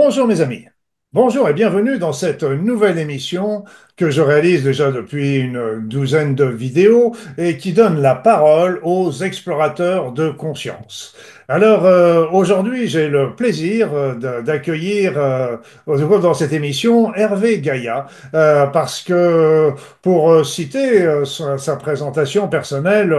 Bonjour mes amis, bonjour et bienvenue dans cette nouvelle émission que je réalise déjà depuis une douzaine de vidéos et qui donne la parole aux explorateurs de conscience. Alors aujourd'hui j'ai le plaisir d'accueillir dans cette émission Hervé Gaïa parce que pour citer sa présentation personnelle,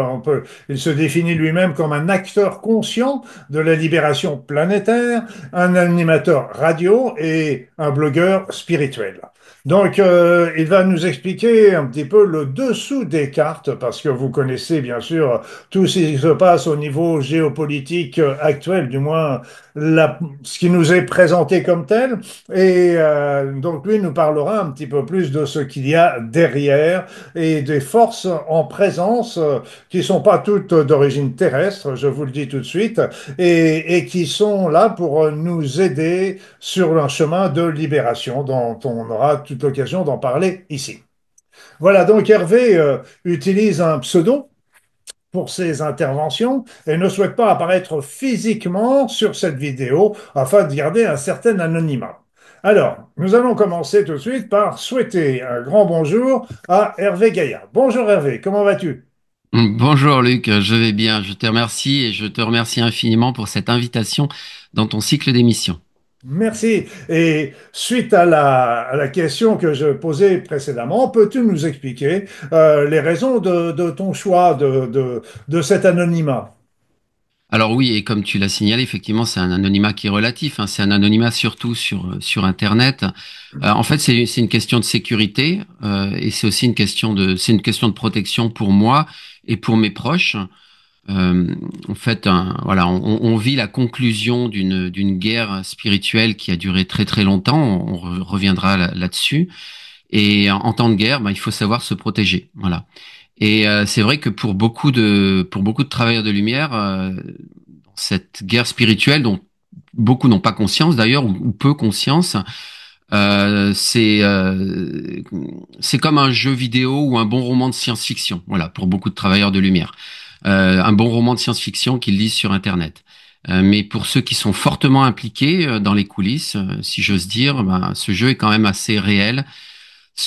il se définit lui-même comme un acteur conscient de la libération planétaire, un animateur radio et un blogueur spirituel. Donc, il va nous expliquer un petit peu le dessous des cartes, parce que vous connaissez bien sûr tout ce qui se passe au niveau géopolitique actuel, du moins ce qui nous est présenté comme tel. Et donc, lui nous parlera un petit peu plus de ce qu'il y a derrière et des forces en présence qui sont pas toutes d'origine terrestre, je vous le dis tout de suite, et qui sont là pour nous aider sur un chemin de libération dont on aura toute l'occasion d'en parler ici. Voilà, donc Hervé utilise un pseudo pour ses interventions et ne souhaite pas apparaître physiquement sur cette vidéo afin de garder un certain anonymat. Alors, nous allons commencer tout de suite par souhaiter un grand bonjour à Hervé Gaillard. Bonjour Hervé, comment vas-tu? Bonjour Luc, je vais bien, je te remercie et je te remercie infiniment pour cette invitation dans ton cycle d'émissions. Merci. Et suite à la question que je posais précédemment, peux-tu nous expliquer les raisons de ton choix de cet anonymat? Alors oui, et comme tu l'as signalé, effectivement, c'est un anonymat qui est relatif, hein, c'est un anonymat surtout sur Internet. En fait, c'est une question de sécurité et c'est aussi c'est une question de protection pour moi et pour mes proches. En fait, voilà, on vit la conclusion d'une guerre spirituelle qui a duré très très longtemps. Reviendra là-dessus. Et en temps de guerre, il faut savoir se protéger. Voilà. Et c'est vrai que pour beaucoup de travailleurs de lumière, cette guerre spirituelle dont beaucoup n'ont pas conscience d'ailleurs ou peu conscience, euh, c'est euh, c'est comme un jeu vidéo ou un bon roman de science-fiction. Voilà, pour beaucoup de travailleurs de lumière, un bon roman de science-fiction qu'ils lisent sur Internet. Mais pour ceux qui sont fortement impliqués dans les coulisses, si j'ose dire, ce jeu est quand même assez réel.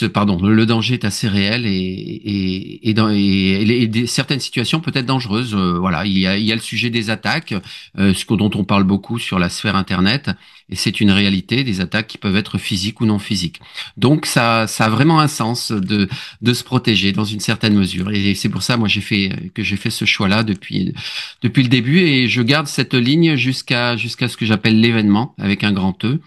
Le danger est assez réel et certaines situations peut être dangereuses. Voilà, il y a le sujet des attaques, dont on parle beaucoup sur la sphère Internet, et c'est une réalité, des attaques qui peuvent être physiques ou non physiques. Donc ça a vraiment un sens de se protéger dans une certaine mesure. Et c'est pour ça, moi, j'ai fait ce choix-là depuis le début, et je garde cette ligne jusqu'à ce que j'appelle l'événement avec un grand E.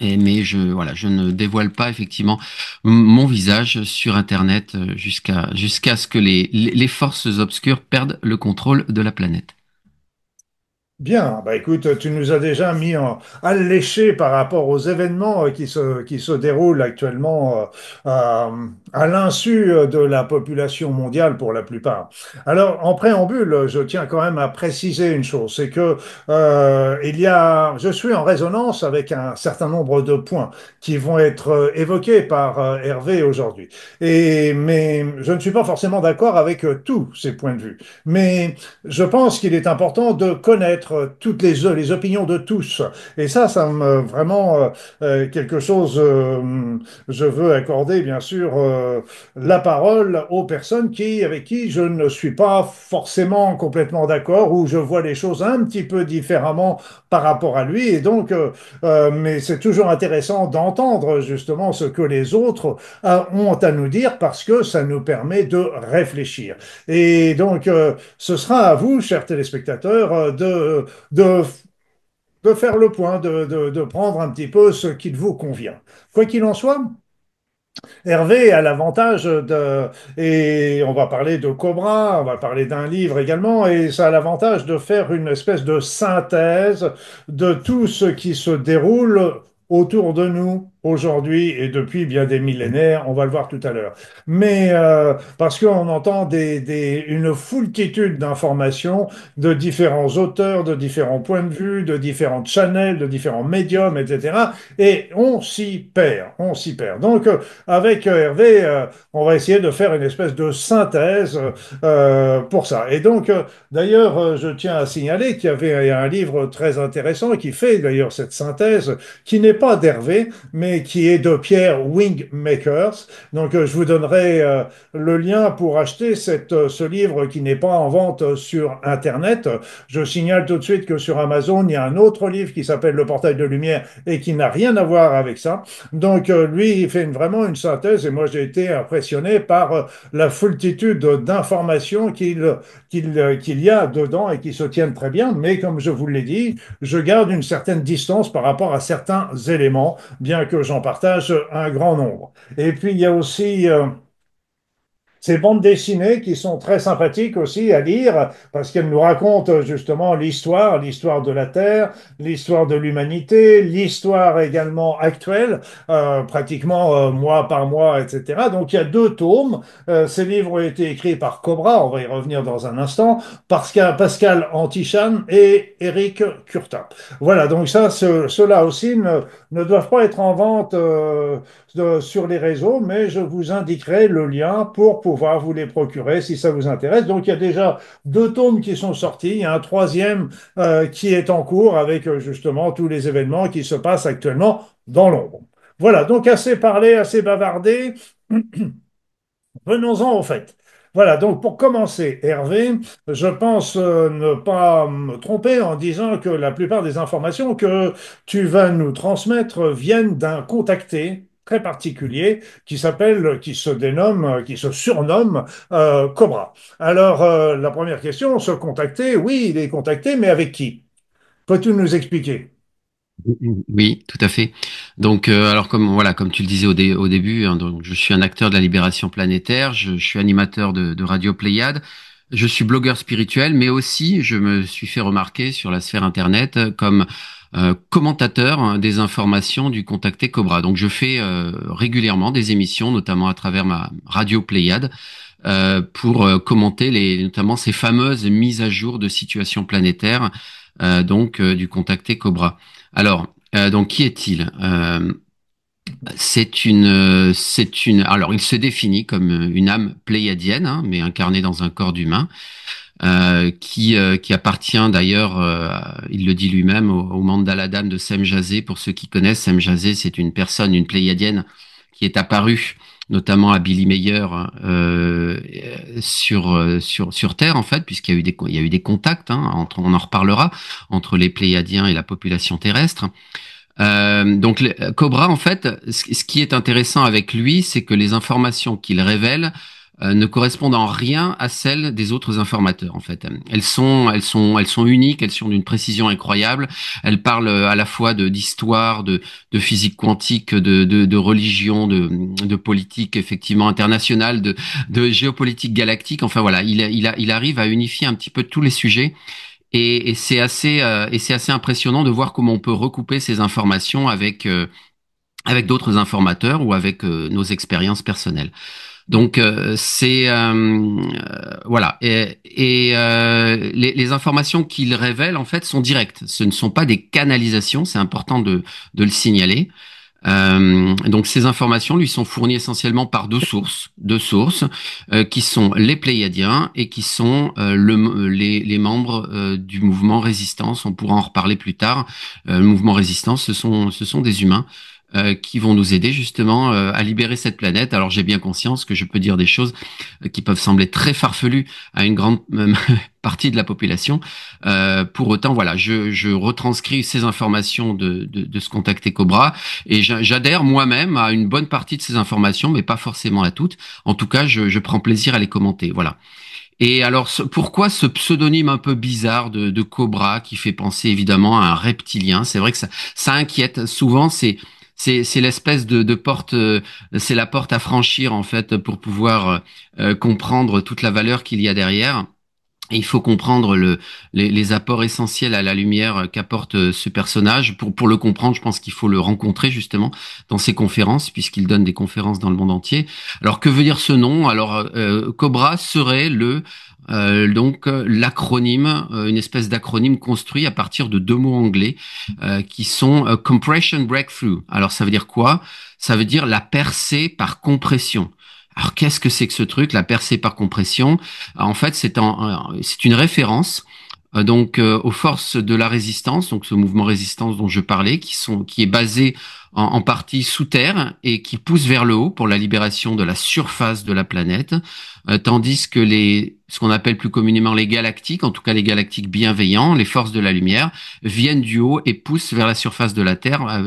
Mais voilà, je ne dévoile pas effectivement mon visage sur Internet jusqu'à ce que les forces obscures perdent le contrôle de la planète. Bien, bah écoute, tu nous as déjà mis alléché par rapport aux événements qui se déroulent actuellement à l'insu de la population mondiale pour la plupart. Alors, en préambule, je tiens quand même à préciser une chose, c'est que je suis en résonance avec un certain nombre de points qui vont être évoqués par Hervé aujourd'hui. Mais je ne suis pas forcément d'accord avec tous ces points de vue. Mais je pense qu'il est important de connaître toutes les opinions de tous. Et ça me vraiment quelque chose. Je veux accorder bien sûr la parole aux personnes avec qui je ne suis pas forcément complètement d'accord ou je vois les choses un petit peu différemment par rapport à lui. Et donc, mais c'est toujours intéressant d'entendre justement ce que les autres ont à nous dire parce que ça nous permet de réfléchir. Et donc, ce sera à vous, chers téléspectateurs, de, de faire le point, de prendre un petit peu ce qu'il vous convient. Quoi qu'il en soit, Hervé a l'avantage et on va parler de Cobra, on va parler d'un livre également, et ça a l'avantage de faire une espèce de synthèse de tout ce qui se déroule autour de nous aujourd'hui et depuis bien des millénaires, on va le voir tout à l'heure. Mais parce qu'on entend une foultitude d'informations de différents auteurs, de différents points de vue, de différentes channels, de différents médiums, etc. Et on s'y perd, on s'y perd. Donc avec Hervé, on va essayer de faire une espèce de synthèse pour ça. Et donc, d'ailleurs, je tiens à signaler qu'il y avait un livre très intéressant qui fait d'ailleurs cette synthèse, qui n'est pas d'Hervé, mais qui est de Pierre Wingmakers. Donc, je vous donnerai le lien pour acheter ce livre qui n'est pas en vente sur Internet. Je signale tout de suite que sur Amazon, il y a un autre livre qui s'appelle Le Portail de Lumière et qui n'a rien à voir avec ça. Donc, lui, il fait vraiment une synthèse et moi, j'ai été impressionné par la foultitude d'informations qu'il y a dedans et qui se tiennent très bien. Mais comme je vous l'ai dit, je garde une certaine distance par rapport à certains éléments, bien que j'en partage un grand nombre. Et puis, il y a aussi ces bandes dessinées qui sont très sympathiques aussi à lire parce qu'elles nous racontent justement l'histoire de la Terre, l'histoire de l'humanité, l'histoire également actuelle, pratiquement mois par mois, etc. Donc il y a deux tomes. Ces livres ont été écrits par Cobra, on va y revenir dans un instant, Pascal Antichan et Eric Curtin. Voilà, donc ça, ceux-là aussi ne doivent pas être en vente sur les réseaux, mais je vous indiquerai le lien pour pouvoir vous les procurer si ça vous intéresse. Donc il y a déjà deux tomes qui sont sortis, il y a un troisième qui est en cours avec justement tous les événements qui se passent actuellement dans l'ombre. Voilà, donc assez parlé, assez bavardé. Venons-en au fait. Voilà, donc pour commencer, Hervé, je pense ne pas me tromper en disant que la plupart des informations que tu vas nous transmettre viennent d'un contacté très particulier qui se dénomme, qui se surnomme Cobra. Alors, la première question, ce contacté, oui, il est contacté, mais avec qui? Peux-tu nous expliquer? Oui, tout à fait. Donc, alors comme tu le disais au début, hein, donc je suis un acteur de la libération planétaire, je suis animateur de Radio Pléiade, je suis blogueur spirituel, mais aussi je me suis fait remarquer sur la sphère Internet comme commentateur, hein, des informations du contacté Cobra. Donc, je fais régulièrement des émissions, notamment à travers ma Radio Pléiade, pour commenter notamment ces fameuses mises à jour de situations planétaires, du contacté Cobra. Alors, donc qui est-il? Alors, il se définit comme une âme pléiadienne, hein, mais incarnée dans un corps d'humain, qui appartient d'ailleurs, il le dit lui-même, au mandala d'âme de Semjase. Pour ceux qui connaissent, Semjase, c'est une personne, une pléiadienne, qui est apparue notamment à Billy Mayer, sur Terre, en fait, il y a eu des contacts, hein, on en reparlera, entre les Pléiadiens et la population terrestre. Cobra, en fait, ce qui est intéressant avec lui, c'est que les informations qu'il révèle ne correspondent en rien à celles des autres informateurs. En fait, elles sont uniques, elles sont d'une précision incroyable. Elles parlent à la fois d'histoire, de physique quantique, de religion, de politique effectivement internationale, de géopolitique galactique. Enfin voilà, il arrive à unifier un petit peu tous les sujets. Et c'est assez impressionnant de voir comment on peut recouper ces informations avec d'autres informateurs ou avec nos expériences personnelles. Donc voilà. Les informations qu'il révèle en fait sont directes. Ce ne sont pas des canalisations. C'est important de le signaler. Donc ces informations lui sont fournies essentiellement par deux sources qui sont les Pléiadiens et qui sont les membres du mouvement Résistance. On pourra en reparler plus tard. Le mouvement Résistance, ce sont des humains qui vont nous aider justement à libérer cette planète. Alors j'ai bien conscience que je peux dire des choses qui peuvent sembler très farfelues à une grande partie de la population. Pour autant, voilà, je retranscris ces informations de ce contacté Cobra et j'adhère moi-même à une bonne partie de ces informations, mais pas forcément à toutes. En tout cas, je prends plaisir à les commenter. Voilà. Et alors, pourquoi ce pseudonyme un peu bizarre de Cobra qui fait penser évidemment à un reptilien? C'est vrai que ça inquiète. Souvent, c'est l'espèce de porte, c'est la porte à franchir en fait pour pouvoir comprendre toute la valeur qu'il y a derrière. Et il faut comprendre les apports essentiels à la lumière qu'apporte ce personnage. Pour le comprendre, je pense qu'il faut le rencontrer justement dans ses conférences, puisqu'il donne des conférences dans le monde entier. Alors, que veut dire ce nom? Alors, Cobra serait l'acronyme, une espèce d'acronyme construit à partir de deux mots anglais qui sont Compression Breakthrough. Alors, ça veut dire quoi? Ça veut dire la percée par compression. Alors, qu'est-ce que c'est que ce truc, la percée par compression? En fait, c'est une référence aux forces de la résistance, donc ce mouvement résistance dont je parlais, qui est basé en partie sous terre et qui pousse vers le haut pour la libération de la surface de la planète, tandis que ce qu'on appelle plus communément les galactiques, en tout cas les galactiques bienveillants, les forces de la lumière, viennent du haut et poussent vers la surface de la Terre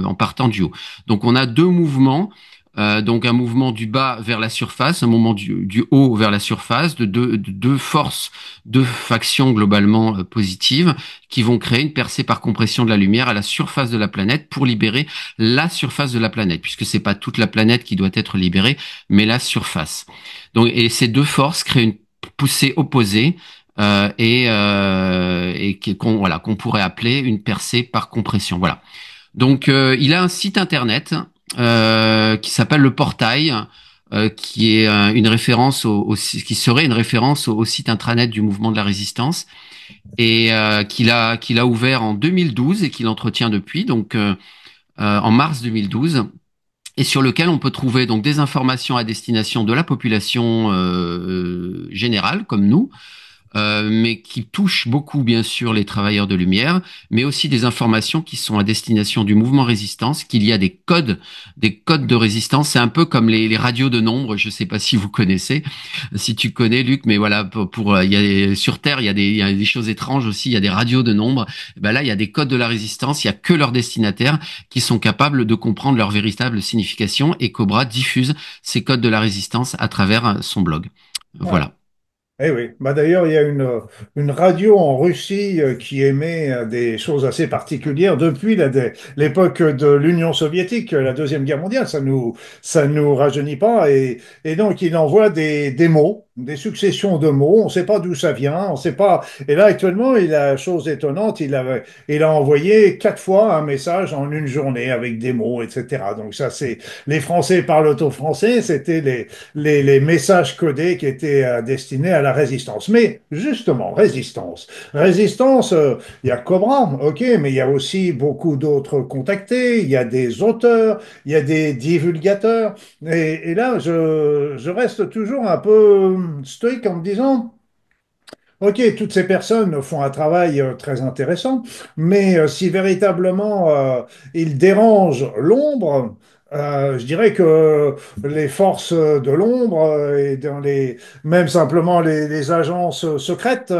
en partant du haut. Donc on a deux mouvements. Donc un mouvement du bas vers la surface, un mouvement du haut vers la surface, de deux forces, deux factions globalement positives qui vont créer une percée par compression de la lumière à la surface de la planète pour libérer la surface de la planète, puisque c'est pas toute la planète qui doit être libérée, mais la surface. Et ces deux forces créent une poussée opposée qu'on pourrait appeler une percée par compression. Voilà. Il a un site internet qui s'appelle le Portail, qui est une référence qui serait une référence au site intranet du mouvement de la résistance et qu'il a ouvert en 2012 et qu'il entretient depuis, en mars 2012. Et sur lequel on peut trouver donc des informations à destination de la population générale, comme nous, mais qui touche beaucoup, bien sûr, les travailleurs de lumière, mais aussi des informations qui sont à destination du mouvement résistance, qu'il y a des codes de résistance. C'est un peu comme les radios de nombre. Je ne sais pas si vous connaissez, si tu connais, Luc, mais voilà, sur Terre, il y a des choses étranges aussi. Il y a des radios de nombre. Ben là, il y a des codes de la résistance. Il y a que leurs destinataires qui sont capables de comprendre leur véritable signification. Et Cobra diffuse ces codes de la résistance à travers son blog. Ouais. Voilà. Eh oui, bah d'ailleurs, il y a une radio en Russie qui émet des choses assez particulières depuis l'époque de l'Union soviétique, la Deuxième Guerre mondiale. Ça nous rajeunit pas. Et donc, il envoie des mots, des successions de mots. On ne sait pas d'où ça vient, on sait pas. Et là, actuellement, chose étonnante, il a envoyé 4 fois un message en une journée avec des mots, etc. Donc ça, les Français parlent au français, c'était les messages codés qui étaient destinés à la résistance. Mais justement, résistance. Résistance, il y a Cobra, ok, mais il y a aussi beaucoup d'autres contactés, il y a des auteurs, il y a des divulgateurs. Et là, je reste toujours un peu stoïque en me disant, ok, toutes ces personnes font un travail très intéressant, mais si véritablement ils dérangent l'ombre, je dirais que les forces de l'ombre et même simplement les agences secrètes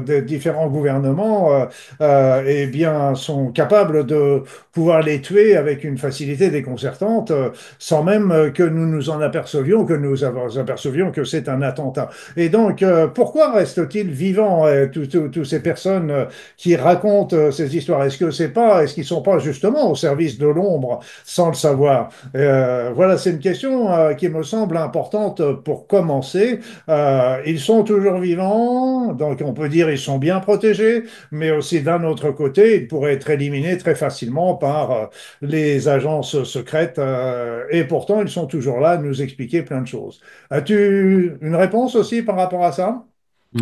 des différents gouvernements, eh bien, sont capables de pouvoir les tuer avec une facilité déconcertante, sans même que nous nous en apercevions, apercevions que c'est un attentat. Et donc, pourquoi restent-ils vivants, toutes ces personnes qui racontent ces histoires? Est-ce qu'ils sont pas justement au service de l'ombre sans le savoir? Voilà, c'est une question qui me semble importante pour commencer. Ils sont toujours vivants, donc on peut dire ils sont bien protégés, mais aussi d'un autre côté, ils pourraient être éliminés très facilement par les agences secrètes, et pourtant ils sont toujours là à nous expliquer plein de choses. As-tu une réponse aussi par rapport à ça?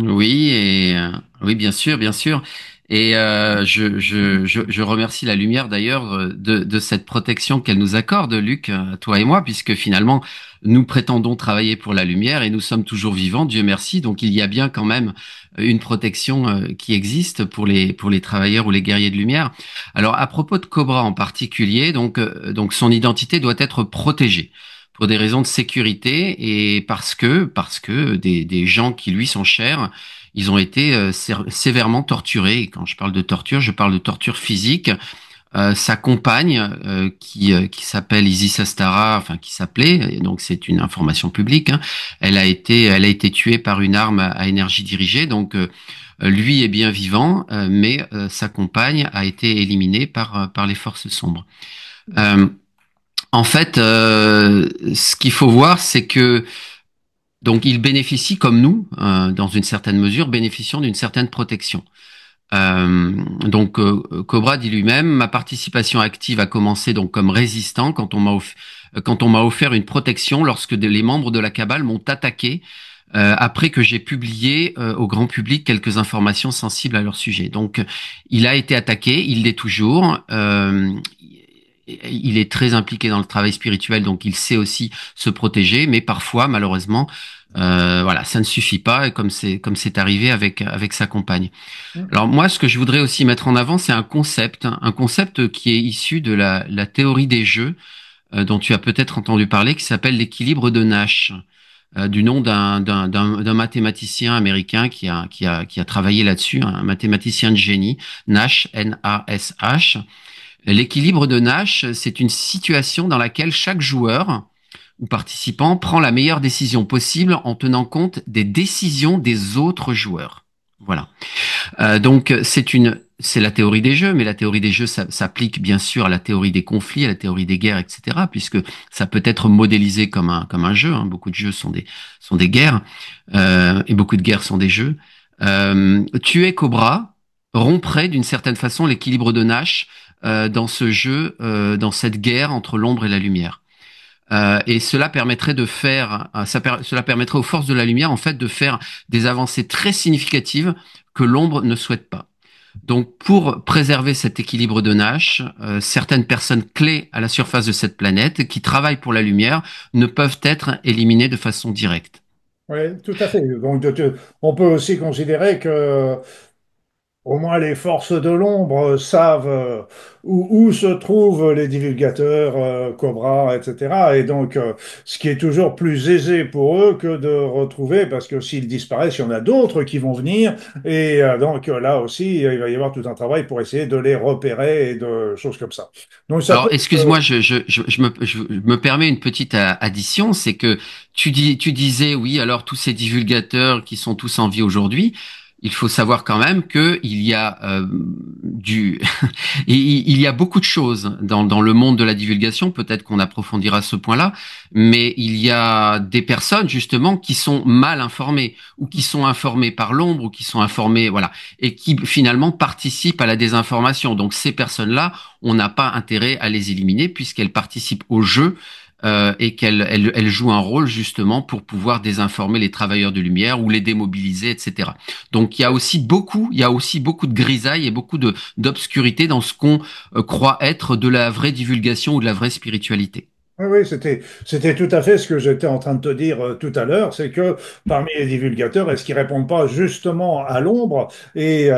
Oui, bien sûr, bien sûr. Je remercie la lumière d'ailleurs de cette protection qu'elle nous accorde, Luc, toi et moi, puisque finalement nous prétendons travailler pour la lumière et nous sommes toujours vivants, Dieu merci. Donc il y a bien quand même une protection qui existe pour les travailleurs ou les guerriers de lumière. Alors à propos de Cobra en particulier, donc son identité doit être protégée pour des raisons de sécurité et parce que des gens qui lui sont chers, ils ont été sévèrement torturés. Et quand je parle de torture, je parle de torture physique. Sa compagne, qui s'appelle Isis Astara, enfin qui s'appelait, et donc c'est une information publique, hein, elle a été tuée par une arme à énergie dirigée. Lui est bien vivant, mais sa compagne a été éliminée par les forces sombres. Euh, En fait, ce qu'il faut voir, c'est que Donc, ils bénéficient, comme nous, dans une certaine mesure, bénéficiant d'une certaine protection. Cobra dit lui-même, ma participation active a commencé donc comme résistant quand on m'a offert une protection lorsque les membres de la cabale m'ont attaqué après que j'ai publié au grand public quelques informations sensibles à leur sujet. Donc, il a été attaqué, il l'est toujours. Il est très impliqué dans le travail spirituel, donc il sait aussi se protéger, mais parfois, malheureusement, voilà, ça ne suffit pas, comme c'est arrivé avec sa compagne. Alors moi, ce que je voudrais aussi mettre en avant, c'est un concept qui est issu de la théorie des jeux, dont tu as peut-être entendu parler, qui s'appelle l'équilibre de Nash, du nom d'un mathématicien américain qui a travaillé là-dessus, un mathématicien de génie, Nash, N-A-S-H. L'équilibre de Nash, c'est une situation dans laquelle chaque joueur ou participant prend la meilleure décision possible en tenant compte des décisions des autres joueurs. Voilà. C'est la théorie des jeux, mais la théorie des jeux s'applique bien sûr à la théorie des conflits, à la théorie des guerres, etc. Puisque ça peut être modélisé comme un jeu. Hein. Beaucoup de jeux sont des guerres, et beaucoup de guerres sont des jeux. Tuer Cobra romprait d'une certaine façon l'équilibre de Nash dans ce jeu, dans cette guerre entre l'ombre et la lumière. Et cela permettrait de faire, cela permettrait aux forces de la lumière en fait de faire des avancées très significatives que l'ombre ne souhaite pas. Donc, pour préserver cet équilibre de Nash, certaines personnes clés à la surface de cette planète qui travaillent pour la lumière ne peuvent être éliminées de façon directe. Oui, tout à fait. Donc, on peut aussi considérer que au moins les forces de l'ombre savent où se trouvent les divulgateurs, Cobra, etc. Et donc, ce qui est toujours plus aisé pour eux que de retrouver, parce que s'ils disparaissent, il y en a d'autres qui vont venir. Et donc là aussi, il va y avoir tout un travail pour essayer de les repérer et de choses comme ça. Donc ça peut Alors, être, excuse-moi, je me permets une petite addition, c'est que tu disais, oui, alors tous ces divulgateurs qui sont tous en vie aujourd'hui, il faut savoir quand même que il y a du, il y a beaucoup de choses dans le monde de la divulgation. Peut-être qu'on approfondira ce point-là, mais il y a des personnes justement qui sont mal informées ou qui sont informées par l'ombre ou qui sont informées, voilà, et qui finalement participent à la désinformation. Donc ces personnes-là, on n'a pas intérêt à les éliminer puisqu'elles participent au jeu et qu'elles jouent un rôle justement pour pouvoir désinformer les travailleurs de lumière ou les démobiliser, etc. Donc il y a aussi beaucoup de grisailles et beaucoup de d'obscurité dans ce qu'on croit être de la vraie divulgation ou de la vraie spiritualité. Oui, oui, c'était tout à fait ce que j'étais en train de te dire tout à l'heure, c'est que parmi les divulgateurs, est-ce qu'ils répondent pas justement à l'ombre et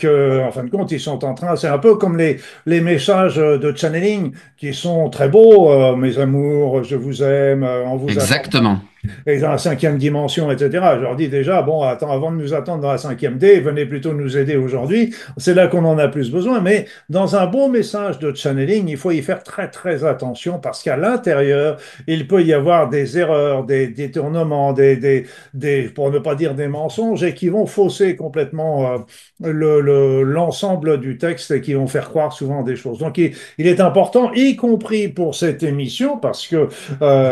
que, en fin de compte, ils sont en train, c'est un peu comme les messages de channeling qui sont très beaux, mes amours, je vous aime, on vous attend Exactement. et dans la cinquième dimension, etc. Je leur dis déjà, bon, attends, avant de nous attendre dans la cinquième D, venez plutôt nous aider aujourd'hui. C'est là qu'on en a plus besoin. Mais dans un beau message de channeling, il faut y faire très, très attention parce qu'à l'intérieur, il peut y avoir des erreurs, des détournements, pour ne pas dire des mensonges et qui vont fausser complètement l'ensemble du texte et qui vont faire croire souvent des choses. Donc, il est important, y compris pour cette émission, parce que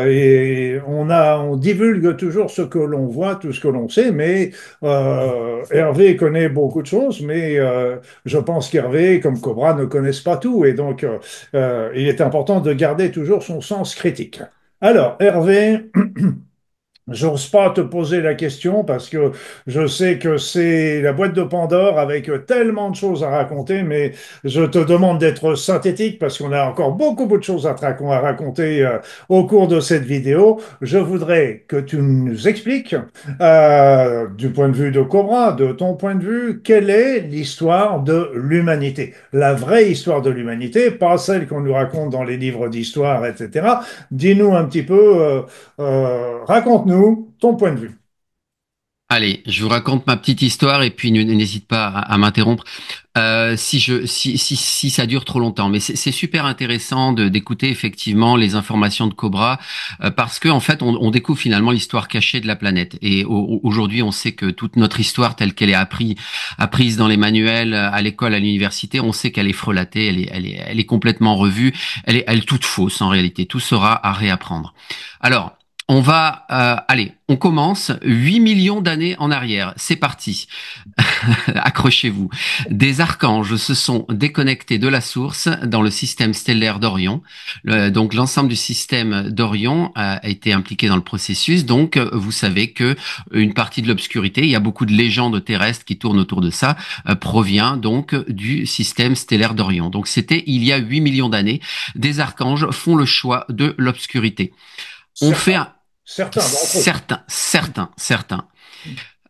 et on divulgue toujours ce que l'on voit, tout ce que l'on sait, mais Hervé connaît beaucoup de choses, mais je pense qu'Hervé, comme Cobra, ne connaissent pas tout, et donc il est important de garder toujours son sens critique. Alors, Hervé, j'ose pas te poser la question parce que je sais que c'est la boîte de Pandore avec tellement de choses à raconter, mais je te demande d'être synthétique parce qu'on a encore beaucoup, beaucoup de choses à raconter au cours de cette vidéo. Je voudrais que tu nous expliques, du point de vue de Cobra, de ton point de vue, quelle est l'histoire de l'humanité, la vraie histoire de l'humanité, pas celle qu'on nous raconte dans les livres d'histoire, etc. Dis-nous un petit peu. Raconte-nous ton point de vue. Allez, je vous raconte ma petite histoire et puis n'hésite pas à m'interrompre si ça dure trop longtemps. Mais c'est super intéressant d'écouter effectivement les informations de Cobra parce que en fait on découvre finalement l'histoire cachée de la planète. Et aujourd'hui on sait que toute notre histoire telle qu'elle est apprise dans les manuels à l'école, à l'université, on sait qu'elle est frelatée, elle est complètement revue, elle est toute fausse en réalité. Tout sera à réapprendre. Alors On va, allez, on commence 8 millions d'années en arrière. C'est parti. Accrochez-vous. Des archanges se sont déconnectés de la source dans le système stellaire d'Orion. Donc l'ensemble du système d'Orion a été impliqué dans le processus. Donc vous savez que une partie de l'obscurité, il y a beaucoup de légendes terrestres qui tournent autour de ça, provient donc du système stellaire d'Orion. Donc c'était il y a 8 millions d'années. Des archanges font le choix de l'obscurité. On fait Certains, certains d'entre eux. certains.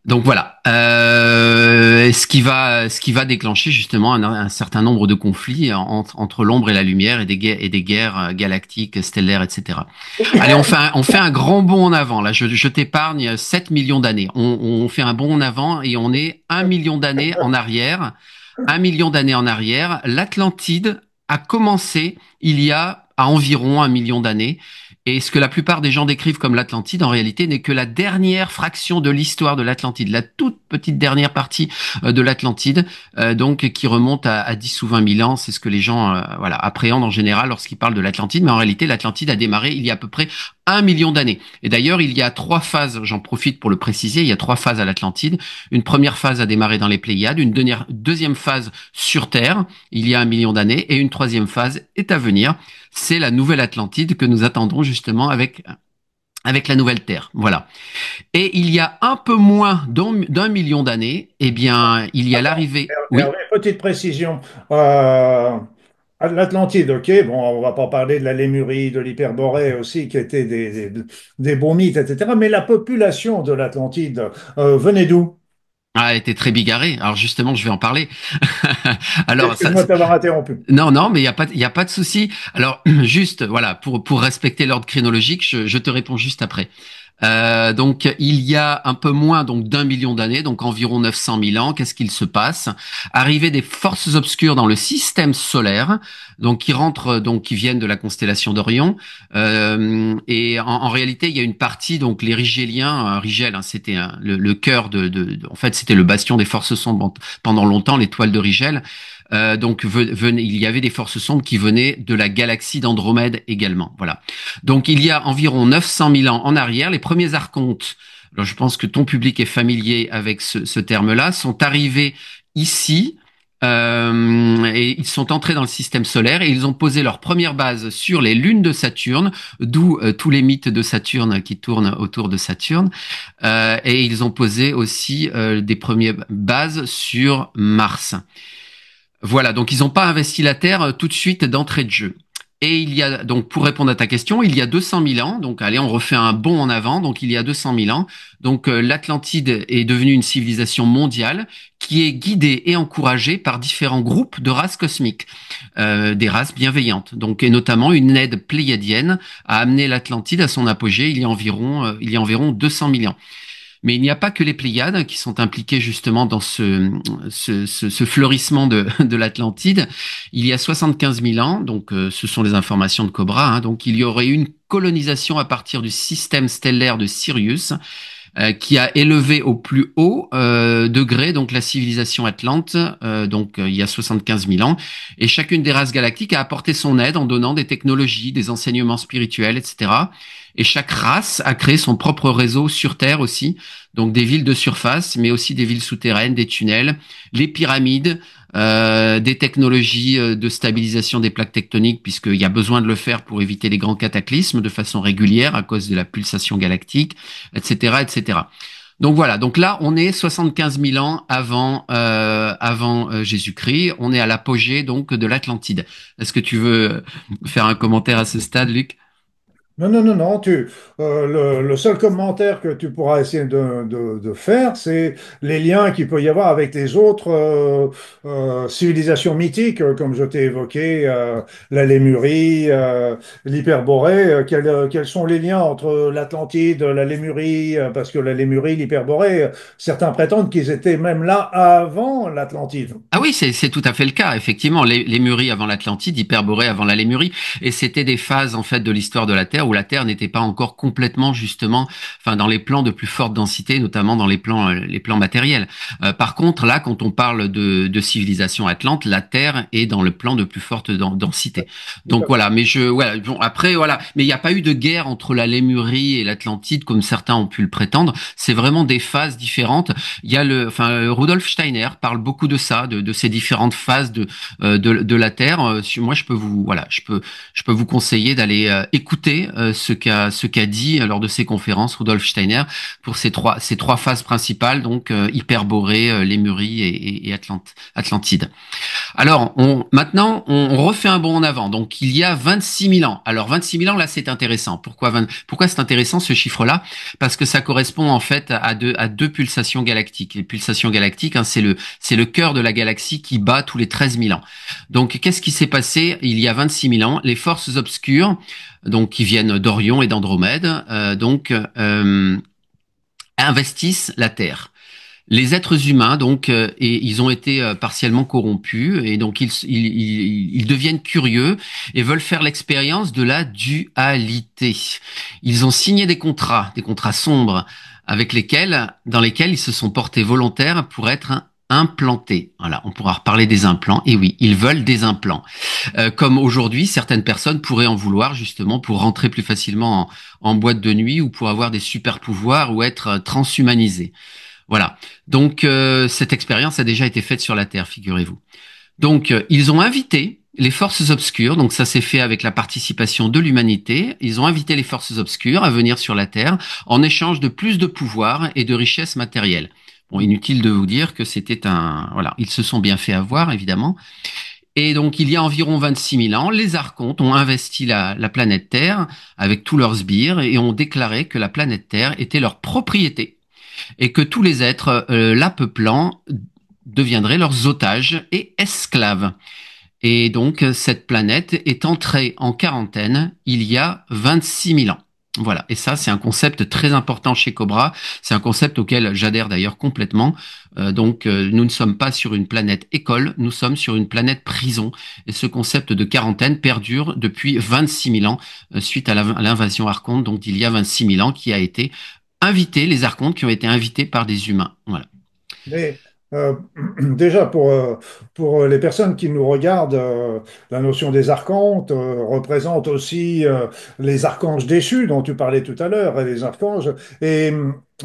Donc voilà, ce qui va déclencher justement un certain nombre de conflits entre l'ombre et la lumière et des guerres galactiques, stellaires, etc. Allez, on fait un grand bond en avant. Là, je t'épargne 7 millions d'années. On fait un bond en avant et on est 1 million d'années en arrière. 1 million d'années en arrière, l'Atlantide a commencé il y a à environ 1 million d'années. Et ce que la plupart des gens décrivent comme l'Atlantide, en réalité, n'est que la dernière fraction de l'histoire de l'Atlantide, la toute petite dernière partie de l'Atlantide, donc qui remonte à 10 ou 20 000 ans. C'est ce que les gens voilà, appréhendent en général lorsqu'ils parlent de l'Atlantide. Mais en réalité, l'Atlantide a démarré il y a à peu près 1 million d'années. Et d'ailleurs, il y a 3 phases, j'en profite pour le préciser, il y a 3 phases à l'Atlantide. Une première phase a démarré dans les Pléiades, une deuxième phase sur Terre, il y a 1 million d'années, et une troisième phase est à venir. C'est la nouvelle Atlantide que nous attendons justement avec la nouvelle Terre. Voilà. Et il y a un peu moins d'un million d'années, eh bien, il y a Attends, l'arrivée. Hervé, Oui. petite précision. Euh, L'Atlantide, ok, bon, on va pas parler de la Lémurie, de l'Hyperborée aussi, qui étaient des bons mythes, etc. Mais la population de l'Atlantide venait d'où? Ah, elle était très bigarrée. Alors justement, je vais en parler. Alors, Excuse-moi de t'avoir interrompu. non, non, mais il y a pas de souci. Alors, juste, voilà, pour respecter l'ordre chronologique, je te réponds juste après. Donc, il y a un peu moins donc d'1 million d'années, donc environ 900 000 ans. Qu'est-ce qu'il se passe? Arrivée des forces obscures dans le système solaire, donc qui rentrent, donc qui viennent de la constellation d'Orion. Et en réalité, il y a une partie, donc les Rigéliens, Rigel, hein, c'était le cœur en fait, c'était le bastion des forces sombres pendant longtemps, l'étoile de Rigel. Donc il y avait des forces sombres qui venaient de la galaxie d'Andromède également. Voilà. Donc il y a environ 900 000 ans en arrière, les premiers archontes, alors je pense que ton public est familier avec ce terme-là, sont arrivés ici. Et ils sont entrés dans le système solaire et ils ont posé leur première base sur les lunes de Saturne, d'où tous les mythes de Saturne qui tournent autour de Saturne. Et ils ont posé aussi des premières bases sur Mars. Voilà, donc ils n'ont pas investi la Terre tout de suite d'entrée de jeu. Et il y a, donc pour répondre à ta question, il y a 200 000 ans, donc allez, on refait un bond en avant, donc il y a 200 000 ans, donc l'Atlantide est devenue une civilisation mondiale qui est guidée et encouragée par différents groupes de races cosmiques, des races bienveillantes, donc et notamment une aide pléiadienne a amené l'Atlantide à son apogée il y a environ 200 000 ans. Mais il n'y a pas que les Pléiades qui sont impliquées justement dans ce fleurissement de l'Atlantide. Il y a 75 000 ans, donc ce sont les informations de Cobra, hein, donc il y aurait eu une colonisation à partir du système stellaire de Sirius qui a élevé au plus haut degré donc la civilisation atlante, il y a 75 000 ans, et chacune des races galactiques a apporté son aide en donnant des technologies, des enseignements spirituels, etc. Et chaque race a créé son propre réseau sur Terre aussi, donc des villes de surface, mais aussi des villes souterraines, des tunnels, les pyramides, des technologies de stabilisation des plaques tectoniques, puisqu'il y a besoin de le faire pour éviter les grands cataclysmes de façon régulière à cause de la pulsation galactique, etc., etc. Donc voilà, donc là on est 75 000 ans avant Jésus-Christ, on est à l'apogée donc de l'Atlantide. Est-ce que tu veux faire un commentaire à ce stade, Luc? Non, non, non, non. Le seul commentaire que tu pourras essayer de faire, c'est les liens qu'il peut y avoir avec les autres civilisations mythiques, comme je t'ai évoqué, la Lémurie, l'Hyperborée. Quels sont les liens entre l'Atlantide, la Lémurie, parce que la Lémurie, l'Hyperborée, certains prétendent qu'ils étaient même là avant l'Atlantide. Ah oui, c'est tout à fait le cas. Effectivement, Lémurie avant l'Atlantide, Hyperborée avant la Lémurie, et c'était des phases en fait de l'histoire de la Terre où la Terre n'était pas encore complètement justement, enfin dans les plans de plus forte densité, notamment dans les plans matériels. Par contre, là, quand on parle de civilisation atlante, la Terre est dans le plan de plus forte densité. Tout Donc à fait. voilà, mais voilà, bon, après voilà, mais il n'y a pas eu de guerre entre la Lémurie et l'Atlantide comme certains ont pu le prétendre. C'est vraiment des phases différentes. Il y a Rudolf Steiner parle beaucoup de ça, de ces différentes phases de la Terre. Moi, je peux vous conseiller d'aller écouter ce qu'a dit lors de ses conférences Rudolf Steiner pour ces trois phases principales, donc Hyperborée, Lémurie et Atlantide. Alors, maintenant, on refait un bond en avant. Donc, il y a 26 000 ans. Alors, 26 000 ans, là, c'est intéressant. Pourquoi c'est intéressant, ce chiffre-là? Parce que ça correspond, en fait, à deux pulsations galactiques. Les pulsations galactiques, hein, c'est le cœur de la galaxie qui bat tous les 13 000 ans. Donc, qu'est-ce qui s'est passé il y a 26 000 ans? Les forces obscures, donc, qui viennent d'Orion et d'Andromède, investissent la Terre. Les êtres humains, donc, et ils ont été partiellement corrompus, et donc ils deviennent curieux et veulent faire l'expérience de la dualité. Ils ont signé des contrats sombres, dans lesquels ils se sont portés volontaires pour être implantés. Voilà, on pourra reparler des implants. Et oui, ils veulent des implants. Comme aujourd'hui, certaines personnes pourraient en vouloir justement pour rentrer plus facilement en boîte de nuit ou pour avoir des super pouvoirs ou être transhumanisés. Voilà. Donc cette expérience a déjà été faite sur la Terre, figurez-vous. Donc ils ont invité les forces obscures, donc ça s'est fait avec la participation de l'humanité, ils ont invité les forces obscures à venir sur la Terre en échange de plus de pouvoir et de richesses matérielles. Bon, inutile de vous dire que c'était un... Voilà, ils se sont bien fait avoir, évidemment. Et donc, il y a environ 26 000 ans, les archontes ont investi la planète Terre avec tous leurs sbires et ont déclaré que la planète Terre était leur propriété et que tous les êtres la peuplant deviendraient leurs otages et esclaves. Et donc, cette planète est entrée en quarantaine il y a 26 000 ans. Voilà. Et ça, c'est un concept très important chez Cobra. C'est un concept auquel j'adhère d'ailleurs complètement. Nous ne sommes pas sur une planète école, nous sommes sur une planète prison. Et ce concept de quarantaine perdure depuis 26 000 ans, suite à l'invasion Archonte, donc il y a 26 000 ans, qui a été invité, les archontes qui ont été invités par des humains. Voilà. Mais déjà, pour les personnes qui nous regardent, la notion des archontes représente aussi les archanges déchus dont tu parlais tout à l'heure, et les archanges, et,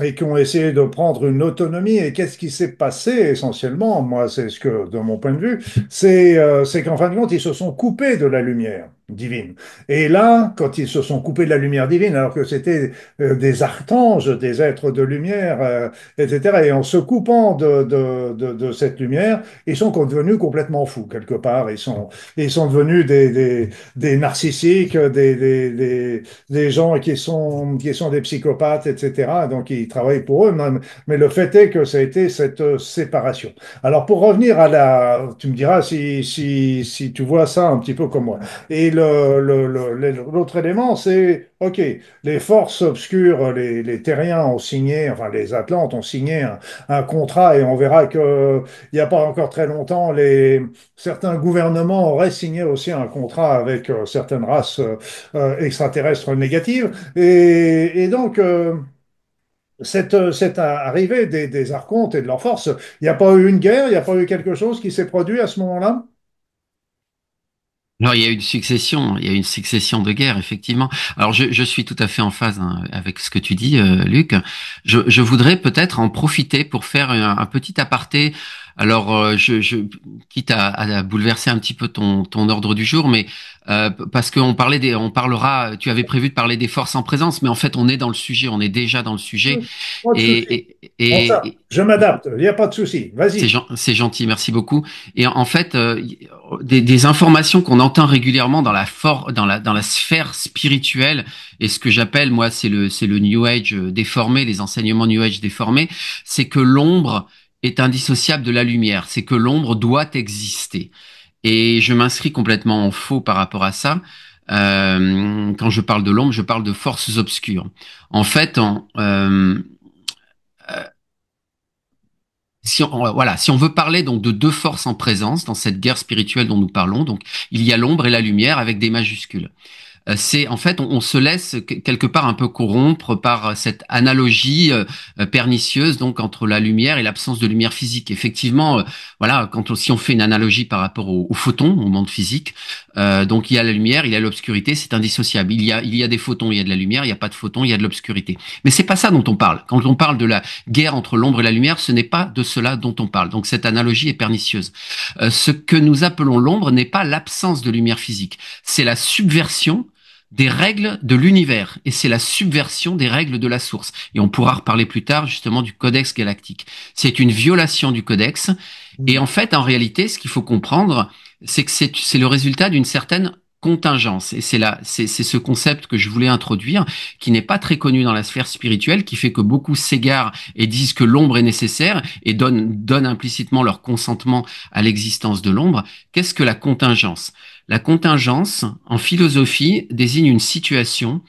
et qui ont essayé de prendre une autonomie. Et qu'est-ce qui s'est passé essentiellement? Moi, c'est ce que, de mon point de vue, c'est qu'en fin de compte, ils se sont coupés de la lumière divine. Et là, quand ils se sont coupés de la lumière divine, alors que c'était des archanges, des êtres de lumière, etc. Et en se coupant de cette lumière, ils sont devenus complètement fous, quelque part. Ils sont devenus des narcissiques, des gens qui sont des psychopathes, etc. Donc, ils travaillent pour eux. Mais le fait est que ça a été cette séparation. Alors, pour revenir à la... Tu me diras si tu vois ça un petit peu comme moi. Et l'autre élément, c'est, OK, les forces obscures, les terriens ont signé, enfin les Atlantes ont signé un contrat et on verra que il n'y a pas encore très longtemps, certains gouvernements auraient signé aussi un contrat avec certaines races extraterrestres négatives. Et donc, cette arrivée des archontes et de leurs forces, il n'y a pas eu une guerre, il n'y a pas eu quelque chose qui s'est produit à ce moment-là? Alors, il y a eu une succession de guerres, effectivement. Alors, je suis tout à fait en phase hein, avec ce que tu dis, Luc. Je voudrais peut-être en profiter pour faire un petit aparté. Alors, quitte à bouleverser un petit peu ton ordre du jour, mais parce on parlera. Tu avais prévu de parler des forces en présence, mais en fait, on est dans le sujet, on est déjà dans le sujet, Pas de souci. et, Bon, et, ça, et, je m'adapte, il n'y a pas de souci. Vas-y. c'est gentil, merci beaucoup. Et en fait, des informations qu'on entend régulièrement dans la sphère spirituelle et ce que j'appelle moi c'est le New Age déformé, les enseignements New Age déformés, c'est que l'ombre est indissociable de la lumière, c'est que l'ombre doit exister. Et je m'inscris complètement en faux par rapport à ça. Quand je parle de l'ombre, je parle de forces obscures. En fait, si on veut parler donc de deux forces en présence dans cette guerre spirituelle dont nous parlons, donc il y a l'ombre et la lumière avec des majuscules. C'est en fait, on se laisse quelque part un peu corrompre par cette analogie pernicieuse donc entre la lumière et l'absence de lumière physique. Effectivement, voilà, si on fait une analogie par rapport au photon, au monde physique, donc il y a la lumière, il y a l'obscurité, c'est indissociable. Il y a des photons, il y a de la lumière, il n'y a pas de photons, il y a de l'obscurité. Mais c'est pas ça dont on parle. Quand on parle de la guerre entre l'ombre et la lumière, ce n'est pas de cela dont on parle. Donc cette analogie est pernicieuse. Ce que nous appelons l'ombre n'est pas l'absence de lumière physique, c'est la subversion des règles de l'univers et c'est la subversion des règles de la source. Et on pourra reparler plus tard justement du codex galactique. C'est une violation du codex et en fait, en réalité, ce qu'il faut comprendre, c'est que c'est le résultat d'une certaine contingence. Et c'est ce concept que je voulais introduire, qui n'est pas très connu dans la sphère spirituelle, qui fait que beaucoup s'égarent et disent que l'ombre est nécessaire et donnent implicitement leur consentement à l'existence de l'ombre. Qu'est-ce que la contingence? La contingence, en philosophie, désigne une situation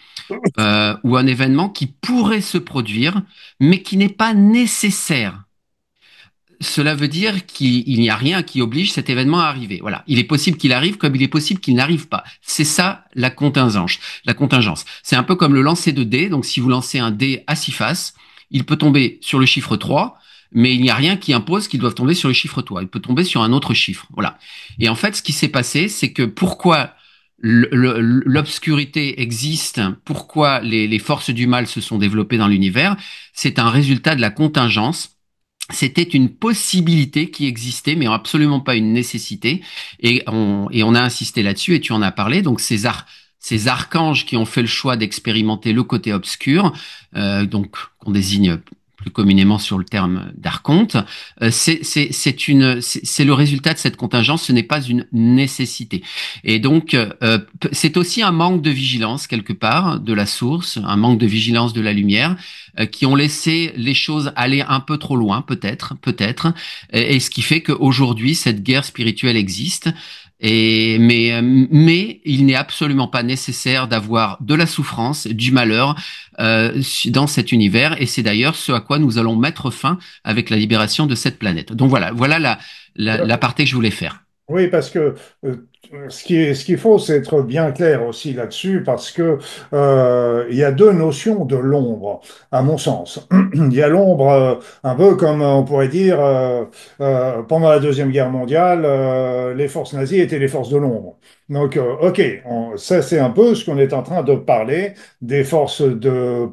ou un événement qui pourrait se produire, mais qui n'est pas nécessaire. Cela veut dire qu'il n'y a rien qui oblige cet événement à arriver. Voilà. Il est possible qu'il arrive comme il est possible qu'il n'arrive pas. C'est ça la contingence. La contingence. C'est un peu comme le lancer de dés. Donc si vous lancez un dé à 6 faces, il peut tomber sur le chiffre 3, mais il n'y a rien qui impose qu'il doive tomber sur le chiffre 3. Il peut tomber sur un autre chiffre. Voilà. Et en fait, ce qui s'est passé, c'est que pourquoi l'obscurité existe, pourquoi les forces du mal se sont développées dans l'univers, c'est un résultat de la contingence. C'était une possibilité qui existait, mais absolument pas une nécessité. Et on a insisté là-dessus, et tu en as parlé. Donc ces archanges qui ont fait le choix d'expérimenter le côté obscur, donc qu'on désigne plus communément sur le terme d'archonte, c'est le résultat de cette contingence, ce n'est pas une nécessité. Et donc, c'est aussi un manque de vigilance quelque part de la source, un manque de vigilance de la lumière, qui ont laissé les choses aller un peu trop loin, peut-être, et ce qui fait qu'aujourd'hui cette guerre spirituelle existe. Mais il n'est absolument pas nécessaire d'avoir de la souffrance, du malheur dans cet univers, et c'est d'ailleurs ce à quoi nous allons mettre fin avec la libération de cette planète. Donc voilà l'aparté que je voulais faire. Oui, parce que ce qu'il faut, c'est être bien clair aussi là-dessus, parce que il y a deux notions de l'ombre, à mon sens. Il y a l'ombre, un peu comme on pourrait dire, pendant la Deuxième Guerre mondiale, les forces nazies étaient les forces de l'ombre. Donc, OK, ça c'est un peu ce qu'on est en train de parler des forces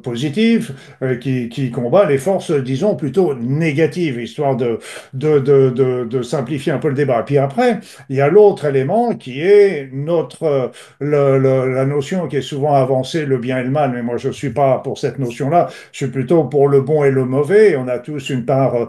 positives qui combattent les forces, disons, plutôt négatives, histoire de simplifier un peu le débat. Puis après, il y a l'autre élément qui est la notion qui est souvent avancée, le bien et le mal, mais moi je ne suis pas pour cette notion-là, je suis plutôt pour le bon et le mauvais. On a tous une part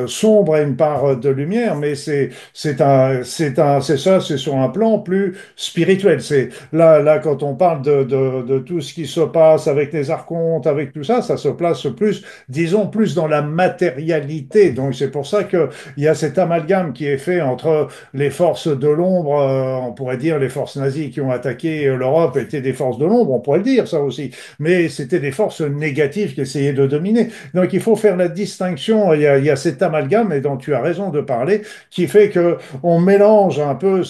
sombre et une part de lumière, mais c'est ça, c'est sur un plan plus spirituel. C'est là quand on parle de tout ce qui se passe avec les archontes, avec tout ça, ça se place plus, disons, plus dans la matérialité. Donc c'est pour ça que il y a cet amalgame qui est fait entre les forces de l'ombre, on pourrait dire les forces nazies qui ont attaqué l'Europe étaient des forces de l'ombre, on pourrait le dire ça aussi, mais c'était des forces négatives qui essayaient de dominer. Donc il faut faire la distinction, il y a cet amalgame, et dont tu as raison de parler, qui fait que on mélange un peu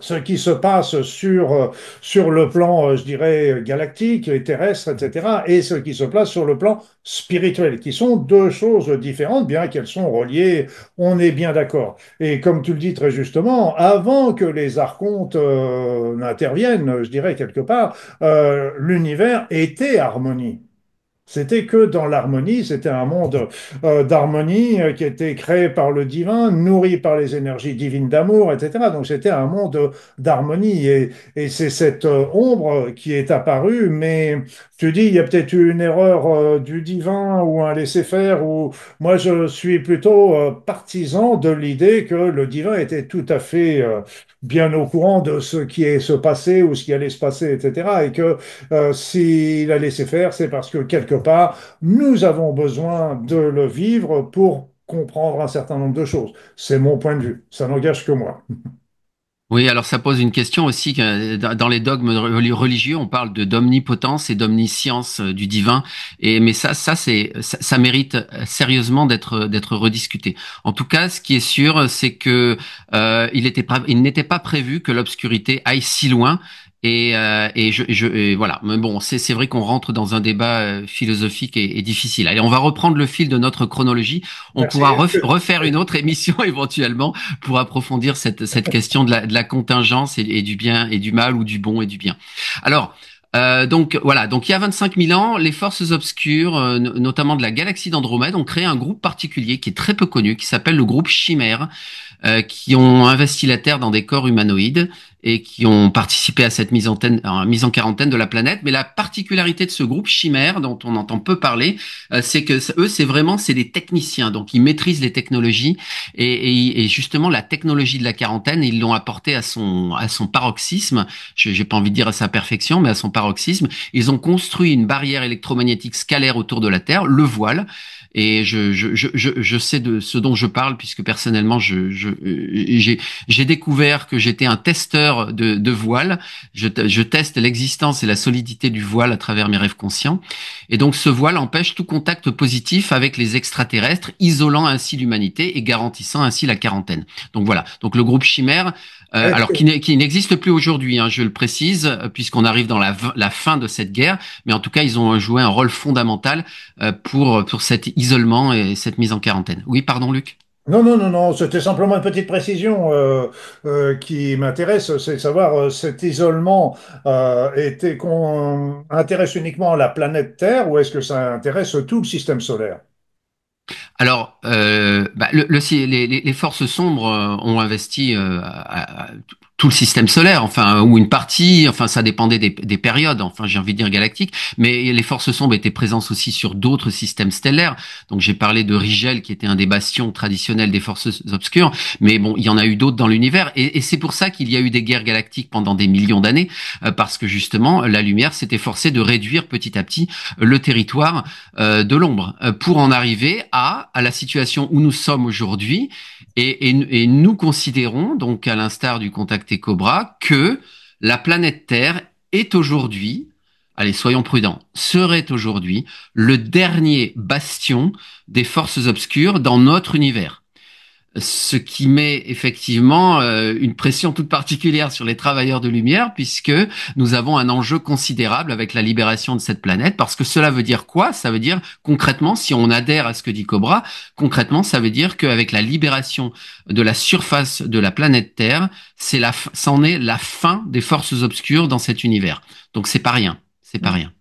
ce qui se passe sur le plan, je dirais, galactique et terrestre, etc., et ce qui se place sur le plan spirituel, qui sont deux choses différentes, bien qu'elles sont reliées, on est bien d'accord. Et comme tu le dis très justement, avant que les archontes n'interviennent, je dirais quelque part, l'univers était harmonie. C'était que dans l'harmonie, c'était un monde d'harmonie qui était créé par le divin, nourri par les énergies divines d'amour, etc. Donc c'était un monde d'harmonie et c'est cette ombre qui est apparue, mais tu dis, il y a peut-être eu une erreur du divin ou un laisser-faire, ou moi je suis plutôt partisan de l'idée que le divin était tout à fait bien au courant de ce qui est se passer ou ce qui allait se passer, etc. Et que s'il a laissé faire, c'est parce que quelque part, nous avons besoin de le vivre pour comprendre un certain nombre de choses. C'est mon point de vue. Ça n'engage que moi. Oui, alors ça pose une question aussi. Dans les dogmes religieux, on parle de d'omnipotence et d'omniscience du divin. Mais ça mérite sérieusement d'être rediscuté. En tout cas, ce qui est sûr, c'est que il n'était pas prévu que l'obscurité aille si loin. Et voilà. Mais bon, c'est vrai qu'on rentre dans un débat philosophique et difficile. Allez, on va reprendre le fil de notre chronologie. On Merci. pourra refaire une autre émission éventuellement pour approfondir cette question de la contingence et du bien et du mal ou du bon et du bien. Alors, donc voilà, donc il y a 25 000 ans, les forces obscures, notamment de la galaxie d'Andromède, ont créé un groupe particulier qui est très peu connu, qui s'appelle le groupe Chimère, qui ont investi la Terre dans des corps humanoïdes et qui ont participé à cette mise en quarantaine de la planète. Mais la particularité de ce groupe Chimère, dont on entend peu parler, c'est que eux, c'est des techniciens, donc ils maîtrisent les technologies et justement la technologie de la quarantaine, ils l'ont apportée à son paroxysme. J'ai pas envie de dire à sa perfection, mais à son paroxysme. Ils ont construit une barrière électromagnétique scalaire autour de la Terre, le voile. Et je sais de ce dont je parle puisque personnellement, j'ai découvert que j'étais un testeur de voile. Je teste l'existence et la solidité du voile à travers mes rêves conscients. Et donc, ce voile empêche tout contact positif avec les extraterrestres, isolant ainsi l'humanité et garantissant ainsi la quarantaine. Donc voilà. Donc le groupe Chimère, alors qui n'existe plus aujourd'hui, hein, je le précise, puisqu'on arrive dans la fin de cette guerre, mais en tout cas, ils ont joué un rôle fondamental pour cet isolement et cette mise en quarantaine. Oui, pardon, Luc. Non, non, non, non, c'était simplement une petite précision qui m'intéresse, c'est de savoir cet isolement intéresse uniquement la planète Terre ou est-ce que ça intéresse tout le système solaire? Alors, les forces sombres ont investi tout le système solaire, enfin, ou une partie, enfin, ça dépendait des périodes, enfin, j'ai envie de dire galactiques, mais les forces sombres étaient présentes aussi sur d'autres systèmes stellaires. Donc, j'ai parlé de Rigel, qui était un des bastions traditionnels des forces obscures, mais bon, il y en a eu d'autres dans l'univers, et c'est pour ça qu'il y a eu des guerres galactiques pendant des millions d'années, parce que justement, la lumière s'était forcée de réduire petit à petit le territoire de l'ombre, pour en arriver à la situation où nous sommes aujourd'hui. Et nous considérons, donc à l'instar du contacté Cobra, que la planète Terre est aujourd'hui, allez, soyons prudents, serait aujourd'hui le dernier bastion des forces obscures dans notre univers. Ce qui met effectivement une pression toute particulière sur les travailleurs de lumière, puisque nous avons un enjeu considérable avec la libération de cette planète. Parce que cela veut dire quoi? Ça veut dire concrètement, si on adhère à ce que dit Cobra, concrètement, ça veut dire qu'avec la libération de la surface de la planète Terre, c'en est la fin des forces obscures dans cet univers. Donc c'est pas rien, c'est pas rien.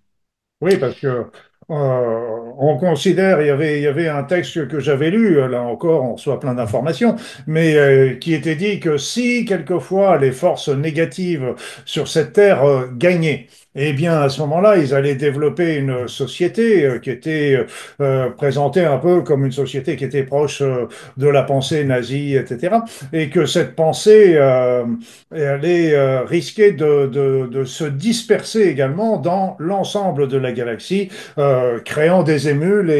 Oui, parce que on considère, il y avait un texte que j'avais lu, là encore, on reçoit plein d'informations, mais qui était dit que si quelquefois les forces négatives sur cette terre gagnaient, eh bien à ce moment-là, ils allaient développer une société qui était présentée un peu comme une société qui était proche de la pensée nazie, etc. Et que cette pensée allait risquer de se disperser également dans l'ensemble de la galaxie, créant des émules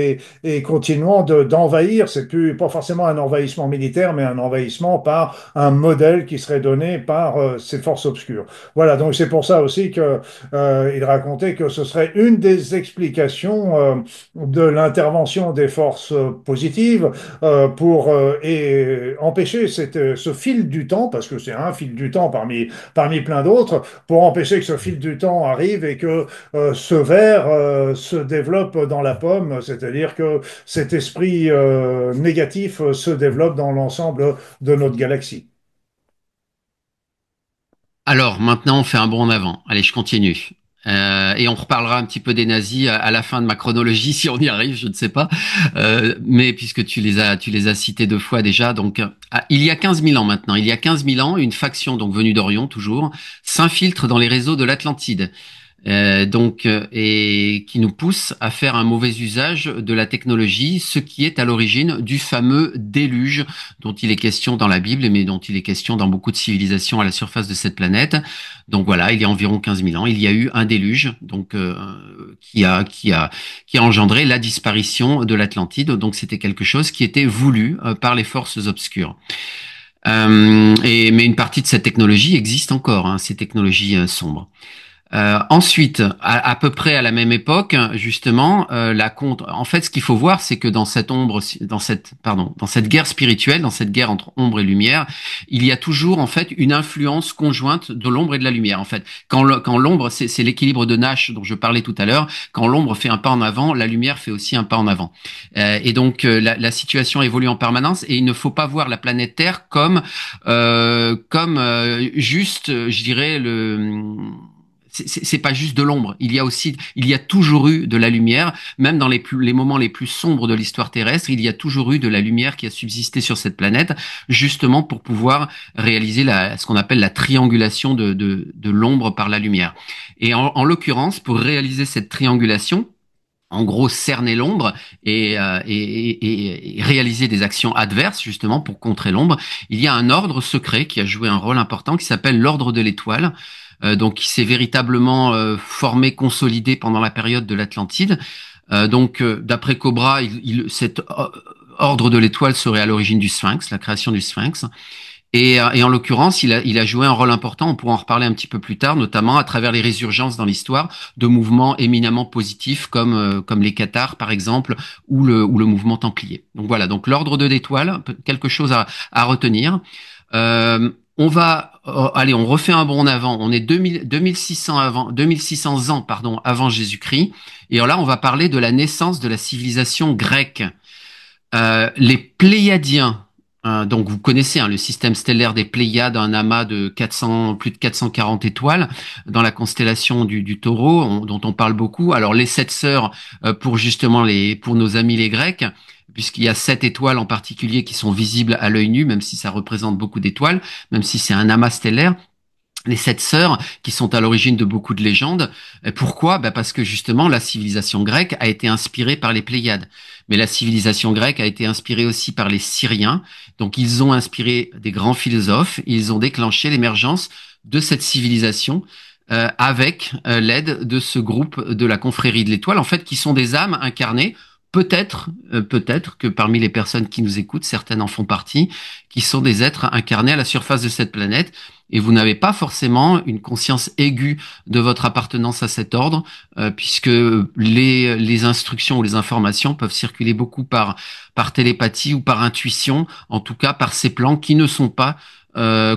et continuant d'envahir. C'est plus pas forcément un envahissement militaire, mais un envahissement par un modèle qui serait donné par ces forces obscures. Voilà, donc c'est pour ça aussi que il racontait que ce serait une des explications de l'intervention des forces positives pour empêcher ce fil du temps, parce que c'est un fil du temps parmi plein d'autres, pour empêcher que ce fil du temps arrive et que ce ver se développe dans la pomme, c'est-à-dire que cet esprit négatif se développe dans l'ensemble de notre galaxie. Alors, maintenant, on fait un bond en avant. Allez, je continue. Et on reparlera un petit peu des nazis à la fin de ma chronologie, si on y arrive, je ne sais pas. Mais puisque tu les as cités deux fois déjà, donc il y a 15 000 ans maintenant, il y a 15 000 ans, une faction donc venue d'Orion toujours s'infiltre dans les réseaux de l'Atlantide. Et qui nous pousse à faire un mauvais usage de la technologie, ce qui est à l'origine du fameux déluge dont il est question dans la Bible, mais dont il est question dans beaucoup de civilisations à la surface de cette planète. Donc voilà, il y a environ 15 000 ans, il y a eu un déluge, donc qui a engendré la disparition de l'Atlantide. Donc c'était quelque chose qui était voulu par les forces obscures. Mais une partie de cette technologie existe encore, hein, ces technologies sombres. Ensuite, à peu près à la même époque, justement, en fait, ce qu'il faut voir, c'est que dans cette guerre spirituelle, dans cette guerre entre ombre et lumière, il y a toujours, en fait, une influence conjointe de l'ombre et de la lumière. En fait, quand l'ombre, c'est l'équilibre de Nash dont je parlais tout à l'heure. Quand l'ombre fait un pas en avant, la lumière fait aussi un pas en avant. Et donc, la situation évolue en permanence, et il ne faut pas voir la planète Terre comme juste, je dirais, c'est pas juste de l'ombre. Il y a toujours eu de la lumière, même dans les moments les plus sombres de l'histoire terrestre, il y a toujours eu de la lumière qui a subsisté sur cette planète, justement pour pouvoir réaliser ce qu'on appelle la triangulation de l'ombre par la lumière. Et en l'occurrence, pour réaliser cette triangulation, en gros cerner l'ombre et réaliser des actions adverses justement pour contrer l'ombre, il y a un ordre secret qui a joué un rôle important qui s'appelle l'ordre de l'étoile, donc qui s'est véritablement formé, consolidé pendant la période de l'Atlantide. D'après Cobra, cet ordre de l'étoile serait à l'origine du Sphinx, la création du Sphinx. Et en l'occurrence, il a joué un rôle important, on pourra en reparler un petit peu plus tard, notamment à travers les résurgences dans l'histoire de mouvements éminemment positifs comme les Cathars, par exemple, ou le mouvement templier. Donc voilà, donc l'ordre de l'étoile, quelque chose à retenir. On refait un bond en avant. On est 2600 ans, pardon, avant Jésus-Christ. Et là, on va parler de la naissance de la civilisation grecque. Les Pléiadiens, donc vous connaissez le système stellaire des Pléiades, un amas de plus de 440 étoiles dans la constellation du Taureau, dont on parle beaucoup. Alors les sept sœurs, pour nos amis les Grecs, puisqu'il y a 7 étoiles en particulier qui sont visibles à l'œil nu, même si ça représente beaucoup d'étoiles, même si c'est un amas stellaire. Les 7 sœurs qui sont à l'origine de beaucoup de légendes. Pourquoi? Parce que justement la civilisation grecque a été inspirée par les Pléiades. Mais la civilisation grecque a été inspirée aussi par les Syriens. Donc ils ont inspiré des grands philosophes. Ils ont déclenché l'émergence de cette civilisation avec l'aide de ce groupe de la confrérie de l'étoile, en fait, qui sont des âmes incarnées. Peut-être que parmi les personnes qui nous écoutent, certaines en font partie, qui sont des êtres incarnés à la surface de cette planète. Et vous n'avez pas forcément une conscience aiguë de votre appartenance à cet ordre, puisque les instructions ou les informations peuvent circuler beaucoup par télépathie ou par intuition, en tout cas par ces plans qui ne sont pas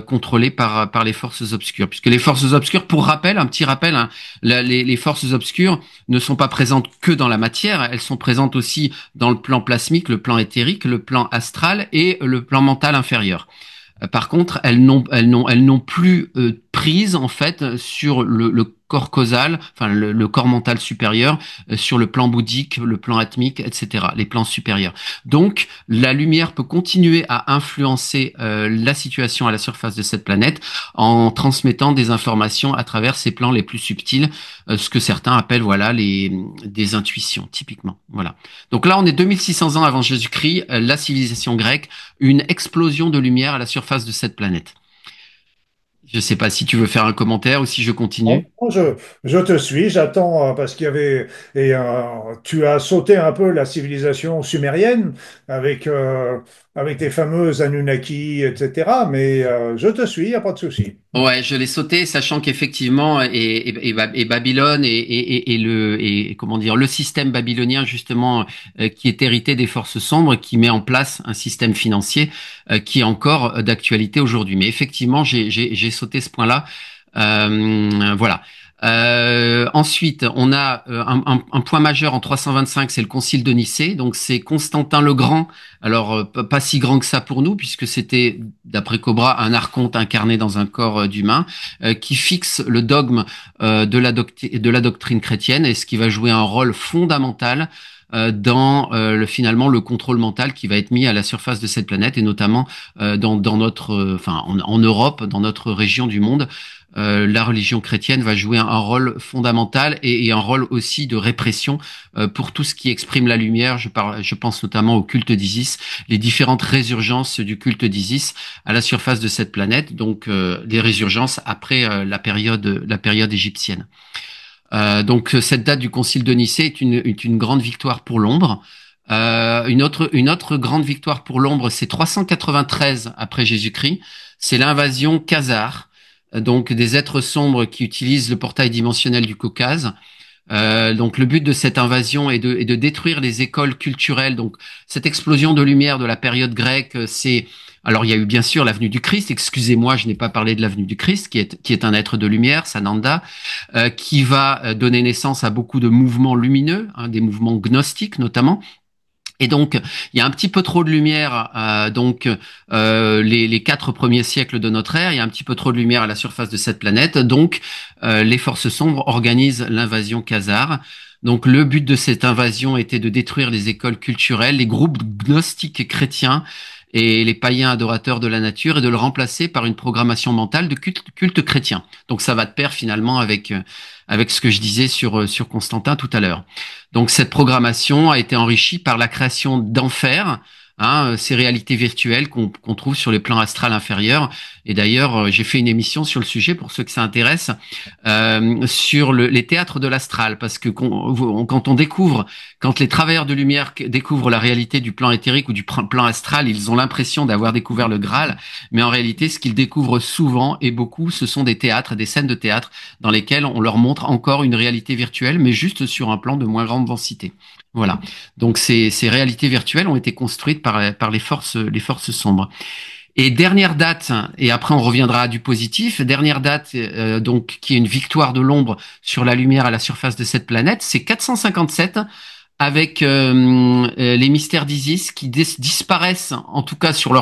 contrôlés par les forces obscures. Puisque les forces obscures, pour rappel, un petit rappel, les forces obscures ne sont pas présentes que dans la matière, elles sont présentes aussi dans le plan plasmique, le plan éthérique, le plan astral et le plan mental inférieur. Par contre, elles n'ont plus prise en fait sur le corps causal, enfin le corps mental supérieur, sur le plan bouddhique, le plan atmique, etc., les plans supérieurs. Donc, la lumière peut continuer à influencer la situation à la surface de cette planète en transmettant des informations à travers ces plans les plus subtils, ce que certains appellent des intuitions, typiquement. Voilà. Donc là, on est 2600 ans avant Jésus-Christ, la civilisation grecque, une explosion de lumière à la surface de cette planète. Je ne sais pas si tu veux faire un commentaire ou si je Bon, continue. je te suis, j'attends parce qu'il y avait tu as sauté un peu la civilisation sumérienne avec tes fameuses Anunnaki, etc. Mais je te suis, il n'y a pas de souci. Ouais, je l'ai sauté, sachant qu'effectivement, et Babylone et comment dire, le système babylonien justement qui est hérité des forces sombres, qui met en place un système financier qui est encore d'actualité aujourd'hui. Mais effectivement, j'ai sauté ce point-là. Voilà. Ensuite, on a un point majeur en 325, c'est le Concile de Nicée. Donc c'est Constantin le Grand. Alors pas si grand que ça pour nous, puisque c'était, d'après Cobra, un archonte incarné dans un corps d'humain qui fixe le dogme de la doctrine chrétienne, et ce qui va jouer un rôle fondamental dans finalement le contrôle mental qui va être mis à la surface de cette planète, et notamment dans notre, en Europe, dans notre région du monde. La religion chrétienne va jouer un rôle fondamental et un rôle aussi de répression pour tout ce qui exprime la lumière. Je pense notamment au culte d'Isis, les différentes résurgences du culte d'Isis à la surface de cette planète, donc des résurgences après la période égyptienne. Donc cette date du Concile de Nicée est une grande victoire pour l'ombre. Une autre grande victoire pour l'ombre, c'est 393 après Jésus-Christ. C'est l'invasion khazare, donc des êtres sombres qui utilisent le portail dimensionnel du Caucase. Donc le but de cette invasion est de détruire les écoles culturelles. Donc cette explosion de lumière de la période grecque, c'est alors il y a eu bien sûr l'avenue du Christ. Excusez-moi, je n'ai pas parlé de l'avenue du Christ, qui est un être de lumière, Sananda, qui va donner naissance à beaucoup de mouvements lumineux, hein, des mouvements gnostiques notamment. Et donc, il y a un petit peu trop de lumière, les 4 premiers siècles de notre ère, il y a un petit peu trop de lumière à la surface de cette planète. Donc, les forces sombres organisent l'invasion khazare. Donc, le but de cette invasion était de détruire les écoles culturelles, les groupes gnostiques chrétiens et les païens adorateurs de la nature et de le remplacer par une programmation mentale de culte chrétien. Donc, ça va de pair finalement avec ce que je disais sur Constantin tout à l'heure. Donc cette programmation a été enrichie par la création d'enfers, hein, ces réalités virtuelles qu'on trouve sur les plans astral inférieurs. Et d'ailleurs, j'ai fait une émission sur le sujet pour ceux que ça intéresse, sur les théâtres de l'astral, parce que quand les travailleurs de lumière découvrent la réalité du plan éthérique ou du plan astral, ils ont l'impression d'avoir découvert le Graal, mais en réalité, ce qu'ils découvrent souvent et beaucoup, ce sont des théâtres, des scènes de théâtre dans lesquelles on leur montre encore une réalité virtuelle, mais juste sur un plan de moins grande densité. Voilà. Donc ces réalités virtuelles ont été construites par les forces sombres. Et dernière date, et après on reviendra à du positif, dernière date donc qui est une victoire de l'ombre sur la lumière à la surface de cette planète, c'est 457 avec les mystères d'Isis qui disparaissent, en tout cas sous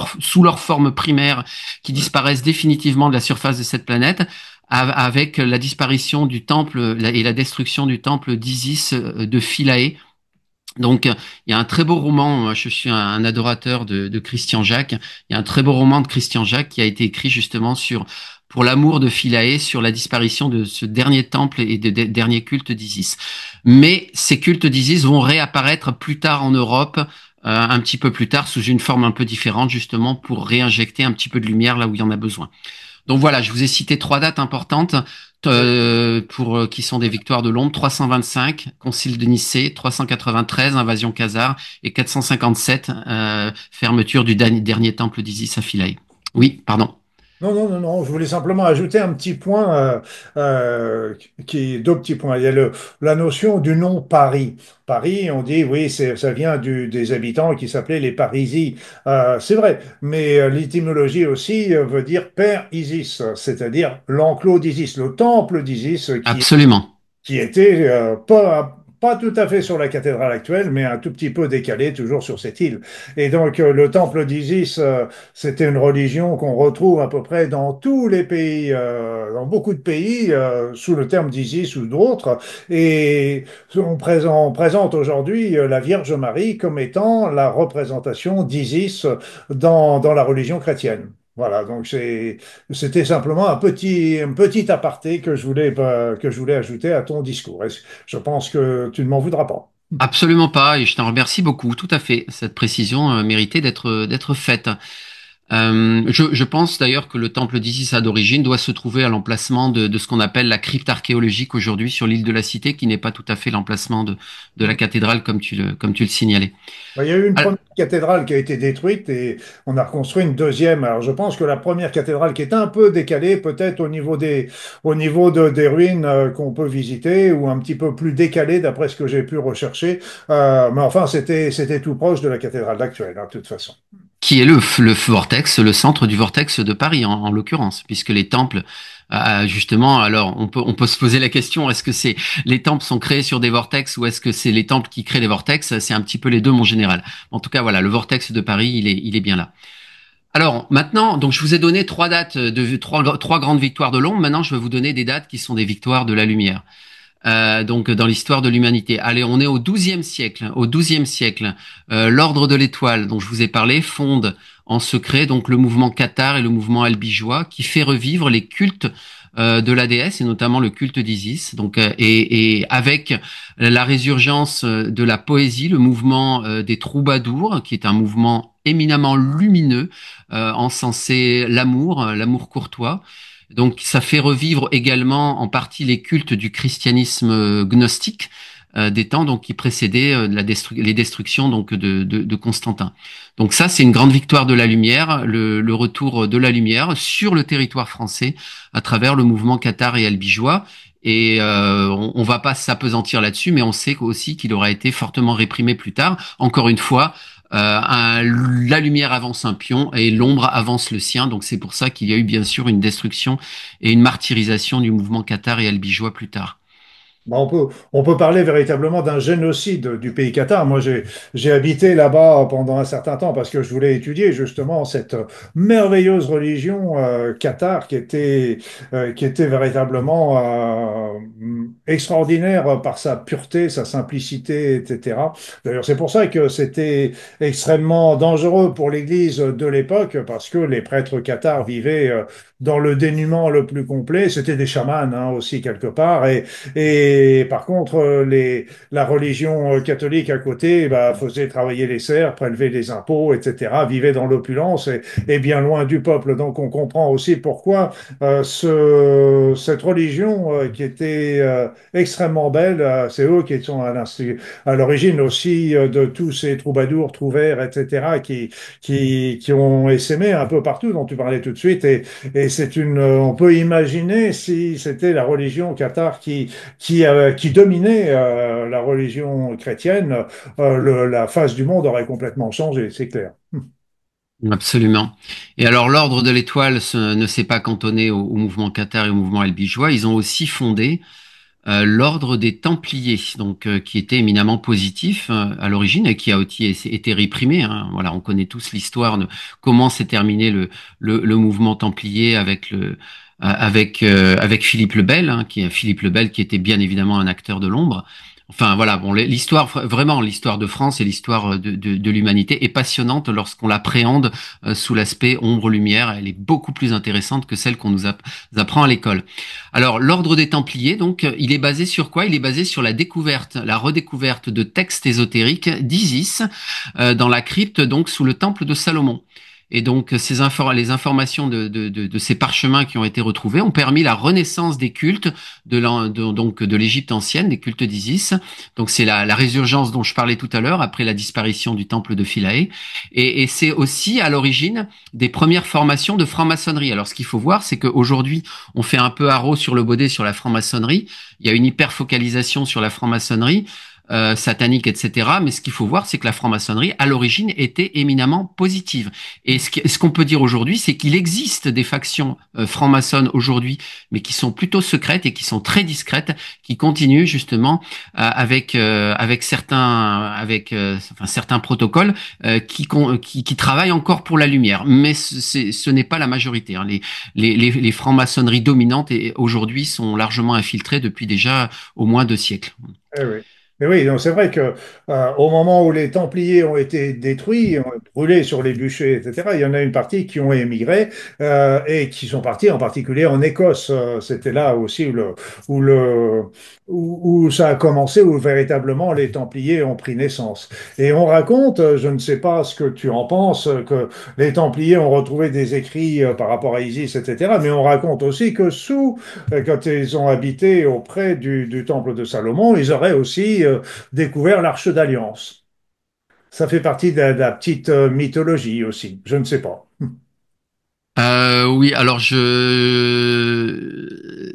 leur forme primaire, qui disparaissent définitivement de la surface de cette planète, avec la disparition du temple et la destruction du temple d'Isis de Philae. Donc, il y a un très beau roman. Moi, je suis un adorateur de Christian Jacques. Il y a un très beau roman de Christian Jacques qui a été écrit justement pour l'amour de Philae, sur la disparition de ce dernier temple et de dernier culte d'Isis. Mais ces cultes d'Isis vont réapparaître plus tard en Europe, un petit peu plus tard, sous une forme un peu différente, justement, pour réinjecter un petit peu de lumière là où il y en a besoin. Donc voilà, je vous ai cité 3 dates importantes qui sont des victoires de l'ombre: 325, Concile de Nicée; 393, invasion khazare; et 457, fermeture du dernier temple d'Isis à Philae. Oui, pardon. Non, non, non, non, je voulais simplement ajouter un petit point, deux petits points. Il y a la notion du nom Paris. Paris, on dit, oui, ça vient des habitants qui s'appelaient les Parisis. C'est vrai, mais l'étymologie aussi veut dire Père Isis, c'est-à-dire l'enclos d'Isis, le temple d'Isis Absolument. qui était pas tout à fait sur la cathédrale actuelle, mais un tout petit peu décalé, toujours sur cette île. Et donc, le temple d'Isis, c'était une religion qu'on retrouve à peu près dans tous les pays, dans beaucoup de pays, sous le terme d'Isis ou d'autres. Et on présente aujourd'hui la Vierge Marie comme étant la représentation d'Isis dans la religion chrétienne. Voilà, donc c'était simplement un petit aparté que je voulais ajouter à ton discours. Je pense que tu ne m'en voudras pas. Absolument pas, et je t'en remercie beaucoup. Tout à fait. Cette précision méritait d'être faite. Je pense d'ailleurs que le temple d'Isis d'origine doit se trouver à l'emplacement de ce qu'on appelle la crypte archéologique aujourd'hui sur l'île de la Cité, qui n'est pas tout à fait l'emplacement de la cathédrale comme tu le signalais. Il y a eu une Alors, première cathédrale qui a été détruite et on a reconstruit une deuxième. Alors je pense que la première cathédrale qui est un peu décalée, peut-être au niveau des ruines qu'on peut visiter, ou un petit peu plus décalée d'après ce que j'ai pu rechercher. Mais enfin, c'était tout proche de la cathédrale actuelle, hein, de toute façon. qui est le vortex, le centre du vortex de Paris en l'occurrence, puisque les temples, justement, alors on peut se poser la question, est-ce que c'est les temples sont créés sur des vortex ou est-ce que c'est les temples qui créent des vortex? C'est un petit peu les deux, mon général. En tout cas, voilà, le vortex de Paris, il est bien là. Alors maintenant, donc je vous ai donné 3 dates trois grandes victoires de l'ombre. Maintenant, je vais vous donner des dates qui sont des victoires de la lumière. Donc dans l'histoire de l'humanité. Allez, on est au XIIe siècle. Au XIIe siècle, l'ordre de l'étoile dont je vous ai parlé fonde en secret donc le mouvement cathare et le mouvement albigeois, qui fait revivre les cultes de la déesse et notamment le culte d'Isis. Donc et avec la résurgence de la poésie, le mouvement des troubadours, qui est un mouvement éminemment lumineux, encensé l'amour courtois. Donc ça fait revivre également en partie les cultes du christianisme gnostique, des temps donc qui précédaient les destructions donc de Constantin. Donc ça, c'est une grande victoire de la lumière, le retour de la lumière sur le territoire français à travers le mouvement cathare et albigeois. Et on va pas s'apesantir là-dessus, mais on sait aussi qu'il aura été fortement réprimé plus tard. Encore une fois, la lumière avance un pion et l'ombre avance le sien. Donc c'est pour ça qu'il y a eu bien sûr une destruction et une martyrisation du mouvement cathare et albigeois plus tard. Bah, on peut parler véritablement d'un génocide du pays cathare. Moi, j'ai habité là-bas pendant un certain temps parce que je voulais étudier justement cette merveilleuse religion cathare qui était véritablement extraordinaire par sa pureté, sa simplicité, etc. D'ailleurs, c'est pour ça que c'était extrêmement dangereux pour l'Église de l'époque parce que les prêtres cathares vivaient dans le dénuement le plus complet. C'était des chamans hein, aussi quelque part et par contre, la religion catholique à côté bah, faisait travailler les serfs, prélever les impôts, etc., vivait dans l'opulence et bien loin du peuple. Donc on comprend aussi pourquoi cette religion qui était extrêmement belle, c'est eux qui sont à l'origine aussi de tous ces troubadours, trouvères, etc., qui ont essaimé un peu partout, dont tu parlais tout de suite. Et on peut imaginer si c'était la religion cathare qui dominait la religion chrétienne, la face du monde aurait complètement changé, c'est clair. Absolument. Et alors, l'Ordre de l'Étoile ne s'est pas cantonné au mouvement cathare et au mouvement albigeois. Ils ont aussi fondé l'Ordre des Templiers, donc qui était éminemment positif à l'origine et qui a aussi été réprimé. Hein. Voilà, on connaît tous l'histoire de comment s'est terminé le mouvement templier avec Philippe le Bel, hein, Philippe le Bel qui était bien évidemment un acteur de l'ombre. Enfin voilà, bon, l'histoire vraiment l'histoire de France et l'histoire de l'humanité est passionnante lorsqu'on l'appréhende sous l'aspect ombre-lumière. Elle est beaucoup plus intéressante que celle qu'on nous apprend à l'école. Alors l'ordre des Templiers, donc, il est basé sur quoi? Il est basé sur la découverte, la redécouverte de textes ésotériques d'Isis dans la crypte, donc sous le temple de Salomon. Et donc, les informations de ces parchemins qui ont été retrouvés ont permis la renaissance des cultes donc de l'Égypte ancienne, des cultes d'Isis. Donc, c'est la résurgence dont je parlais tout à l'heure après la disparition du temple de Philae. Et c'est aussi à l'origine des premières formations de franc-maçonnerie. Alors, ce qu'il faut voir, c'est qu'aujourd'hui, on fait un peu haro sur le baudet sur la franc-maçonnerie. Il y a une hyper-focalisation sur la franc-maçonnerie satanique, etc. Mais ce qu'il faut voir, c'est que la franc-maçonnerie, à l'origine, était éminemment positive. Et ce qu'on peut dire aujourd'hui, c'est qu'il existe des factions franc-maçonnes aujourd'hui, mais qui sont plutôt secrètes et qui sont très discrètes, qui continuent justement avec certains protocoles qui travaillent encore pour la lumière. Mais ce n'est pas la majorité. Hein. Les franc-maçonneries dominantes aujourd'hui sont largement infiltrées depuis déjà au moins 2 siècles. Eh oui. Mais oui, donc c'est vrai que au moment où les Templiers ont été détruits, ont brûlés sur les bûchers, etc., il y en a une partie qui ont émigré et qui sont partis en particulier en Écosse. C'était là aussi où, le, où ça a commencé, où véritablement les Templiers ont pris naissance. Et on raconte, je ne sais pas ce que tu en penses, que les Templiers ont retrouvé des écrits par rapport à Isis, etc., mais on raconte aussi que quand ils ont habité auprès du temple de Salomon, ils auraient aussi découvert l'Arche d'Alliance. Ça fait partie de la petite mythologie aussi. Je ne sais pas. Oui, alors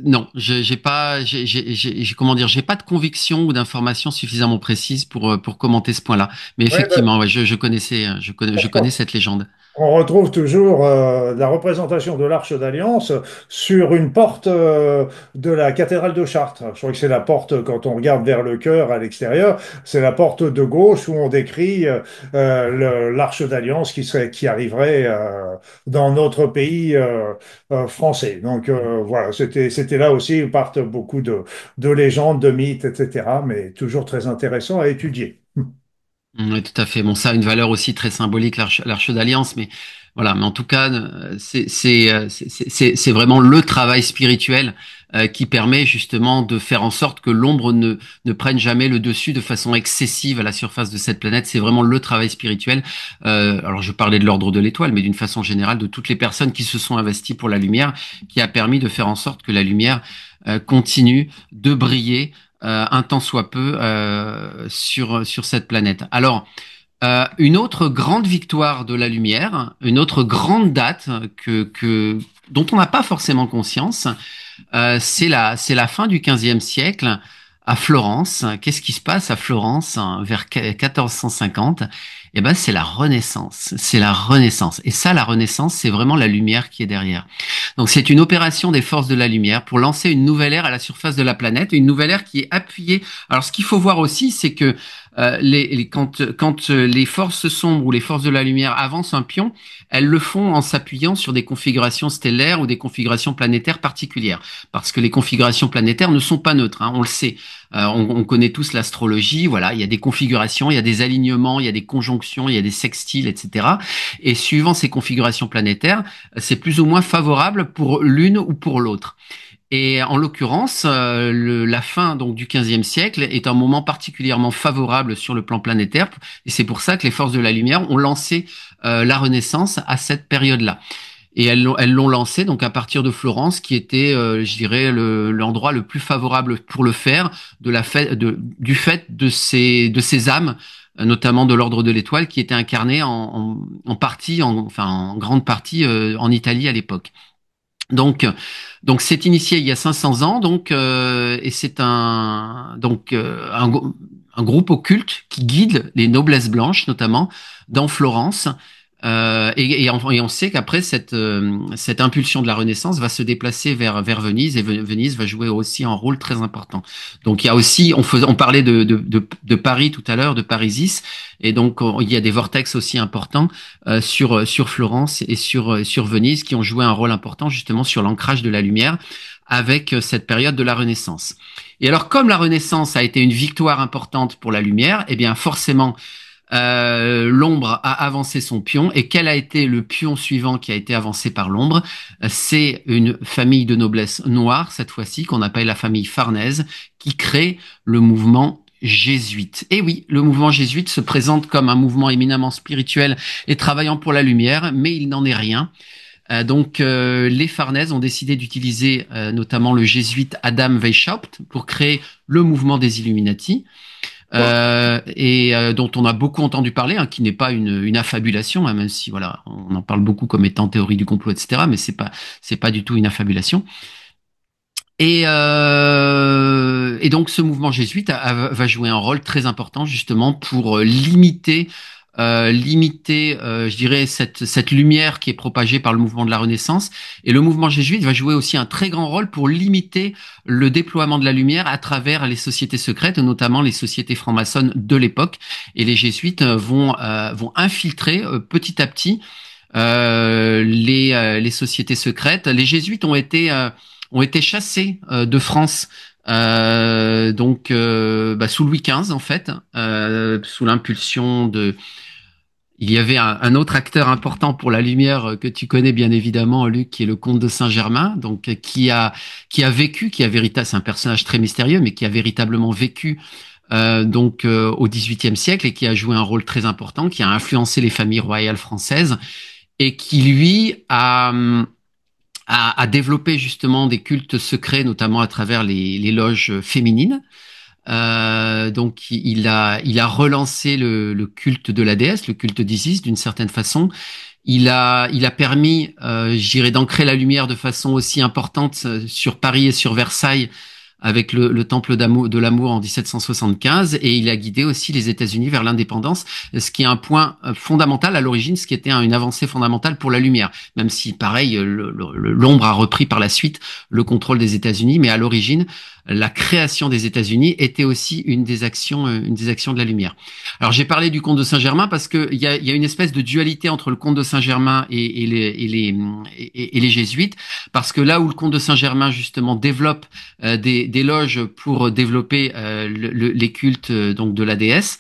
non, comment dire, j'ai pas de conviction ou d'informations suffisamment précises pour commenter ce point-là. Mais Ouais, effectivement, ouais, je connais cette légende. on retrouve toujours la représentation de l'Arche d'Alliance sur une porte de la cathédrale de Chartres. Je crois que c'est la porte, quand on regarde vers le chœur à l'extérieur, c'est la porte de gauche où on décrit l'Arche d'Alliance qui arriverait dans notre pays français. Donc voilà, c'était là aussi où partent beaucoup de légendes, de mythes, etc. Mais toujours très intéressant à étudier. Oui, tout à fait. Bon, ça a une valeur aussi très symbolique, l'Arche d'Alliance, mais voilà. Mais en tout cas, c'est vraiment le travail spirituel qui permet justement de faire en sorte que l'ombre ne prenne jamais le dessus de façon excessive à la surface de cette planète. C'est vraiment le travail spirituel. Alors, je parlais de l'ordre de l'Étoile, mais d'une façon générale, de toutes les personnes qui se sont investies pour la lumière, qui a permis de faire en sorte que la lumière continue de briller un tant soit peu sur cette planète. Alors, une autre grande victoire de la lumière, une autre grande date dont on n'a pas forcément conscience, c'est la fin du XVe siècle à Florence. Qu'est-ce qui se passe à Florence hein, vers 1450? Eh ben, c'est la Renaissance. C'est la Renaissance. Et ça, la Renaissance, c'est vraiment la lumière qui est derrière. Donc, c'est une opération des forces de la lumière pour lancer une nouvelle ère à la surface de la planète, une nouvelle ère qui est appuyée. Alors, ce qu'il faut voir aussi, c'est que quand les forces sombres ou les forces de la lumière avancent un pion, elles le font en s'appuyant sur des configurations stellaires ou des configurations planétaires particulières. Parce que les configurations planétaires ne sont pas neutres, hein, on le sait. On connaît tous l'astrologie, voilà, il y a des configurations, il y a des alignements, il y a des conjonctions, il y a des sextiles, etc. Et suivant ces configurations planétaires, c'est plus ou moins favorable pour l'une ou pour l'autre. Et en l'occurrence, la fin donc du XVe siècle est un moment particulièrement favorable sur le plan planétaire, et c'est pour ça que les forces de la lumière ont lancé la Renaissance à cette période-là. Et elles l'ont lancé donc à partir de Florence, qui était, je dirais, l'endroit le plus favorable pour le faire, du fait de ces âmes, notamment de l'ordre de l'Étoile, qui étaient incarnées en partie, enfin en grande partie, en Italie à l'époque. Donc, donc c'est initié il y a 500 ans, et c'est un groupe occulte qui guide les noblesses blanches, notamment dans Florence. Et on sait qu'après cette impulsion de la Renaissance va se déplacer vers Venise, et Venise va jouer aussi un rôle très important. Donc il y a aussi, on parlait de Paris tout à l'heure, de Parisis, et donc il y a des vortex aussi importants sur Florence et sur Venise, qui ont joué un rôle important justement sur l'ancrage de la lumière avec cette période de la Renaissance. Et alors, comme la Renaissance a été une victoire importante pour la lumière, eh bien forcément l'ombre a avancé son pion. Et quel a été le pion suivant qui a été avancé par l'ombre? C'est une famille de noblesse noire, cette fois-ci, qu'on appelle la famille Farnèse, qui crée le mouvement jésuite. Et oui, le mouvement jésuite se présente comme un mouvement éminemment spirituel et travaillant pour la lumière, mais il n'en est rien. Les Farnèse ont décidé d'utiliser notamment le jésuite Adam Weishaupt pour créer le mouvement des Illuminati, dont on a beaucoup entendu parler, hein, qui n'est pas une affabulation, hein, même si voilà, on en parle beaucoup comme étant théorie du complot, etc. Mais c'est pas du tout une affabulation. Et donc ce mouvement jésuite va jouer un rôle très important justement pour limiter, je dirais, cette lumière qui est propagée par le mouvement de la Renaissance. Et le mouvement jésuite va jouer aussi un très grand rôle pour limiter le déploiement de la lumière à travers les sociétés secrètes, notamment les sociétés franc-maçonnes de l'époque. Et les jésuites vont infiltrer petit à petit les sociétés secrètes. Les jésuites ont été chassés de France. Sous Louis XV en fait, sous l'impulsion de il y avait un autre acteur important pour la lumière que tu connais bien évidemment, Luc, qui est le comte de Saint-Germain, donc qui a vécu, c'est un personnage très mystérieux, mais qui a véritablement vécu au XVIIIe siècle, et qui a joué un rôle très important, qui a influencé les familles royales françaises, et qui lui a développé justement des cultes secrets, notamment à travers les loges féminines. Donc il a relancé le culte de la déesse, le culte d'Isis d'une certaine façon. Il a permis, je dirais, d'ancrer la lumière de façon aussi importante sur Paris et sur Versailles, avec le temple de l'amour en 1775, et il a guidé aussi les États-Unis vers l'indépendance, ce qui est un point fondamental à l'origine, ce qui était une avancée fondamentale pour la lumière, même si pareil l'ombre a repris par la suite le contrôle des États-Unis, mais à l'origine la création des États-Unis était aussi une des actions de la lumière. Alors j'ai parlé du comte de Saint-Germain parce que il y a une espèce de dualité entre le comte de Saint-Germain et les jésuites, parce que là où le comte de Saint-Germain justement développe des loges pour développer les cultes donc de la déesse,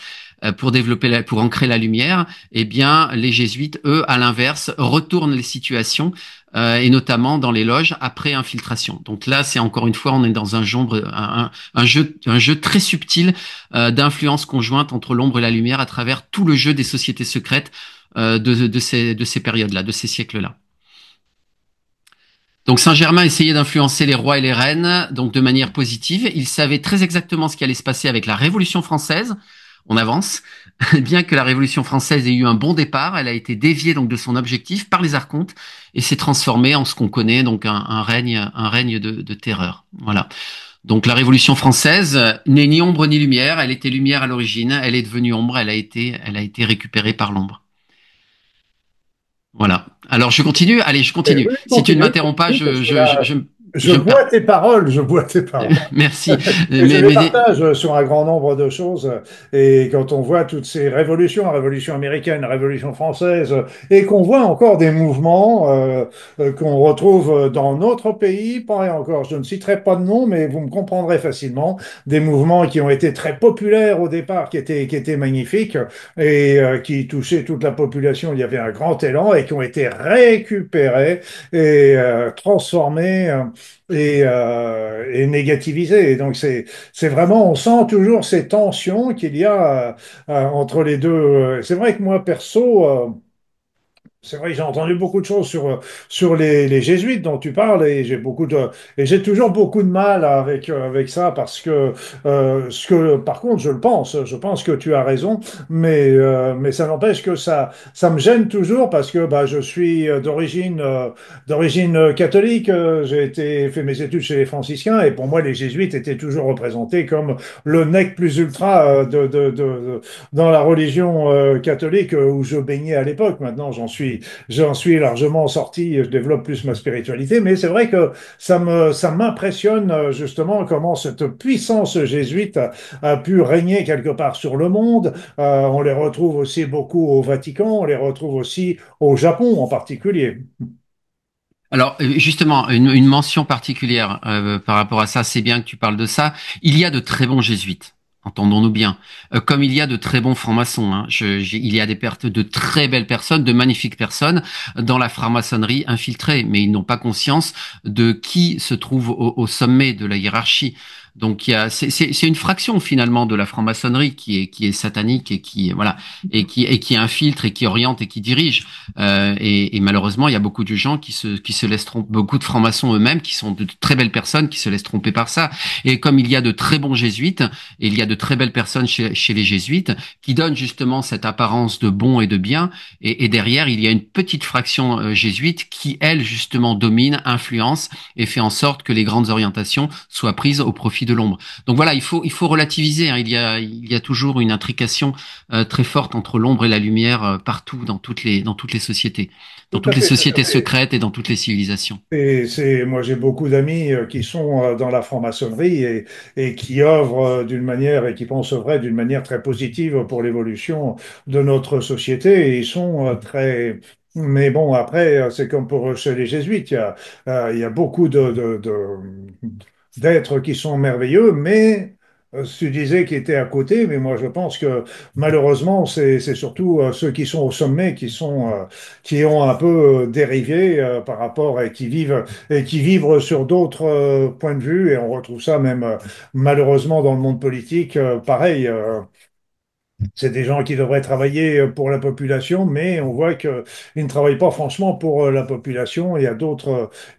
pour ancrer la lumière, eh bien les jésuites, eux, à l'inverse, retournent les situations, et notamment dans les loges après infiltration. Donc là, c'est encore une fois, on est dans un jeu très subtil d'influence conjointe entre l'ombre et la lumière à travers tout le jeu des sociétés secrètes de ces périodes-là, de ces siècles-là. Donc Saint-Germain essayait d'influencer les rois et les reines, donc de manière positive. Il savait très exactement ce qui allait se passer avec la Révolution française. On avance. Bien que la Révolution française ait eu un bon départ, elle a été déviée donc de son objectif par les archontes et s'est transformée en ce qu'on connaît, donc un règne de terreur. Voilà. Donc la Révolution française n'est ni ombre ni lumière. Elle était lumière à l'origine. Elle est devenue ombre. Elle a été récupérée par l'ombre. Voilà. Alors je continue. Allez, je continue. Oui, Si tu ne continue, m'interromps pas, continue, parce que là, je je me bois perds. tes paroles, je bois tes paroles. Merci. Et je Mais, les mais partage sur un grand nombre de choses. Et quand on voit toutes ces révolutions, la révolution américaine, la révolution française, et qu'on voit encore des mouvements qu'on retrouve dans notre pays, pareil encore, je ne citerai pas de nom, mais vous me comprendrez facilement, des mouvements qui ont été très populaires au départ, qui étaient magnifiques et qui touchaient toute la population. Il y avait un grand élan et qui ont été récupérés et transformés. Et négativisé. Et donc c'est vraiment, on sent toujours ces tensions qu'il y a entre les deux. C'est vrai que moi perso, c'est vrai que j'ai entendu beaucoup de choses sur les jésuites dont tu parles et et j'ai toujours beaucoup de mal avec ça parce que par contre je pense que tu as raison mais ça n'empêche que ça me gêne toujours parce que bah je suis d'origine catholique. J'ai été fait mes études chez les franciscains et pour moi les jésuites étaient toujours représentés comme le nec plus ultra dans la religion catholique où je baignais à l'époque. Maintenant j'en suis largement sorti, je développe plus ma spiritualité, mais c'est vrai que ça m'impressionne justement comment cette puissance jésuite a pu régner quelque part sur le monde. On les retrouve aussi beaucoup au Vatican, on les retrouve aussi au Japon en particulier. alors justement, une mention particulière par rapport à ça, c'est bien que tu parles de ça. Il y a de très bons jésuites, entendons-nous bien, comme il y a de très bons francs-maçons. Hein. Il y a de très belles personnes, de magnifiques personnes dans la franc-maçonnerie infiltrée, mais ils n'ont pas conscience de qui se trouve au sommet de la hiérarchie. Donc c'est une fraction finalement de la franc-maçonnerie qui est satanique et qui voilà et qui infiltre et qui oriente et qui dirige. Et malheureusement, il y a beaucoup de gens qui se laissent tromper, beaucoup de francs-maçons eux-mêmes, qui sont de très belles personnes, qui se laissent tromper par ça. Et comme il y a de très bons jésuites, et il y a de très belles personnes chez les jésuites, qui donnent justement cette apparence de bon et de bien, et derrière, il y a une petite fraction jésuite qui, elle, justement, domine, influence, et fait en sorte que les grandes orientations soient prises au profit de l'ombre. Donc voilà, il faut relativiser. Hein. Il y a toujours une intrication très forte entre l'ombre et la lumière partout dans toutes les sociétés, dans Tout à toutes les fait, tout à sociétés fait. secrètes et dans toutes les civilisations. Moi, j'ai beaucoup d'amis qui sont dans la franc-maçonnerie et qui œuvrent d'une manière et qui pensent œuvrer d'une manière très positive pour l'évolution de notre société. Et ils sont très. Mais bon, après, c'est comme pour chez les jésuites, il y a beaucoup d'êtres qui sont merveilleux, mais tu disais qui étaient à côté, mais moi je pense que malheureusement, c'est surtout ceux qui sont au sommet qui ont un peu dérivé par rapport et qui vivent sur d'autres points de vue et on retrouve ça même malheureusement dans le monde politique pareil. C'est des gens qui devraient travailler pour la population, mais on voit qu'ils ne travaillent pas franchement pour la population. Il y a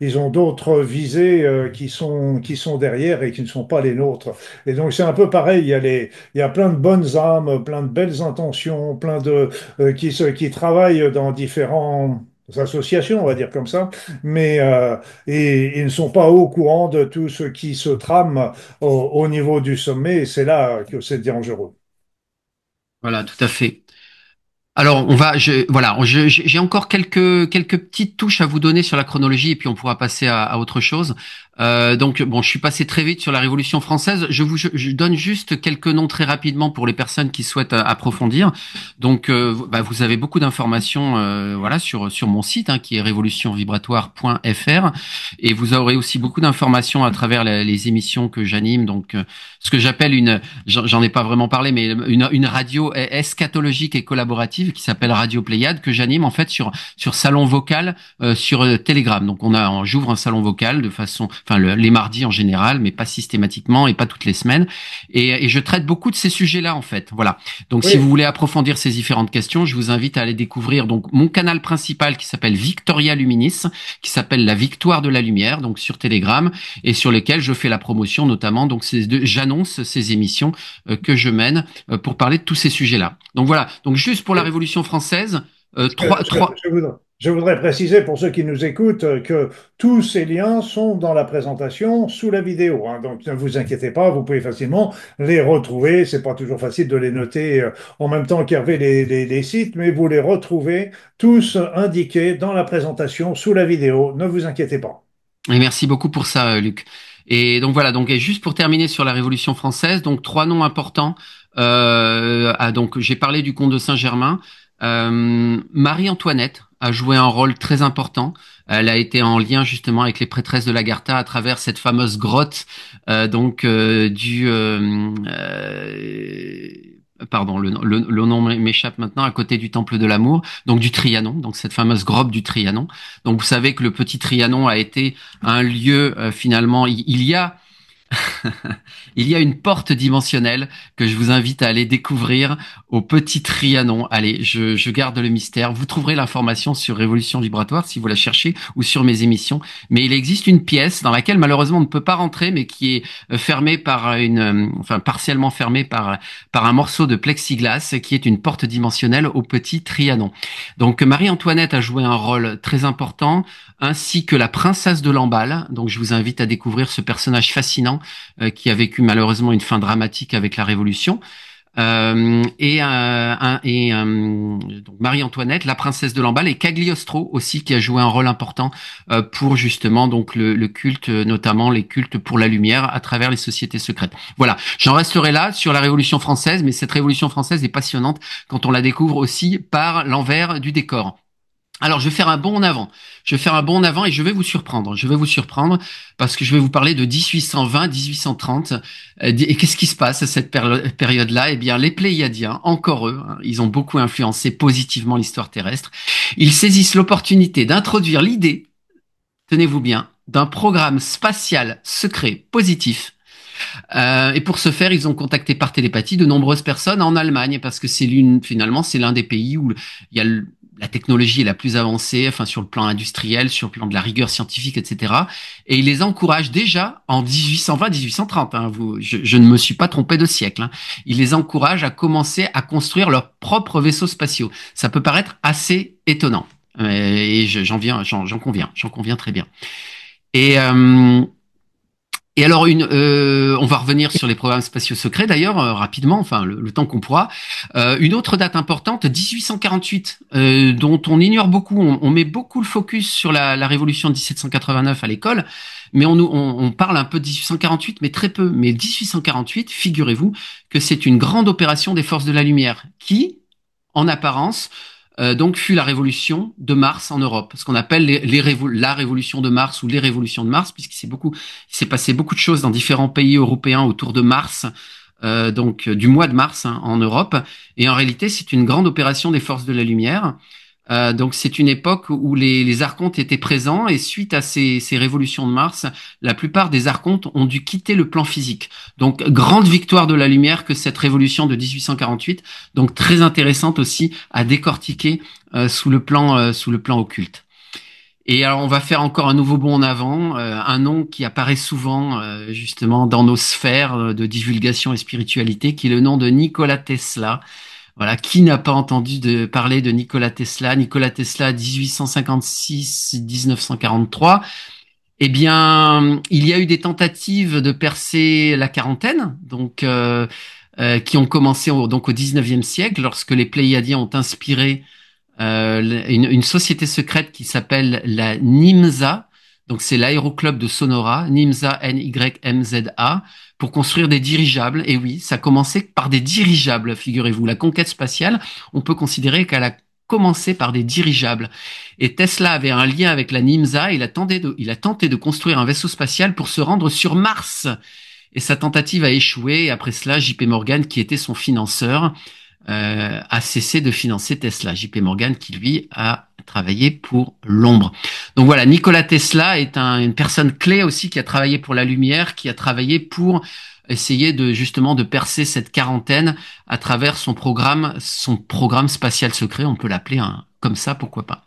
ils ont d'autres visées qui sont derrière et qui ne sont pas les nôtres. Et donc c'est un peu pareil. Il y a plein de bonnes âmes, plein de belles intentions, qui travaillent dans différents associations, on va dire comme ça, mais ils ne sont pas au courant de tout ce qui se trame au niveau du sommet. Et c'est là que c'est dangereux. Voilà, tout à fait. Alors, voilà, j'ai encore quelques petites touches à vous donner sur la chronologie et puis on pourra passer à autre chose. Donc, bon, je suis passé très vite sur la Révolution française. Je donne juste quelques noms très rapidement pour les personnes qui souhaitent approfondir. Donc, vous avez beaucoup d'informations, voilà, sur mon site hein, qui est révolutionvibratoire.fr et vous aurez aussi beaucoup d'informations à travers les émissions que j'anime. Donc, ce que j'appelle j'en ai pas vraiment parlé, mais une radio eschatologique et collaborative qui s'appelle Radio Pléiade que j'anime en fait sur salon vocal sur Telegram. Donc j'ouvre un salon vocal de façon enfin les mardis en général, mais pas systématiquement et pas toutes les semaines. Et je traite beaucoup de ces sujets-là en fait. Voilà. Donc si vous Oui, voulez approfondir ces différentes questions, je vous invite à aller découvrir donc mon canal principal qui s'appelle Victoria Luminis, qui s'appelle La Victoire de la Lumière, donc sur Telegram, et sur lesquels je fais la promotion notamment. Donc j'annonce ces émissions que je mène pour parler de tous ces sujets-là. Donc voilà. Donc juste pour la oui. Révolution française, Je, je voudrais préciser pour ceux qui nous écoutent que tous ces liens sont dans la présentation sous la vidéo, hein. Donc ne vous inquiétez pas, vous pouvez facilement les retrouver. C'est pas toujours facile de les noter en même temps qu'Hervé les sites, mais vous les retrouvez tous indiqués dans la présentation sous la vidéo. Ne vous inquiétez pas. Et merci beaucoup pour ça, Luc. Et donc voilà, donc et juste pour terminer sur la Révolution française, donc trois noms importants. Donc j'ai parlé du comte de Saint-Germain. Marie-Antoinette a joué un rôle très important. Elle a été en lien justement avec les prêtresses de l'Agartha à travers cette fameuse grotte pardon, le nom m'échappe maintenant, à côté du Temple de l'Amour, donc du Trianon, donc cette fameuse grotte du Trianon. Donc vous savez que le petit Trianon a été un lieu finalement, il y a il y a une porte dimensionnelle que je vous invite à aller découvrir au Petit Trianon. Allez, je garde le mystère. Vous trouverez l'information sur Révolution Vibratoire si vous la cherchez ou sur mes émissions. Mais il existe une pièce dans laquelle malheureusement on ne peut pas rentrer, mais qui est fermée par enfin partiellement fermée par un morceau de plexiglas, qui est une porte dimensionnelle au Petit Trianon. Donc Marie-Antoinette a joué un rôle très important, ainsi que la princesse de Lamballe. Donc je vous invite à découvrir ce personnage fascinant qui a vécu malheureusement une fin dramatique avec la Révolution. Donc Marie-Antoinette, la princesse de Lamballe, et Cagliostro aussi, qui a joué un rôle important pour justement donc le culte, notamment les cultes pour la lumière à travers les sociétés secrètes. Voilà, j'en resterai là sur la Révolution française, mais cette Révolution française est passionnante quand on la découvre aussi par l'envers du décor. Alors, je vais faire un bond en avant. Je vais faire un bond en avant et je vais vous surprendre. Je vais vous surprendre parce que je vais vous parler de 1820, 1830. Et qu'est-ce qui se passe à cette période-là? Eh bien, les Pléiadiens, encore eux, hein, ils ont beaucoup influencé positivement l'histoire terrestre. Ils saisissent l'opportunité d'introduire l'idée, tenez-vous bien, d'un programme spatial secret positif. Et pour ce faire, ils ont contacté par télépathie de nombreuses personnes en Allemagne parce que finalement, c'est l'un des pays où il y a la technologie est la plus avancée, enfin sur le plan industriel, sur le plan de la rigueur scientifique, etc. Et il les encourage déjà en 1820-1830. Hein, je ne me suis pas trompé de siècle. Hein. Il les encourage à commencer à construire leurs propres vaisseaux spatiaux. Ça peut paraître assez étonnant, et j'en conviens très bien. Et et alors, on va revenir sur les programmes spatiaux secrets d'ailleurs rapidement, enfin le temps qu'on pourra. Une autre date importante, 1848, dont on ignore beaucoup. On met beaucoup le focus sur la révolution de 1789 à l'école, mais on parle un peu de 1848, mais très peu. Mais 1848, figurez-vous que c'est une grande opération des forces de la lumière qui, en apparence, donc fut la révolution de Mars en Europe, ce qu'on appelle la révolution de Mars ou les révolutions de Mars, il s'est passé beaucoup de choses dans différents pays européens autour de Mars, donc du mois de mars hein, en Europe. Et en réalité, c'est une grande opération des forces de la lumière. Donc c'est une époque où les archontes étaient présents et suite à ces révolutions de Mars, la plupart des archontes ont dû quitter le plan physique. Donc grande victoire de la lumière que cette révolution de 1848, donc très intéressante aussi à décortiquer sous le plan occulte. Et alors on va faire encore un nouveau bond en avant, un nom qui apparaît souvent justement dans nos sphères de divulgation et spiritualité, qui est le nom de Nikola Tesla. Voilà, qui n'a pas entendu parler de Nikola Tesla? Nikola Tesla, 1856-1943. Eh bien, il y a eu des tentatives de percer la quarantaine, donc qui ont commencé donc au 19e siècle, lorsque les Pléiadiens ont inspiré une société secrète qui s'appelle la NIMZA. Donc c'est l'aéroclub de Sonora, NIMZA, NYMZA, pour construire des dirigeables. Et oui, ça a commencé par des dirigeables, figurez-vous. La conquête spatiale, on peut considérer qu'elle a commencé par des dirigeables. Et Tesla avait un lien avec la NIMZA. Il a tenté de construire un vaisseau spatial pour se rendre sur Mars. Et sa tentative a échoué. Et après cela, JP Morgan, qui était son financeur, a cessé de financer Tesla. JP Morgan qui lui a travaillé pour l'ombre. Donc voilà, Nikola Tesla est une personne clé aussi qui a travaillé pour la lumière, qui a travaillé pour essayer de justement de percer cette quarantaine à travers son programme spatial secret. On peut l'appeler comme ça, pourquoi pas.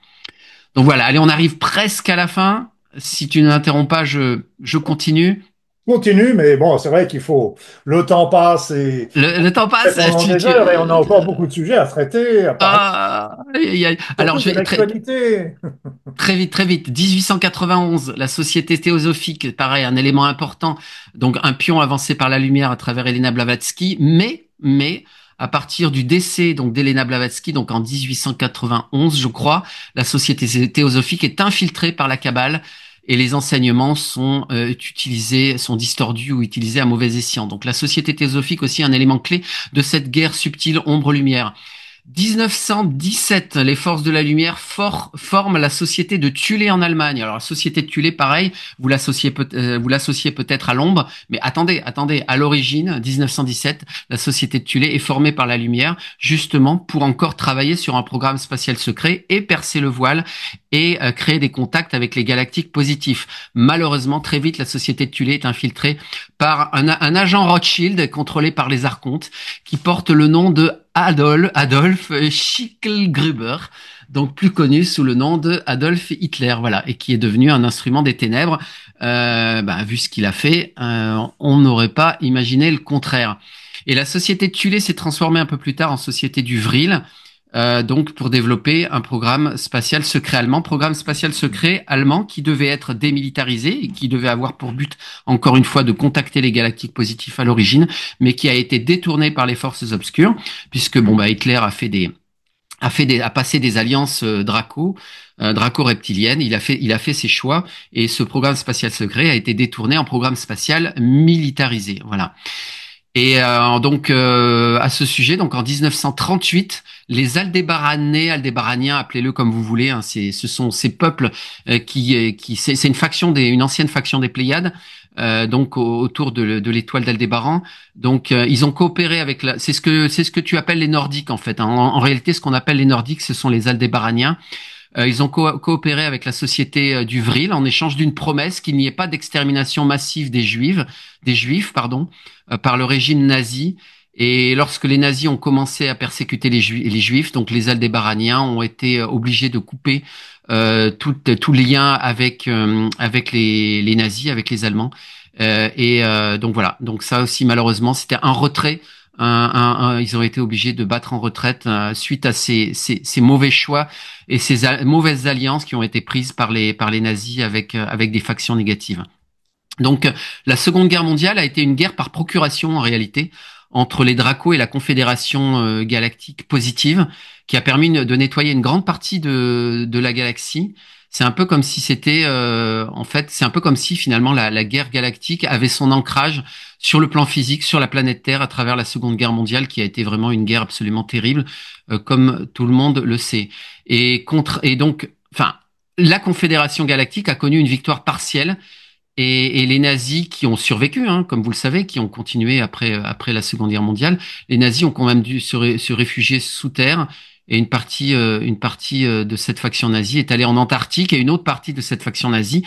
Donc voilà, allez, on arrive presque à la fin. Si tu ne m'interromps pas, je continue. Continue, mais bon, c'est vrai qu'il faut. Le temps passe et Le temps fait passe. pendant des heures et on a encore beaucoup de sujets à traiter, à parler, Aïe, aïe, aïe. Alors, surtout de l'actualité. très vite, très vite. 1891, la société théosophique, pareil, un élément important. Donc, un pion avancé par la lumière à travers Elena Blavatsky. Mais, à partir du décès donc d'Elena Blavatsky, donc en 1891, je crois, la société théosophique est infiltrée par la Kabbale et les enseignements sont utilisés, sont distordus ou utilisés à mauvais escient. Donc, la société théosophique aussi un élément clé de cette guerre subtile ombre-lumière. 1917, les forces de la lumière forment la société de Thulé en Allemagne. Alors la société de Thulé, pareil, vous l'associez peut-être à l'ombre, mais attendez, à l'origine, 1917, la société de Thulé est formée par la lumière, justement pour encore travailler sur un programme spatial secret et percer le voile et créer des contacts avec les galactiques positifs. Malheureusement, très vite, la société de Thulé est infiltrée par un agent Rothschild contrôlé par les archontes qui porte le nom de Adolf Schicklgruber, donc plus connu sous le nom de Adolf Hitler, voilà, et qui est devenu un instrument des ténèbres. Vu ce qu'il a fait, on n'aurait pas imaginé le contraire. Et la société de Thulé s'est transformée un peu plus tard en société du Vril, donc pour développer un programme spatial secret allemand qui devait être démilitarisé et qui devait avoir pour but, encore une fois, de contacter les galactiques positifs à l'origine, mais qui a été détourné par les forces obscures, puisque Hitler a passé des alliances Draco-reptiliennes. Il a fait ses choix et ce programme spatial secret a été détourné en programme spatial militarisé. Voilà. Et à ce sujet, donc en 1938, les Aldébaraniens, appelez-le comme vous voulez, hein, ce sont ces peuples c'est une ancienne faction des Pléiades, autour de l'étoile d'Aldébaran. Donc ils ont coopéré avec c'est ce que tu appelles les Nordiques en fait, hein. En réalité, ce qu'on appelle les Nordiques, ce sont les Aldébaraniens. Ils ont coopéré avec la société du Vril en échange d'une promesse qu'il n'y ait pas d'extermination massive des Juifs, par le régime nazi. Et lorsque les nazis ont commencé à persécuter les Juifs, donc les Aldébaraniens ont été obligés de couper tout lien avec les nazis, avec les Allemands. Donc voilà. Donc ça aussi, malheureusement, c'était un retrait. Ils ont été obligés de battre en retraite suite à ces mauvais choix et ces mauvaises alliances qui ont été prises par les nazis avec des factions négatives. Donc, la Seconde Guerre mondiale a été une guerre par procuration en réalité entre les Dracos et la Confédération galactique positive, qui a permis de nettoyer une grande partie de la galaxie. C'est un peu comme si c'est un peu comme si finalement la guerre galactique avait son ancrage sur le plan physique, sur la planète Terre, à travers la Seconde Guerre mondiale, qui a été vraiment une guerre absolument terrible, comme tout le monde le sait. La Confédération galactique a connu une victoire partielle et les nazis qui ont survécu, hein, comme vous le savez, qui ont continué après la Seconde Guerre mondiale, les nazis ont quand même dû se réfugier sous terre. Et une partie de cette faction nazie est allée en Antarctique et une autre partie de cette faction nazie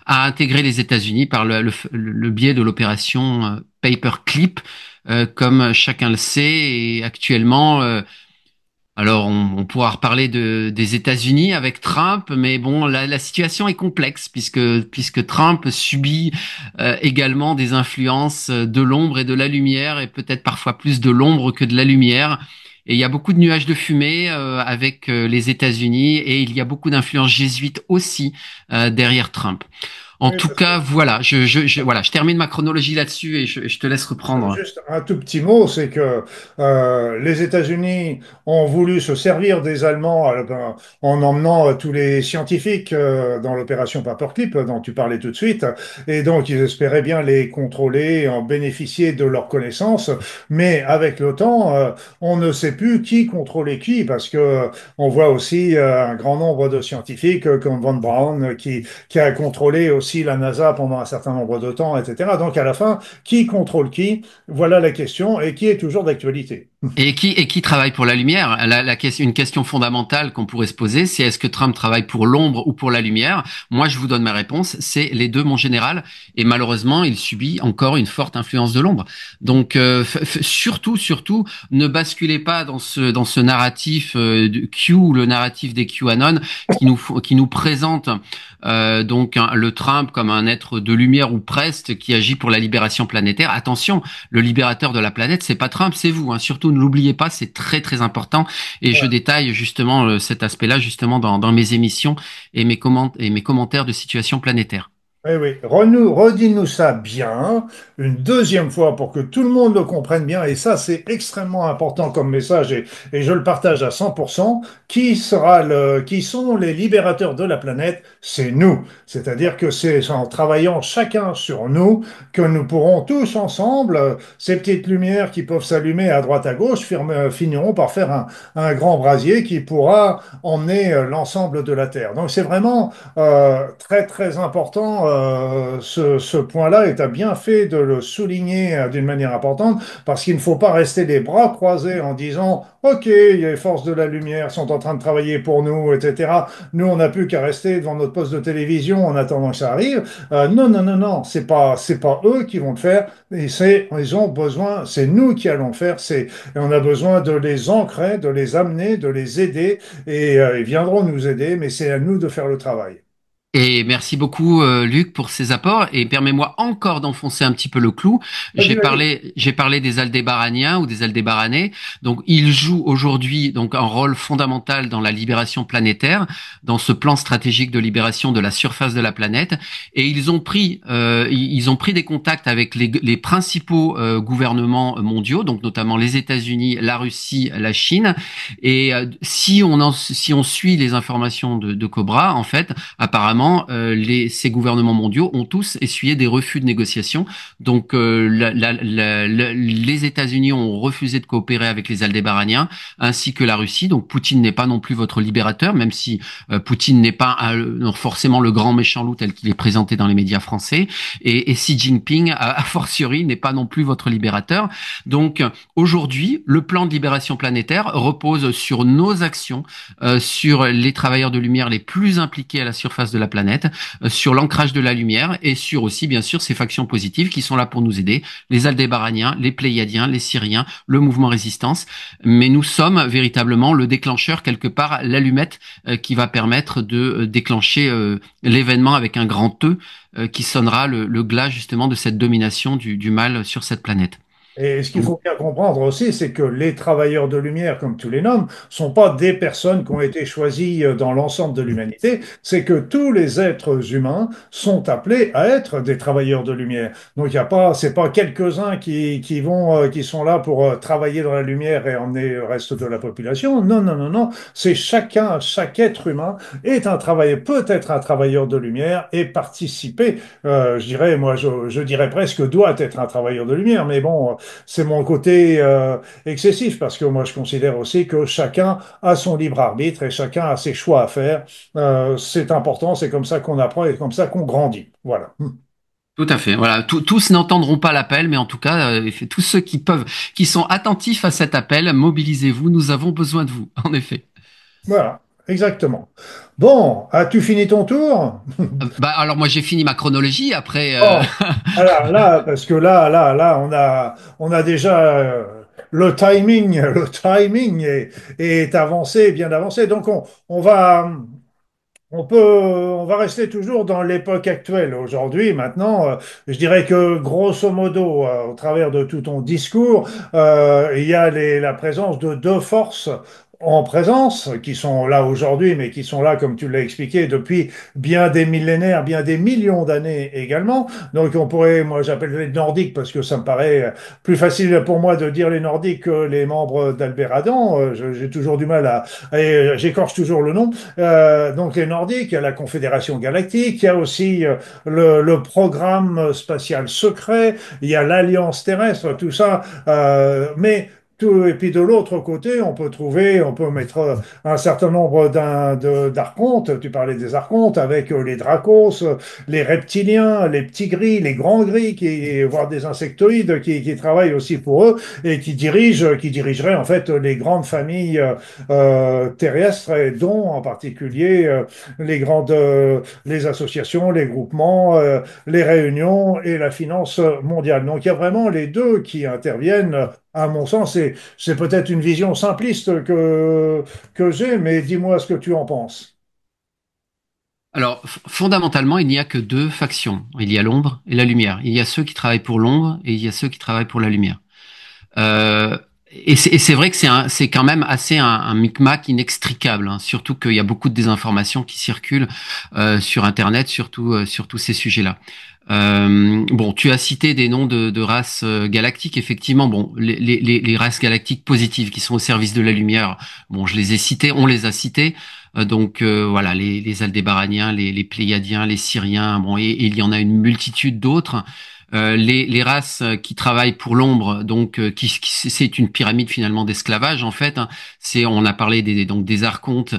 a intégré les États-Unis par le biais de l'opération Paperclip, comme chacun le sait. Et actuellement, alors, on pourra reparler des États-Unis avec Trump, mais bon, la situation est complexe puisque Trump subit également des influences de l'ombre et de la lumière, et peut-être parfois plus de l'ombre que de la lumière. Et il y a beaucoup de nuages de fumée avec les États-Unis, et il y a beaucoup d'influences jésuites aussi derrière Trump. En Oui, tout cas, voilà, je termine ma chronologie là-dessus et je te laisse reprendre. juste un tout petit mot, c'est que les États-Unis ont voulu se servir des Allemands en emmenant tous les scientifiques dans l'opération Paperclip dont tu parlais tout de suite, et donc ils espéraient bien les contrôler, en bénéficier de leurs connaissances, mais avec le temps, on ne sait plus qui contrôlait qui, parce que on voit aussi un grand nombre de scientifiques comme Von Braun qui a contrôlé aussi aussi la NASA pendant un certain nombre de temps, etc. Donc à la fin, qui contrôle qui? Voilà la question et qui est toujours d'actualité. Et qui travaille pour la lumière? Une question fondamentale qu'on pourrait se poser, c'est est-ce que Trump travaille pour l'ombre ou pour la lumière? Moi, je vous donne ma réponse, c'est les deux, mon général. Et malheureusement, il subit encore une forte influence de l'ombre. Donc, surtout, ne basculez pas dans ce narratif de Q, le narratif des QAnon, qui nous présente le Trump comme un être de lumière ou presque qui agit pour la libération planétaire. Attention, le libérateur de la planète, c'est pas Trump, c'est vous. Hein. Surtout, ne l'oubliez pas, c'est très très important. Et je détaille justement cet aspect-là justement dans mes émissions et et mes commentaires de situation planétaire. Oui, oui. Redis-nous ça bien, une deuxième fois pour que tout le monde le comprenne bien. Et ça, c'est extrêmement important comme message et je le partage à 100%. Qui sont les libérateurs de la planète? C'est nous. C'est-à-dire que c'est en travaillant chacun sur nous que nous pourrons tous ensemble, ces petites lumières qui peuvent s'allumer à droite à gauche, finiront par faire un grand brasier qui pourra emmener l'ensemble de la Terre. Donc c'est vraiment très très important ce point-là et tu as bien fait de le souligner d'une manière importante parce qu'il ne faut pas rester les bras croisés en disant OK, les forces de la lumière sont en train de travailler pour nous, etc. Nous, on n'a plus qu'à rester devant notre poste de télévision en attendant que ça arrive. Non, non, non, non, c'est pas eux qui vont le faire. Ils ont besoin, c'est nous qui allons le faire. Et on a besoin de les ancrer, de les amener, de les aider et ils viendront nous aider, mais c'est à nous de faire le travail. Et merci beaucoup, Luc, pour ces apports. Et permets-moi encore d'enfoncer un petit peu le clou. Vas-y, vas-y. J'ai parlé des Aldébaraniens ou des Aldébaranais. Donc, ils jouent aujourd'hui donc un rôle fondamental dans la libération planétaire, dans ce plan stratégique de libération de la surface de la planète. Et ils ont pris des contacts avec les principaux gouvernements mondiaux, donc notamment les États-Unis, la Russie, la Chine. Et si on suit les informations de Cobra, en fait, apparemment, ces gouvernements mondiaux ont tous essuyé des refus de négociation. Donc, les États-Unis ont refusé de coopérer avec les Aldébaraniens, ainsi que la Russie. Donc, Poutine n'est pas non plus votre libérateur, même si Poutine n'est pas forcément le grand méchant loup tel qu'il est présenté dans les médias français. Et Xi Jinping, a fortiori, n'est pas non plus votre libérateur. Donc, aujourd'hui, le plan de libération planétaire repose sur nos actions, sur les travailleurs de lumière les plus impliqués à la surface de la planète, sur l'ancrage de la lumière et sur aussi, bien sûr, ces factions positives qui sont là pour nous aider, les Aldébaraniens, les Pléiadiens, les Syriens, le mouvement résistance. Mais nous sommes véritablement le déclencheur, quelque part, l'allumette qui va permettre de déclencher l'événement avec un grand E qui sonnera le glas justement de cette domination du mal sur cette planète. Et ce qu'il Donc, faut bien comprendre aussi, c'est que les travailleurs de lumière, comme tu les nommes, sont pas des personnes qui ont été choisies dans l'ensemble de l'humanité. C'est que tous les êtres humains sont appelés à être des travailleurs de lumière. Donc il y a pas, c'est pas quelques-uns qui sont là pour travailler dans la lumière et emmener le reste de la population. Non, non, non, non. C'est chacun, chaque être humain est un travailleur, peut être un travailleur de lumière et participer. Je dirais presque doit être un travailleur de lumière. Mais bon c'est mon côté excessif parce que moi je considère aussi que chacun a son libre arbitre et chacun a ses choix à faire. C'est important, c'est comme ça qu'on apprend et comme ça qu'on grandit. Voilà. tout à fait. Voilà. Tous n'entendront pas l'appel, mais en tout cas, tous ceux qui peuvent, qui sont attentifs à cet appel, mobilisez-vous. Nous avons besoin de vous, en effet. Voilà, exactement. Bon, as-tu fini ton tour? Bah, alors moi j'ai fini ma chronologie. Après, Bon, alors là, parce que là, on a déjà le timing est avancé, bien avancé. Donc on va rester toujours dans l'époque actuelle. Aujourd'hui, maintenant, je dirais que grosso modo, au travers de tout ton discours, il y a la présence de deux forces en présence, qui sont là aujourd'hui, mais qui sont là, comme tu l'as expliqué, depuis bien des millénaires, bien des millions d'années également. Donc on pourrait, moi j'appelle les Nordiques parce que ça me paraît plus facile pour moi de dire les Nordiques que les membres d'Albert Adam. J'ai toujours du mal j'écorche toujours le nom. Donc les Nordiques, il y a la Confédération Galactique, il y a aussi le programme spatial secret, il y a l'Alliance terrestre, tout ça. Mais Et puis de l'autre côté, on peut mettre un certain nombre d'archontes. Tu parlais des archontes avec les dracos, les reptiliens, les petits gris, les grands gris, voire des insectoïdes qui travaillent aussi pour eux et qui dirigeraient en fait les grandes familles terrestres, et dont en particulier les associations, les groupements, les réunions et la finance mondiale. Donc il y a vraiment les deux qui interviennent. À mon sens, c'est peut-être une vision simpliste que j'ai, mais dis-moi ce que tu en penses. Alors, fondamentalement, il n'y a que deux factions. Il y a l'ombre et la lumière. Il y a ceux qui travaillent pour l'ombre et il y a ceux qui travaillent pour la lumière. Euh, et c'est vrai que c'est quand même assez un micmac inextricable, hein, surtout qu'il y a beaucoup de désinformations qui circulent sur Internet, surtout sur tous ces sujets-là. Bon, tu as cité des noms de races galactiques. Effectivement, bon, les races galactiques positives qui sont au service de la lumière, bon, je les ai citées, on les a citées. Voilà, les Aldébaraniens, les Pléiadiens, les Syriens, bon, et il y en a une multitude d'autres. Les races qui travaillent pour l'ombre, donc c'est une pyramide finalement d'esclavage en fait, hein. On a parlé donc des archontes,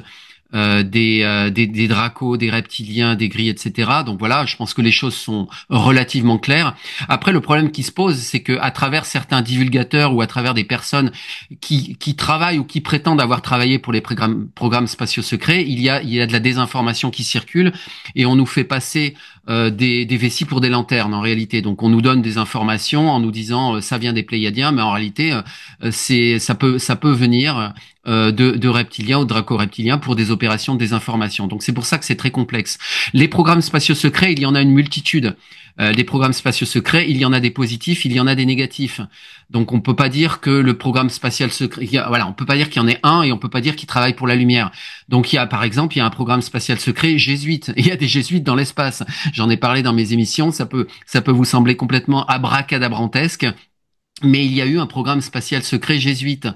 des dracos, des reptiliens, des gris, etc. Donc voilà, je pense que les choses sont relativement claires. Après, le problème qui se pose, c'est que à travers certains divulgateurs ou à travers des personnes qui travaillent ou qui prétendent avoir travaillé pour les programmes spatiaux secrets, il y a de la désinformation qui circule et on nous fait passer des vessies pour des lanternes en réalité. Donc on nous donne des informations en nous disant ça vient des Pléiadiens, mais en réalité ça peut venir de reptiliens ou de draco-reptiliens pour des opérations de désinformation. Donc c'est pour ça que c'est très complexe. Les programmes spatiaux secrets, il y en a une multitude. Des programmes spatiaux secrets, il y en a des positifs, il y en a des négatifs. Donc on peut pas dire que le programme spatial secret, voilà, on peut pas dire qu'il y en ait un et on peut pas dire qu'il travaille pour la lumière. Donc il y a par exemple, il y a un programme spatial secret jésuite. Il y a des jésuites dans l'espace. J'en ai parlé dans mes émissions. Ça peut vous sembler complètement abracadabrantesque. Mais il y a eu un programme spatial secret jésuite.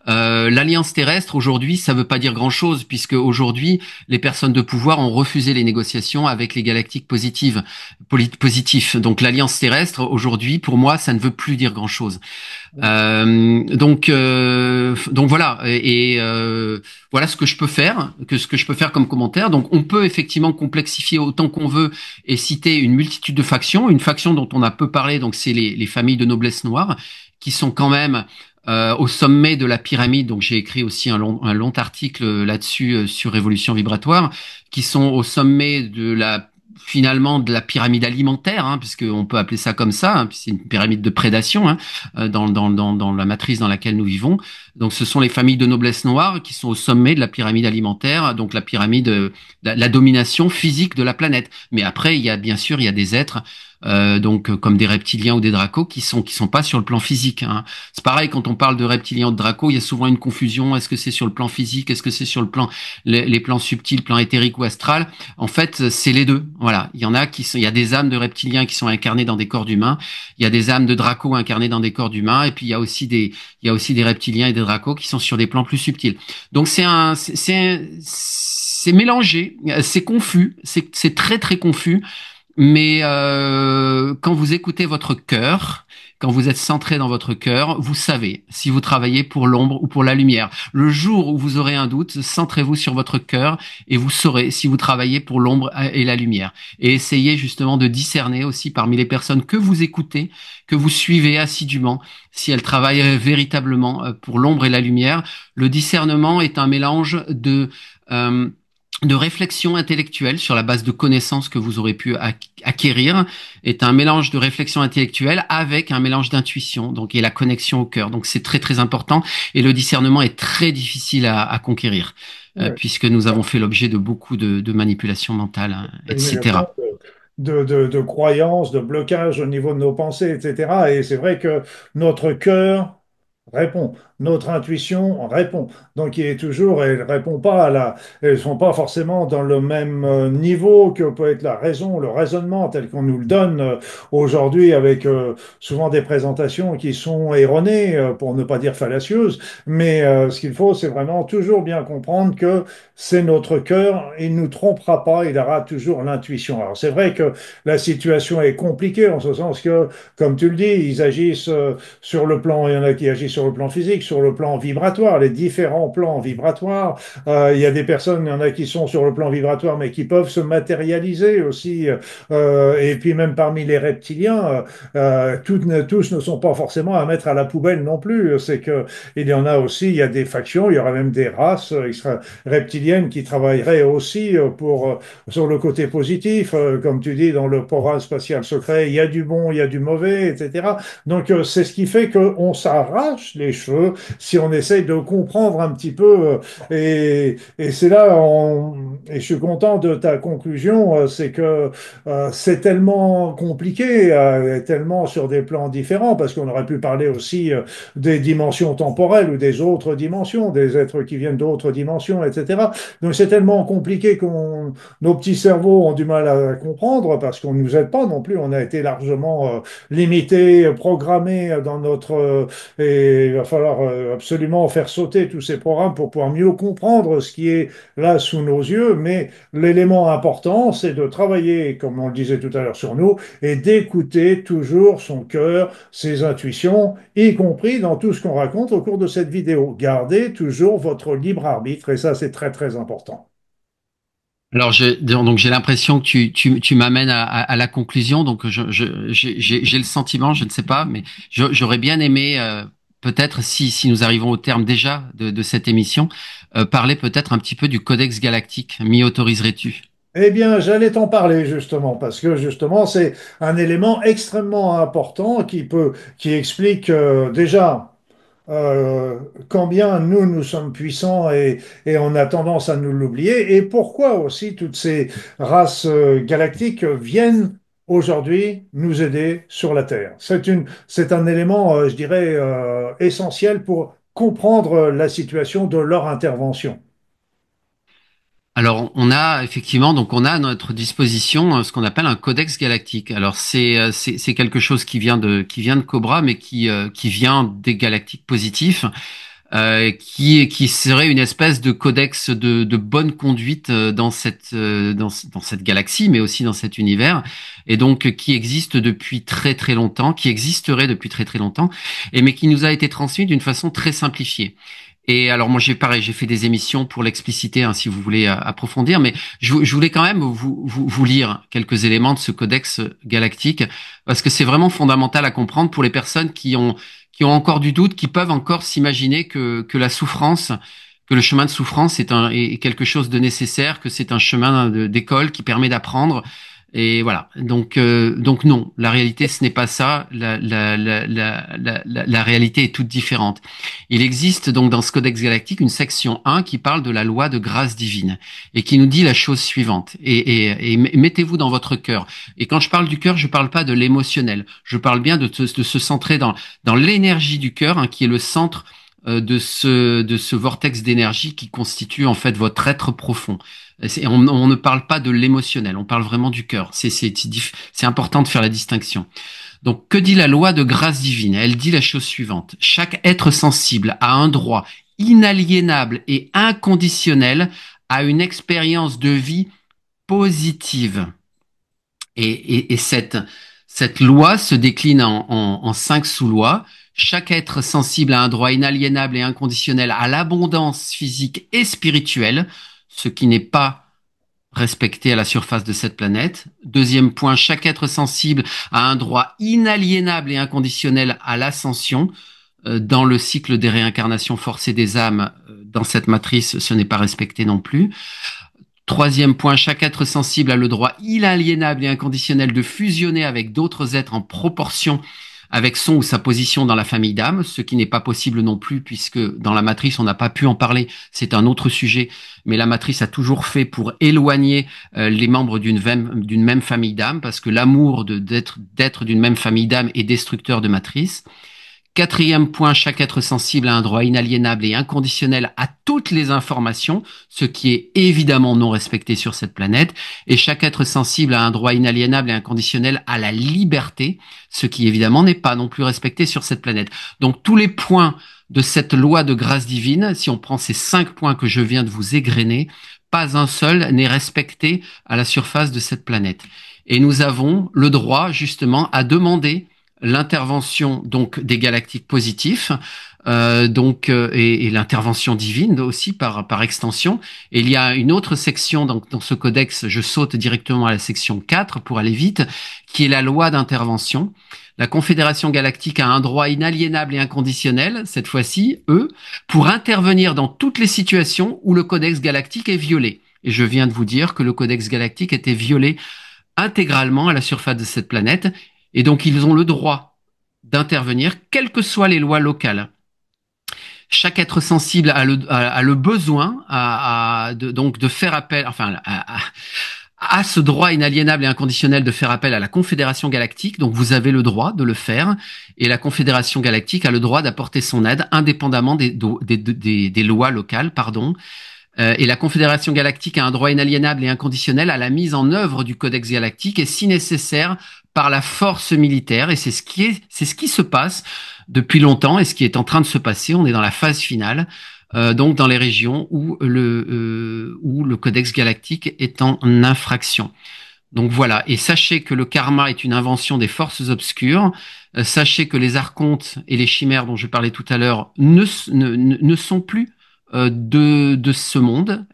L'Alliance terrestre, aujourd'hui, ça ne veut pas dire grand-chose, puisque aujourd'hui, les personnes de pouvoir ont refusé les négociations avec les galactiques positifs. Donc l'Alliance terrestre, aujourd'hui, pour moi, ça ne veut plus dire grand-chose. Donc voilà, voilà ce que je peux faire, ce que je peux faire comme commentaire. Donc on peut effectivement complexifier autant qu'on veut et citer une multitude de factions. Une faction dont on a peu parlé, donc c'est les familles de noblesse noire, qui sont quand même au sommet de la pyramide. Donc j'ai écrit aussi un long article là-dessus sur Révolution vibratoire, qui sont au sommet de la finalement de la pyramide alimentaire, hein, puisqu'on peut appeler ça comme ça, hein, puis c'est une pyramide de prédation, hein, dans la matrice dans laquelle nous vivons. Donc ce sont les familles de noblesse noire qui sont au sommet de la pyramide alimentaire, donc la pyramide, la domination physique de la planète. Mais après, il y a bien sûr, il y a des êtres comme des reptiliens ou des dracos qui sont pas sur le plan physique, hein. C'est pareil quand on parle de reptiliens ou de dracos, il y a souvent une confusion. Est-ce que c'est sur le plan physique? Est-ce que c'est sur le plan les plans subtils, plan éthérique ou astral? En fait, c'est les deux. Voilà, il y a des âmes de reptiliens qui sont incarnées dans des corps d'humains. Il y a des âmes de dracos incarnées dans des corps d'humains. Et puis il y a aussi des reptiliens et des dracos qui sont sur des plans plus subtils. Donc c'est mélangé, c'est confus, c'est très très confus. Mais quand vous écoutez votre cœur, quand vous êtes centré dans votre cœur, vous savez si vous travaillez pour l'ombre ou pour la lumière. Le jour où vous aurez un doute, centrez-vous sur votre cœur et vous saurez si vous travaillez pour l'ombre et la lumière. Et essayez justement de discerner aussi parmi les personnes que vous écoutez, que vous suivez assidûment, si elles travaillent véritablement pour l'ombre et la lumière. Le discernement est un mélange euh, de réflexion intellectuelle sur la base de connaissances que vous aurez pu acquérir, est un mélange de réflexion intellectuelle avec un mélange d'intuition, donc et la connexion au cœur. Donc c'est très très important et le discernement est très difficile à conquérir, Ouais. puisque nous avons fait l'objet de beaucoup de manipulations mentales, hein, Il y a plein etc. de croyances, de blocages au niveau de nos pensées, etc. Et c'est vrai que notre cœur répond, notre intuition répond. Donc il est toujours, elle répond pas elles sont pas forcément dans le même niveau que peut être la raison, le raisonnement tel qu'on nous le donne aujourd'hui avec souvent des présentations qui sont erronées, pour ne pas dire fallacieuses. Mais ce qu'il faut, c'est vraiment toujours bien comprendre que c'est notre cœur, il ne nous trompera pas, il aura toujours l'intuition. Alors c'est vrai que la situation est compliquée en ce sens que, comme tu le dis, ils agissent sur le plan, il y en a qui agissent sur le plan physique, sur le plan vibratoire, les différents plans vibratoires. Il y a des personnes, il y en a qui sont sur le plan vibratoire, mais qui peuvent se matérialiser aussi. Et puis même parmi les reptiliens, tous ne sont pas forcément à mettre à la poubelle non plus. C'est que il y en a aussi, il y a des factions, il y aura même des races reptiliennes qui travailleraient aussi sur le côté positif, comme tu dis, dans le programme spatial secret, il y a du bon, il y a du mauvais, etc. Donc c'est ce qui fait qu'on s'arrache les cheveux si on essaye de comprendre un petit peu. Et c'est là, et je suis content de ta conclusion, c'est que c'est tellement compliqué, tellement sur des plans différents, parce qu'on aurait pu parler aussi des dimensions temporelles ou des autres dimensions, des êtres qui viennent d'autres dimensions, etc. Donc c'est tellement compliqué qu'on nos petits cerveaux ont du mal à comprendre parce qu'on ne nous aide pas non plus. On a été largement limité, programmé dans notre... et il va falloir absolument faire sauter tous ces programmes pour pouvoir mieux comprendre ce qui est là sous nos yeux. Mais l'élément important, c'est de travailler, comme on le disait tout à l'heure, sur nous et d'écouter toujours son cœur, ses intuitions, y compris dans tout ce qu'on raconte au cours de cette vidéo. Gardez toujours votre libre arbitre et ça, c'est très, très important. Alors, donc j'ai l'impression que tu m'amènes à la conclusion. Donc, j'ai le sentiment, je ne sais pas, mais j'aurais bien aimé, peut-être, si nous arrivons au terme déjà de cette émission, parler peut-être un petit peu du Codex Galactique. M'y autoriserais-tu? Eh bien, j'allais t'en parler justement, parce que justement, c'est un élément extrêmement important qui explique déjà euh, combien nous sommes puissants et on a tendance à nous l'oublier, et pourquoi aussi toutes ces races galactiques viennent aujourd'hui nous aider sur la Terre. C'est un élément, je dirais, essentiel pour comprendre la situation de leur intervention. Alors, on a effectivement, donc on a à notre disposition ce qu'on appelle un codex galactique. Alors, c'est quelque chose qui vient de Cobra, mais qui vient des galactiques positifs, qui serait une espèce de codex de bonne conduite dans cette galaxie, mais aussi dans cet univers, et donc qui existe depuis très très longtemps, qui existerait depuis très très longtemps, et mais qui nous a été transmis d'une façon très simplifiée. Et alors moi j'ai fait des émissions pour l'expliciter, hein, si vous voulez approfondir, mais je voulais quand même vous lire quelques éléments de ce codex galactique parce que c'est vraiment fondamental à comprendre pour les personnes qui ont encore du doute, qui peuvent encore s'imaginer que la souffrance, que le chemin de souffrance est quelque chose de nécessaire, que c'est un chemin d'école qui permet d'apprendre. Et voilà. Donc non, la réalité ce n'est pas ça. La réalité est toute différente. Il existe donc dans ce Codex Galactique une section 1 qui parle de la loi de grâce divine et qui nous dit la chose suivante. Et mettez-vous dans votre cœur. Et quand je parle du cœur, je parle pas de l'émotionnel. Je parle bien de se centrer dans l'énergie du cœur, hein, qui est le centre de ce vortex d'énergie qui constitue en fait votre être profond. On ne parle pas de l'émotionnel, on parle vraiment du cœur. C'est important de faire la distinction. Donc, que dit la loi de grâce divine? Elle dit la chose suivante. Chaque être sensible a un droit inaliénable et inconditionnel à une expérience de vie positive. Et cette loi se décline en cinq sous-lois. Chaque être sensible a un droit inaliénable et inconditionnel à l'abondance physique et spirituelle, ce qui n'est pas respecté à la surface de cette planète. Deuxième point, chaque être sensible a un droit inaliénable et inconditionnel à l'ascension. Dans le cycle des réincarnations forcées des âmes, dans cette matrice, ce n'est pas respecté non plus. Troisième point, chaque être sensible a le droit inaliénable et inconditionnel de fusionner avec d'autres êtres en proportion avec son ou sa position dans la famille d'âme, ce qui n'est pas possible non plus puisque dans la matrice, on n'a pas pu en parler, c'est un autre sujet, mais la matrice a toujours fait pour éloigner les membres d'une même famille d'âme parce que l'amour d'être d'une même famille d'âme est destructeur de matrice. Quatrième point, chaque être sensible a un droit inaliénable et inconditionnel à toutes les informations, ce qui est évidemment non respecté sur cette planète. Et chaque être sensible a un droit inaliénable et inconditionnel à la liberté, ce qui évidemment n'est pas non plus respecté sur cette planète. Donc tous les points de cette loi de grâce divine, si on prend ces 5 points que je viens de vous égrener, pas un seul n'est respecté à la surface de cette planète. Et nous avons le droit justement à demander l'intervention donc des galactiques positifs, et l'intervention divine aussi par extension. Et il y a une autre section dans ce codex, je saute directement à la section 4 pour aller vite, qui est la loi d'intervention. La Confédération galactique a un droit inaliénable et inconditionnel, cette fois-ci, eux, pour intervenir dans toutes les situations où le codex galactique est violé. Et je viens de vous dire que le codex galactique était violé intégralement à la surface de cette planète, et donc ils ont le droit d'intervenir, quelles que soient les lois locales. Chaque être sensible a le besoin donc de faire appel, enfin, a ce droit inaliénable et inconditionnel de faire appel à la Confédération galactique. Donc vous avez le droit de le faire, et la Confédération galactique a le droit d'apporter son aide indépendamment des lois locales, pardon. Et la Confédération galactique a un droit inaliénable et inconditionnel à la mise en œuvre du Codex galactique, et si nécessaire par la force militaire. Et c'est ce qui se passe depuis longtemps, et ce qui est en train de se passer. On est dans la phase finale, donc dans les régions où le Codex galactique est en infraction. Donc voilà, et sachez que le karma est une invention des forces obscures. Sachez que les archontes et les chimères dont je parlais tout à l'heure ne sont plus de ce monde.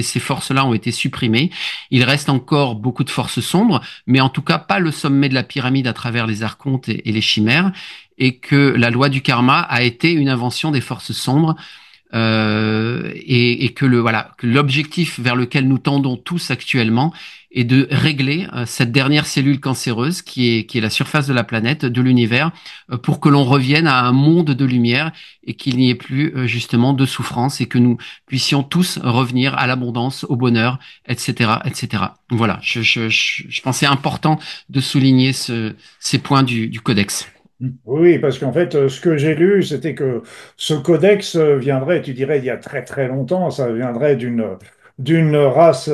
Ces forces-là ont été supprimées. Il reste encore beaucoup de forces sombres, mais en tout cas pas le sommet de la pyramide à travers les archontes et les chimères, et que la loi du karma a été une invention des forces sombres. Et que que l'objectif vers lequel nous tendons tous actuellement est de régler cette dernière cellule cancéreuse qui est la surface de la planète, de l'univers, pour que l'on revienne à un monde de lumière, et qu'il n'y ait plus justement de souffrance, et que nous puissions tous revenir à l'abondance, au bonheur, etc., etc. Voilà, je pensais important de souligner ces points du codex. Oui, parce qu'en fait, ce que j'ai lu, c'était que ce codex viendrait, tu dirais, il y a très très longtemps, ça viendrait d'une race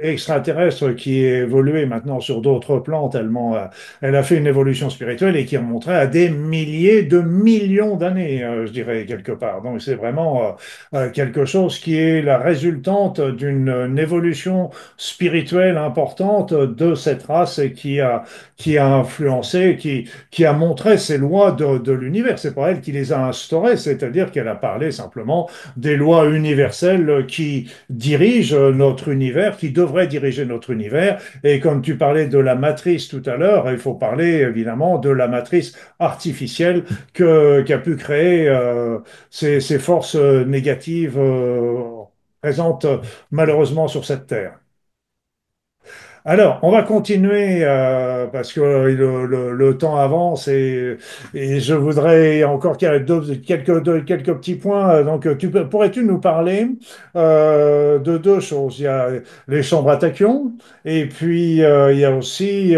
extraterrestre qui est évoluée maintenant sur d'autres plans, tellement elle a fait une évolution spirituelle, et qui remonterait à des milliers de millions d'années, je dirais, quelque part. Donc c'est vraiment quelque chose qui est la résultante d'une évolution spirituelle importante de cette race, et qui a influencé, qui a montré ces lois de l'univers. C'est pas elle qui les a instaurées, c'est-à-dire qu'elle a parlé simplement des lois universelles qui dirigent notre univers, qui devraient diriger notre univers. Et comme tu parlais de la matrice tout à l'heure, il faut parler évidemment de la matrice artificielle qu'a pu créer ces forces négatives présentes malheureusement sur cette Terre. Alors, on va continuer parce que le temps avance, et je voudrais encore quelques petits points. Donc, pourrais-tu nous parler de deux choses? Il y a les chambres à tachyon, et puis il y a aussi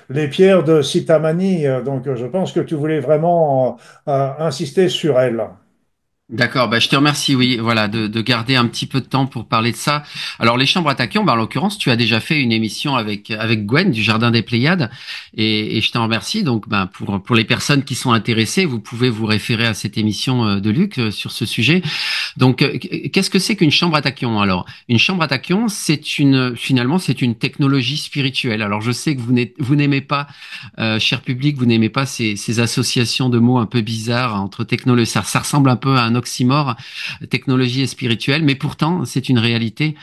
les pierres de Sitamani. Donc, je pense que tu voulais vraiment insister sur elles. D'accord, je te remercie, oui, voilà, de garder un petit peu de temps pour parler de ça. Alors, les chambres à tachyon, en l'occurrence, tu as déjà fait une émission avec Gwen du Jardin des Pléiades, et je t'en remercie. Donc, pour les personnes qui sont intéressées, vous pouvez vous référer à cette émission de Luc sur ce sujet. Donc, qu'est-ce que c'est qu'une chambre à tachyon? Alors, une chambre à tachyon, finalement, c'est une technologie spirituelle. Alors, je sais que vous n'aimez pas, cher public, vous n'aimez pas ces associations de mots un peu bizarres entre technologie. Ça ressemble un peu à un oxymore, technologie et spirituelle, mais pourtant c'est une réalité.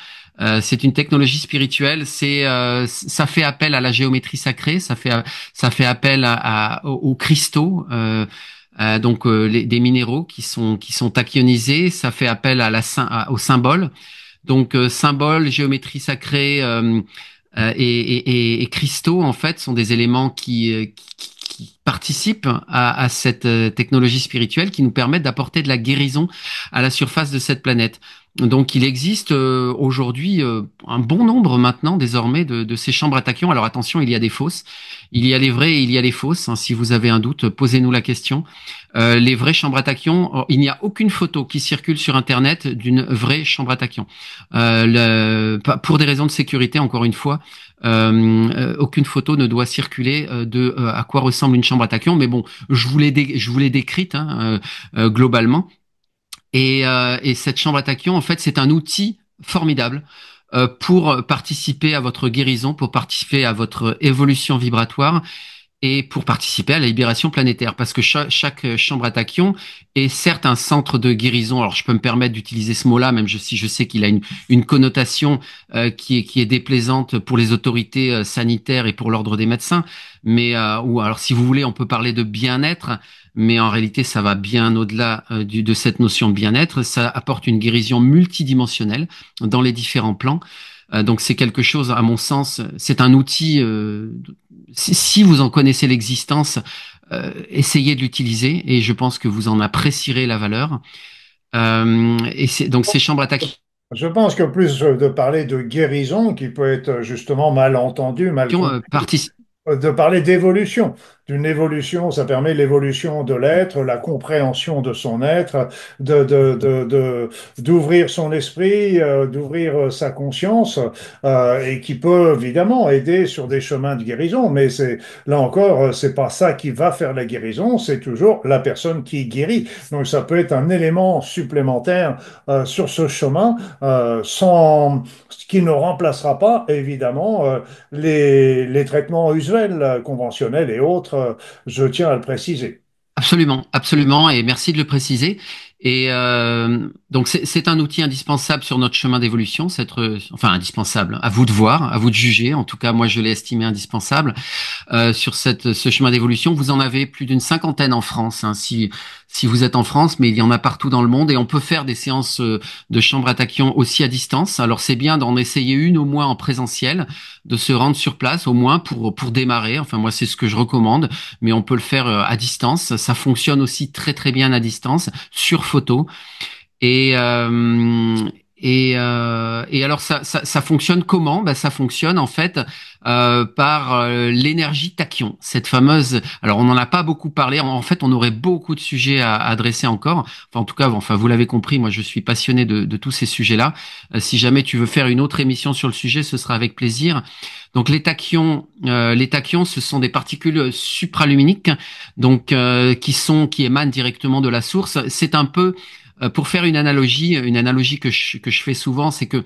C'est une technologie spirituelle. Ça fait appel à la géométrie sacrée, ça fait appel aux cristaux. Des minéraux qui sont tachyonisés, ça fait appel aux symboles. Donc symboles, géométrie sacrée et cristaux en fait sont des éléments qui participent à cette technologie spirituelle, qui nous permettent d'apporter de la guérison à la surface de cette planète. Donc il existe aujourd'hui un bon nombre maintenant désormais de ces chambres à tachyon. Alors attention, il y a des fausses, il y a les vraies et il y a les fausses, hein. Si vous avez un doute, posez-nous la question. Les vraies chambres à tachyon, il n'y a aucune photo qui circule sur Internet d'une vraie chambre à tachyon. Pour des raisons de sécurité, encore une fois, aucune photo ne doit circuler à quoi ressemble une chambre à tachyon. Mais bon, je vous l'ai décrite hein, globalement. Et cette chambre à tachyon, en fait, c'est un outil formidable pour participer à votre guérison, pour participer à votre évolution vibratoire, et pour participer à la libération planétaire. Parce que chaque chambre à tachyon est certes un centre de guérison. Alors je peux me permettre d'utiliser ce mot-là, même si je sais qu'il a une connotation qui est déplaisante pour les autorités sanitaires et pour l'ordre des médecins. Mais ou alors si vous voulez, on peut parler de bien-être. Mais en réalité, ça va bien au-delà de cette notion de bien-être. Ça apporte une guérison multidimensionnelle dans les différents plans. Donc c'est quelque chose, à mon sens, c'est un outil. Si vous en connaissez l'existence, essayez de l'utiliser et je pense que vous en apprécierez la valeur. Donc ces chambres attaques Je pense que plus de parler de guérison, qui peut être justement mal entendu, mal compris, participent. de parler d'évolution. D'une évolution, ça permet l'évolution de l'être, la compréhension de son être, d'ouvrir son esprit, d'ouvrir sa conscience, et qui peut évidemment aider sur des chemins de guérison. Mais c'est là encore, c'est pas ça qui va faire la guérison, c'est toujours la personne qui guérit. Donc ça peut être un élément supplémentaire sur ce chemin, sans qui ne remplacera pas évidemment les traitements usuels, conventionnels et autres, je tiens à le préciser. Absolument, absolument, et merci de le préciser. Et donc c'est un outil indispensable sur notre chemin d'évolution, enfin indispensable. À vous de voir, à vous de juger. En tout cas, moi je l'ai estimé indispensable sur ce chemin d'évolution. Vous en avez plus d'une cinquantaine en France, hein, si vous êtes en France, mais il y en a partout dans le monde et on peut faire des séances de chambre à tachyon aussi à distance. Alors c'est bien d'en essayer une au moins en présentiel, de se rendre sur place au moins pour démarrer. Enfin moi c'est ce que je recommande, mais on peut le faire à distance. Ça fonctionne aussi très très bien à distance sur photo. Et, et alors ça fonctionne comment? Ben, ça fonctionne en fait par l'énergie tachyon, cette fameuse. Alors on n'en a pas beaucoup parlé. En fait, on aurait beaucoup de sujets à adresser encore. Enfin, en tout cas, enfin vous l'avez compris, moi je suis passionné de tous ces sujets-là. Si jamais tu veux faire une autre émission sur le sujet, ce sera avec plaisir. Donc les tachyons, ce sont des particules supraluminiques, donc qui émanent directement de la source. C'est un peu pour faire une analogie que je fais souvent, c'est que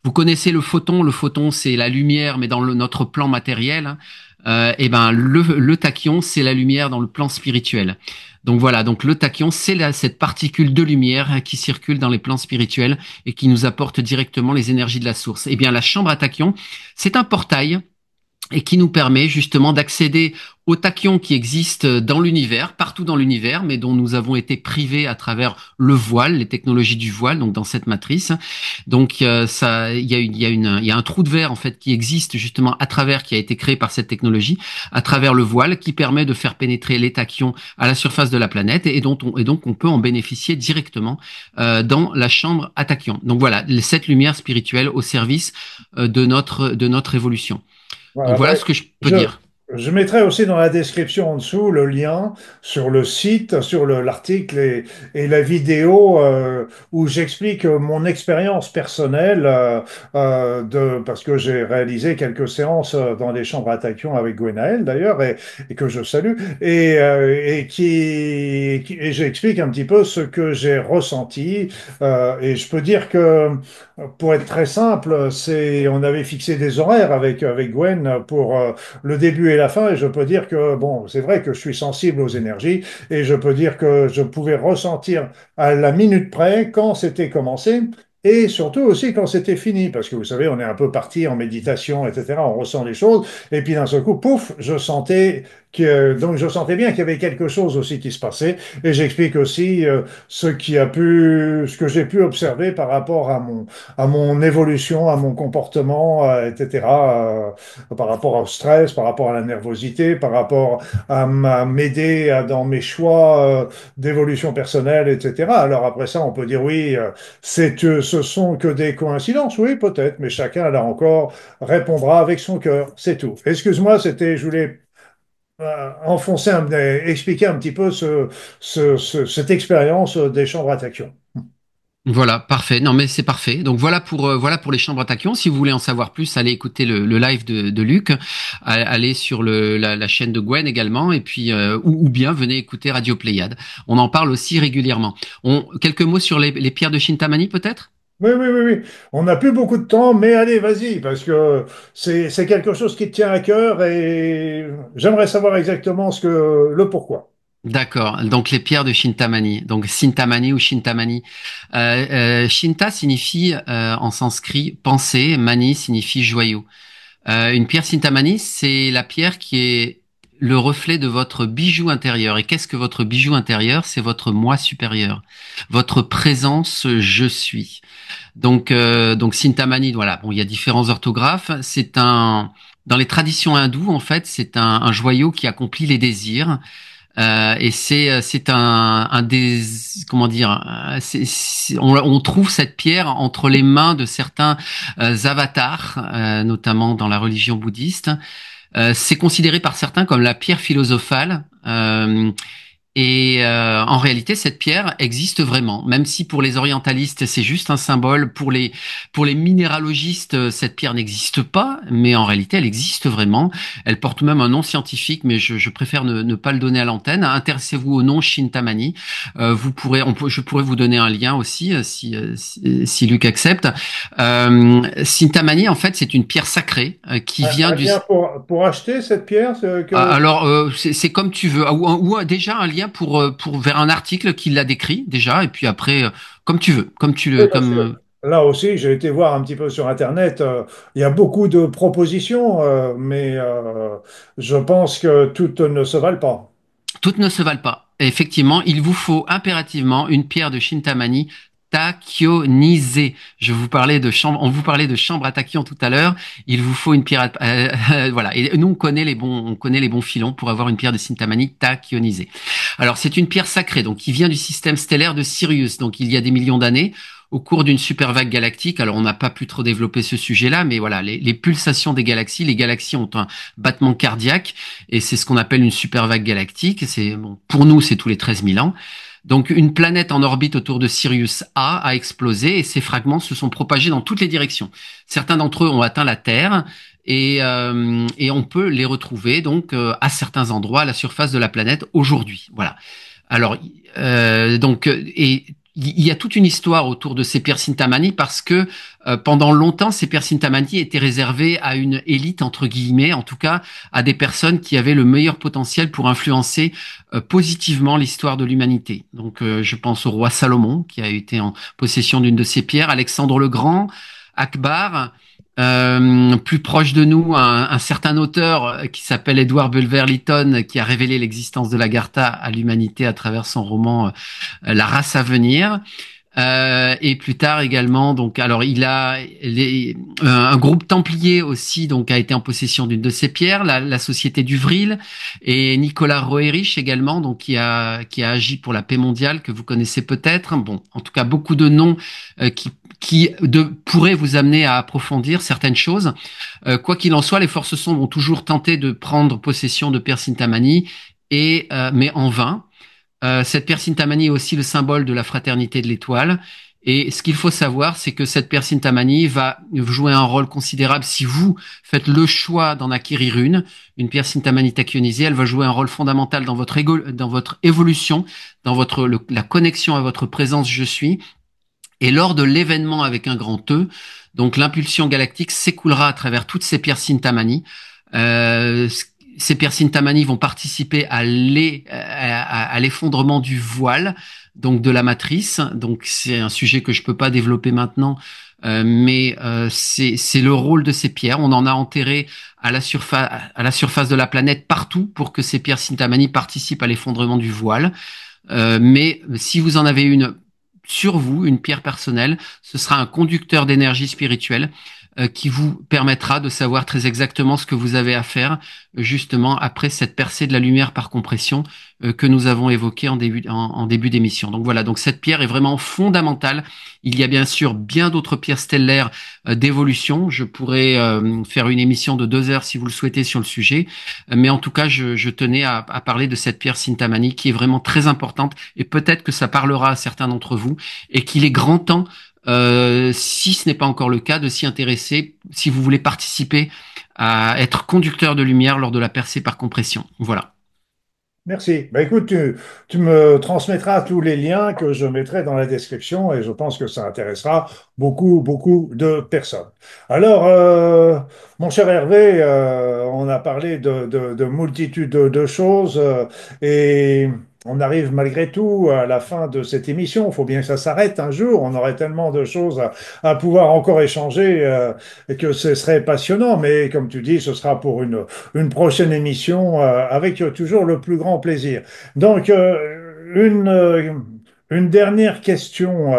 vous connaissez le photon. Le photon, c'est la lumière, mais dans notre plan matériel, hein. Et ben le tachyon, c'est la lumière dans le plan spirituel. Donc voilà, donc le tachyon, cette particule de lumière qui circule dans les plans spirituels et qui nous apporte directement les énergies de la source. Eh bien, la chambre à tachyon, c'est un portail et qui nous permet justement d'accéder aux tachyons qui existent dans l'univers, partout dans l'univers, mais dont nous avons été privés à travers le voile, les technologies du voile, donc dans cette matrice. Donc il y a un trou de verre en fait qui existe justement à travers, qui a été créé par cette technologie, à travers le voile, qui permet de faire pénétrer les tachyons à la surface de la planète et donc on peut en bénéficier directement dans la chambre à tachyons. Donc voilà, cette lumière spirituelle au service de notre évolution. Donc Voilà, voilà ben, ce que je peux je, dire. je mettrai aussi dans la description en dessous le lien sur le site, sur l'article et la vidéo où j'explique mon expérience personnelle parce que j'ai réalisé quelques séances dans des chambres à tachyon avec Gwenaël d'ailleurs et que je salue et j'explique un petit peu ce que j'ai ressenti et je peux dire que pour être très simple, on avait fixé des horaires avec Gwen pour le début et la fin, et je peux dire que, bon, c'est vrai que je suis sensible aux énergies, et je peux dire que je pouvais ressentir à la minute près quand c'était commencé, et surtout aussi quand c'était fini, parce que vous savez, on est un peu parti en méditation, etc., on ressent les choses, et puis d'un seul coup, pouf, donc je sentais bien qu'il y avait quelque chose aussi qui se passait, et j'explique aussi ce que j'ai pu observer par rapport à mon évolution, à mon comportement, etc., par rapport au stress, par rapport à la nervosité, par rapport à m'aider dans mes choix d'évolution personnelle, etc. Alors après ça, on peut dire oui, ce sont que des coïncidences, oui, peut-être, mais chacun là encore répondra avec son cœur, c'est tout. Excuse-moi, je voulais expliquer un petit peu cette expérience des chambres à tachyon. Voilà, parfait. Non, mais c'est parfait. Donc voilà pour les chambres à tachyon. Si vous voulez en savoir plus, allez écouter le live de Luc, allez sur la chaîne de Gwen également, et puis ou bien venez écouter Radio Pléiade. On en parle aussi régulièrement. Quelques mots sur les pierres de Shintamani peut-être? Oui, oui, oui, oui. On n'a plus beaucoup de temps, mais allez, vas-y, parce que c'est quelque chose qui te tient à cœur et j'aimerais savoir exactement le pourquoi. D'accord. Donc les pierres de Chintamani. Donc Sintamani ou Shintamani. Shinta signifie en sanskrit pensée, mani signifie joyau. Une pierre Sintamani, c'est la pierre qui est le reflet de votre bijou intérieur. Et qu'est-ce que votre bijou intérieur? C'est votre moi supérieur, votre présence je suis. Donc Sintamani, voilà. Bon, il y a différents orthographes. C'est un dans les traditions hindoues, en fait, c'est un joyau qui accomplit les désirs. Et c'est un des comment dire on trouve cette pierre entre les mains de certains avatars, notamment dans la religion bouddhiste. C'est considéré par certains comme la pierre philosophale. En réalité, cette pierre existe vraiment, même si pour les orientalistes c'est juste un symbole, pour les minéralogistes cette pierre n'existe pas, mais en réalité elle existe vraiment. Elle porte même un nom scientifique, mais je préfère ne pas le donner à l'antenne. Intéressez-vous au nom Shintamani. Je pourrais vous donner un lien aussi si Luc accepte. Shintamani en fait c'est une pierre sacrée qui vient Un du lien pour acheter cette pierre, alors, c'est comme tu veux. Déjà un lien pour vers un article qui l'a décrit déjà, et puis après, comme tu veux, comme tu oui, le, parce comme que là aussi, j'ai été voir un petit peu sur Internet. Il y a beaucoup de propositions, mais je pense que toutes ne se valent pas. toutes ne se valent pas. Et effectivement, il vous faut impérativement une pierre de Shintamani tachyonisée. On vous parlait de chambre à tachyon tout à l'heure. Il vous faut une pierre, voilà. Et nous, on connaît les bons filons pour avoir une pierre de Shintamani tachyonisée. Alors, c'est une pierre sacrée, donc qui vient du système stellaire de Sirius. Donc, il y a des millions d'années, au cours d'une super vague galactique. Alors, on n'a pas pu trop développer ce sujet-là, mais voilà, les pulsations des galaxies. Les galaxies ont un battement cardiaque et c'est ce qu'on appelle une super vague galactique. Pour nous, c'est tous les 13 000 ans. Donc, une planète en orbite autour de Sirius a explosé et ces fragments se sont propagés dans toutes les directions. Certains d'entre eux ont atteint la Terre et on peut les retrouver donc à certains endroits à la surface de la planète aujourd'hui. Voilà. Alors, et il y a toute une histoire autour de ces pierres Sintamani parce que pendant longtemps, ces pierres Sintamani étaient réservées à une élite, entre guillemets, en tout cas à des personnes qui avaient le meilleur potentiel pour influencer positivement l'histoire de l'humanité. Donc, je pense au roi Salomon, qui a été en possession d'une de ces pierres, Alexandre le Grand, Akbar. Plus proche de nous, un certain auteur qui s'appelle Edward Bulwer Lytton, qui a révélé l'existence de l'Agartha à l'humanité à travers son roman La race à venir. Et plus tard également, donc alors un groupe templier aussi donc a été en possession d'une de ces pierres, la société du Vril, et Nicolas Roerich également donc qui a agi pour la paix mondiale que vous connaissez peut-être. Bon, en tout cas beaucoup de noms pourraient vous amener à approfondir certaines choses. Quoi qu'il en soit, les forces sombres ont toujours tenté de prendre possession de Persintamani mais en vain. Cette Persintamani est aussi le symbole de la fraternité de l'étoile. Et ce qu'il faut savoir, c'est que cette Persintamani va jouer un rôle considérable si vous faites le choix d'en acquérir une Persintamani tachyonisée. Elle va jouer un rôle fondamental dans votre évolution, dans la connexion à votre présence je suis. Et lors de l'événement avec un grand E, donc l'impulsion galactique s'écoulera à travers toutes ces pierres Sintamani. Euh, Ces pierres Sintamani vont participer à l'effondrement du voile, donc de la matrice. Donc c'est un sujet que je peux pas développer maintenant, mais c'est le rôle de ces pierres. On en a enterré à la surface de la planète partout pour que ces pierres Sintamani participent à l'effondrement du voile. Mais si vous en avez une sur vous, une pierre personnelle, ce sera un conducteur d'énergie spirituelle qui vous permettra de savoir très exactement ce que vous avez à faire justement après cette percée de la lumière par compression que nous avons évoquée en début d'émission. Donc voilà, donc cette pierre est vraiment fondamentale. Il y a bien sûr bien d'autres pierres stellaires d'évolution. Je pourrais faire une émission de 2 heures si vous le souhaitez sur le sujet, mais en tout cas, je tenais à parler de cette pierre Sintamani qui est vraiment très importante et peut-être que ça parlera à certains d'entre vous et qu'il est grand temps si ce n'est pas encore le cas, de s'y intéresser si vous voulez participer à être conducteur de lumière lors de la percée par compression. Voilà. Merci. Bah, écoute, tu me transmettras tous les liens que je mettrai dans la description et je pense que ça intéressera beaucoup, beaucoup de personnes. Alors, mon cher Hervé, on a parlé de multitudes de choses et on arrive malgré tout à la fin de cette émission. Il faut bien que ça s'arrête un jour. On aurait tellement de choses à pouvoir encore échanger et que ce serait passionnant. Mais comme tu dis, ce sera pour une prochaine émission avec toujours le plus grand plaisir. Donc, une dernière question,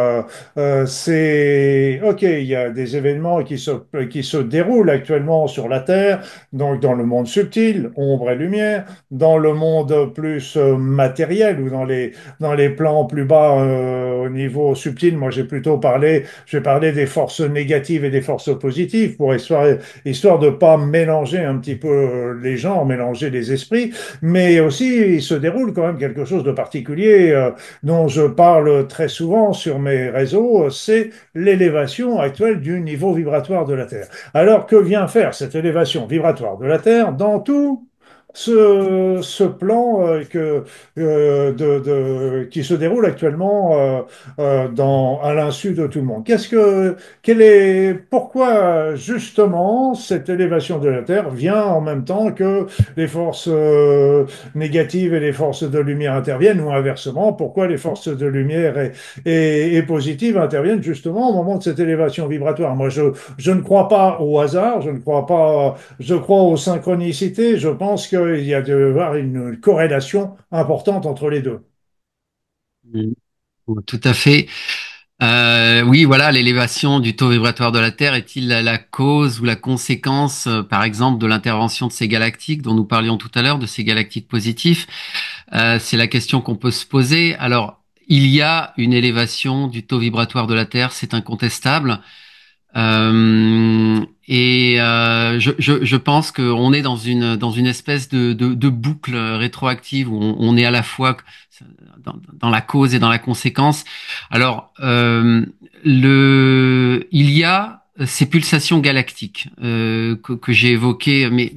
c'est, OK, il y a des événements qui se déroulent actuellement sur la Terre, donc dans le monde subtil, ombre et lumière, dans le monde plus matériel ou dans les plans plus bas au niveau subtil. Moi, j'ai parlé des forces négatives et des forces positives pour histoire de pas mélanger un petit peu les genres, mélanger les esprits, mais aussi il se déroule quand même quelque chose de particulier dont je parle très souvent sur mes réseaux, c'est l'élévation actuelle du niveau vibratoire de la Terre. Alors que vient faire cette élévation vibratoire de la Terre dans tout ce plan qui se déroule actuellement à l'insu de tout le monde. Pourquoi justement cette élévation de la Terre vient en même temps que les forces négatives et les forces de lumière interviennent, ou inversement, pourquoi les forces de lumière et positives interviennent justement au moment de cette élévation vibratoire. Moi, je ne crois pas au hasard, je ne crois pas, je crois aux synchronicités, je pense qu'il y a de avoir une corrélation importante entre les deux. Mm. Tout à fait. Oui, voilà, l'élévation du taux vibratoire de la Terre est-il la cause ou la conséquence, par exemple, de l'intervention de ces galactiques dont nous parlions tout à l'heure, de ces galactiques positifs? C'est la question qu'on peut se poser. Alors, il y a une élévation du taux vibratoire de la Terre, c'est incontestable. Je pense qu'on est dans une espèce de boucle rétroactive où on est à la fois dans la cause et dans la conséquence. Alors, il y a ces pulsations galactiques que j'ai évoquées, mais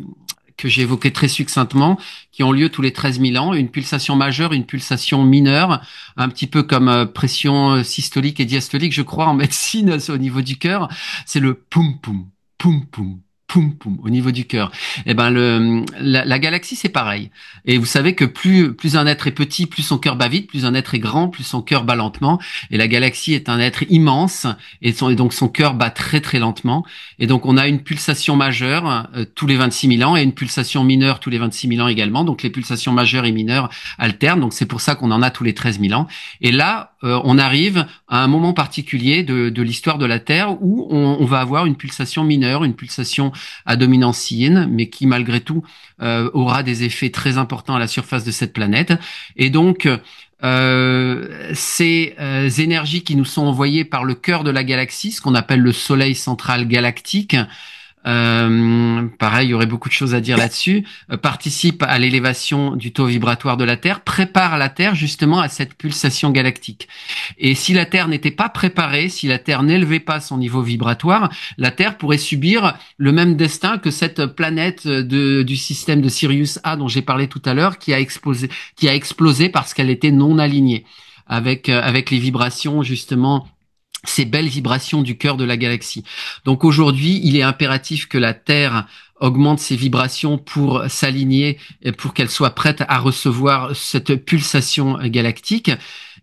que j'ai évoquées très succinctement, qui ont lieu tous les 13 000 ans, une pulsation majeure, une pulsation mineure, un petit peu comme pression systolique et diastolique, je crois, en médecine, c'est au niveau du cœur, c'est le poum poum, poum poum, poum poum au niveau du cœur. Eh ben la galaxie c'est pareil. Et vous savez que plus un être est petit, plus son cœur bat vite, plus un être est grand, plus son cœur bat lentement. Et la galaxie est un être immense et donc son cœur bat très très lentement. Et donc on a une pulsation majeure tous les 26 000 ans et une pulsation mineure tous les 26 000 ans également. Donc les pulsations majeures et mineures alternent. Donc c'est pour ça qu'on en a tous les 13 000 ans. Et là on arrive à un moment particulier de l'histoire de la Terre où on va avoir une pulsation mineure, une pulsation à dominance yin, mais qui malgré tout aura des effets très importants à la surface de cette planète. Et donc ces énergies qui nous sont envoyées par le cœur de la galaxie, ce qu'on appelle le Soleil central galactique, pareil, il y aurait beaucoup de choses à dire là-dessus, participe à l'élévation du taux vibratoire de la Terre, prépare la Terre justement à cette pulsation galactique. Et si la Terre n'était pas préparée, si la Terre n'élevait pas son niveau vibratoire, la Terre pourrait subir le même destin que cette planète du système de Sirius A dont j'ai parlé tout à l'heure, qui a explosé parce qu'elle était non alignée avec les vibrations justement ces belles vibrations du cœur de la galaxie. Donc aujourd'hui, il est impératif que la Terre augmente ses vibrations pour s'aligner et pour qu'elle soit prête à recevoir cette pulsation galactique.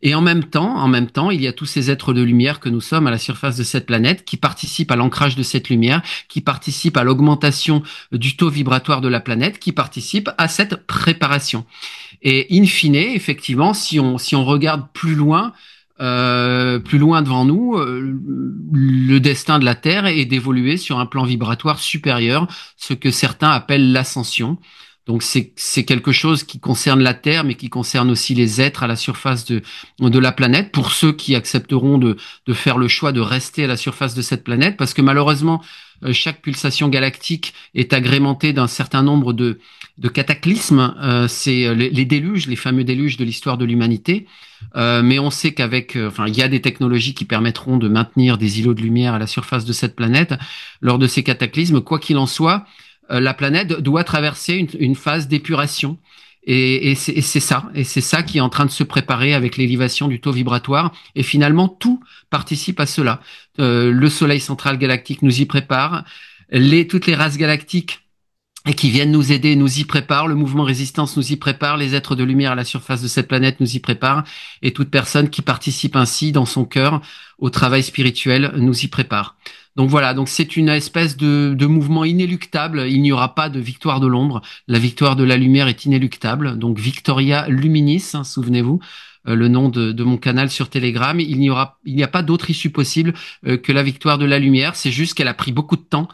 Et en même temps, il y a tous ces êtres de lumière que nous sommes à la surface de cette planète qui participent à l'ancrage de cette lumière, qui participent à l'augmentation du taux vibratoire de la planète, qui participent à cette préparation. Et in fine, effectivement, si on regarde plus loin devant nous, le destin de la Terre est d'évoluer sur un plan vibratoire supérieur, ce que certains appellent l'ascension. Donc c'est quelque chose qui concerne la Terre, mais qui concerne aussi les êtres à la surface de la planète, pour ceux qui accepteront de faire le choix de rester à la surface de cette planète, parce que malheureusement, chaque pulsation galactique est agrémentée d'un certain nombre de cataclysmes. C'est les déluges, les fameux déluges de l'histoire de l'humanité. Mais on sait qu'avec, enfin, il y a des technologies qui permettront de maintenir des îlots de lumière à la surface de cette planète lors de ces cataclysmes. Quoi qu'il en soit, la planète doit traverser une phase d'épuration. Et c'est ça qui est en train de se préparer avec l'élévation du taux vibratoire. Et finalement, tout participe à cela. Le Soleil central galactique nous y prépare. Toutes les races galactiques et qui viennent nous aider, nous y préparent. Le mouvement résistance nous y prépare. Les êtres de lumière à la surface de cette planète nous y préparent. Et toute personne qui participe ainsi dans son cœur au travail spirituel nous y prépare. Donc voilà, donc c'est une espèce de mouvement inéluctable. Il n'y aura pas de victoire de l'ombre. La victoire de la lumière est inéluctable. Donc Victoria Luminis, hein, souvenez-vous, le nom de mon canal sur Telegram. Il n'y a pas d'autre issue possible que la victoire de la lumière. C'est juste qu'elle a pris beaucoup de temps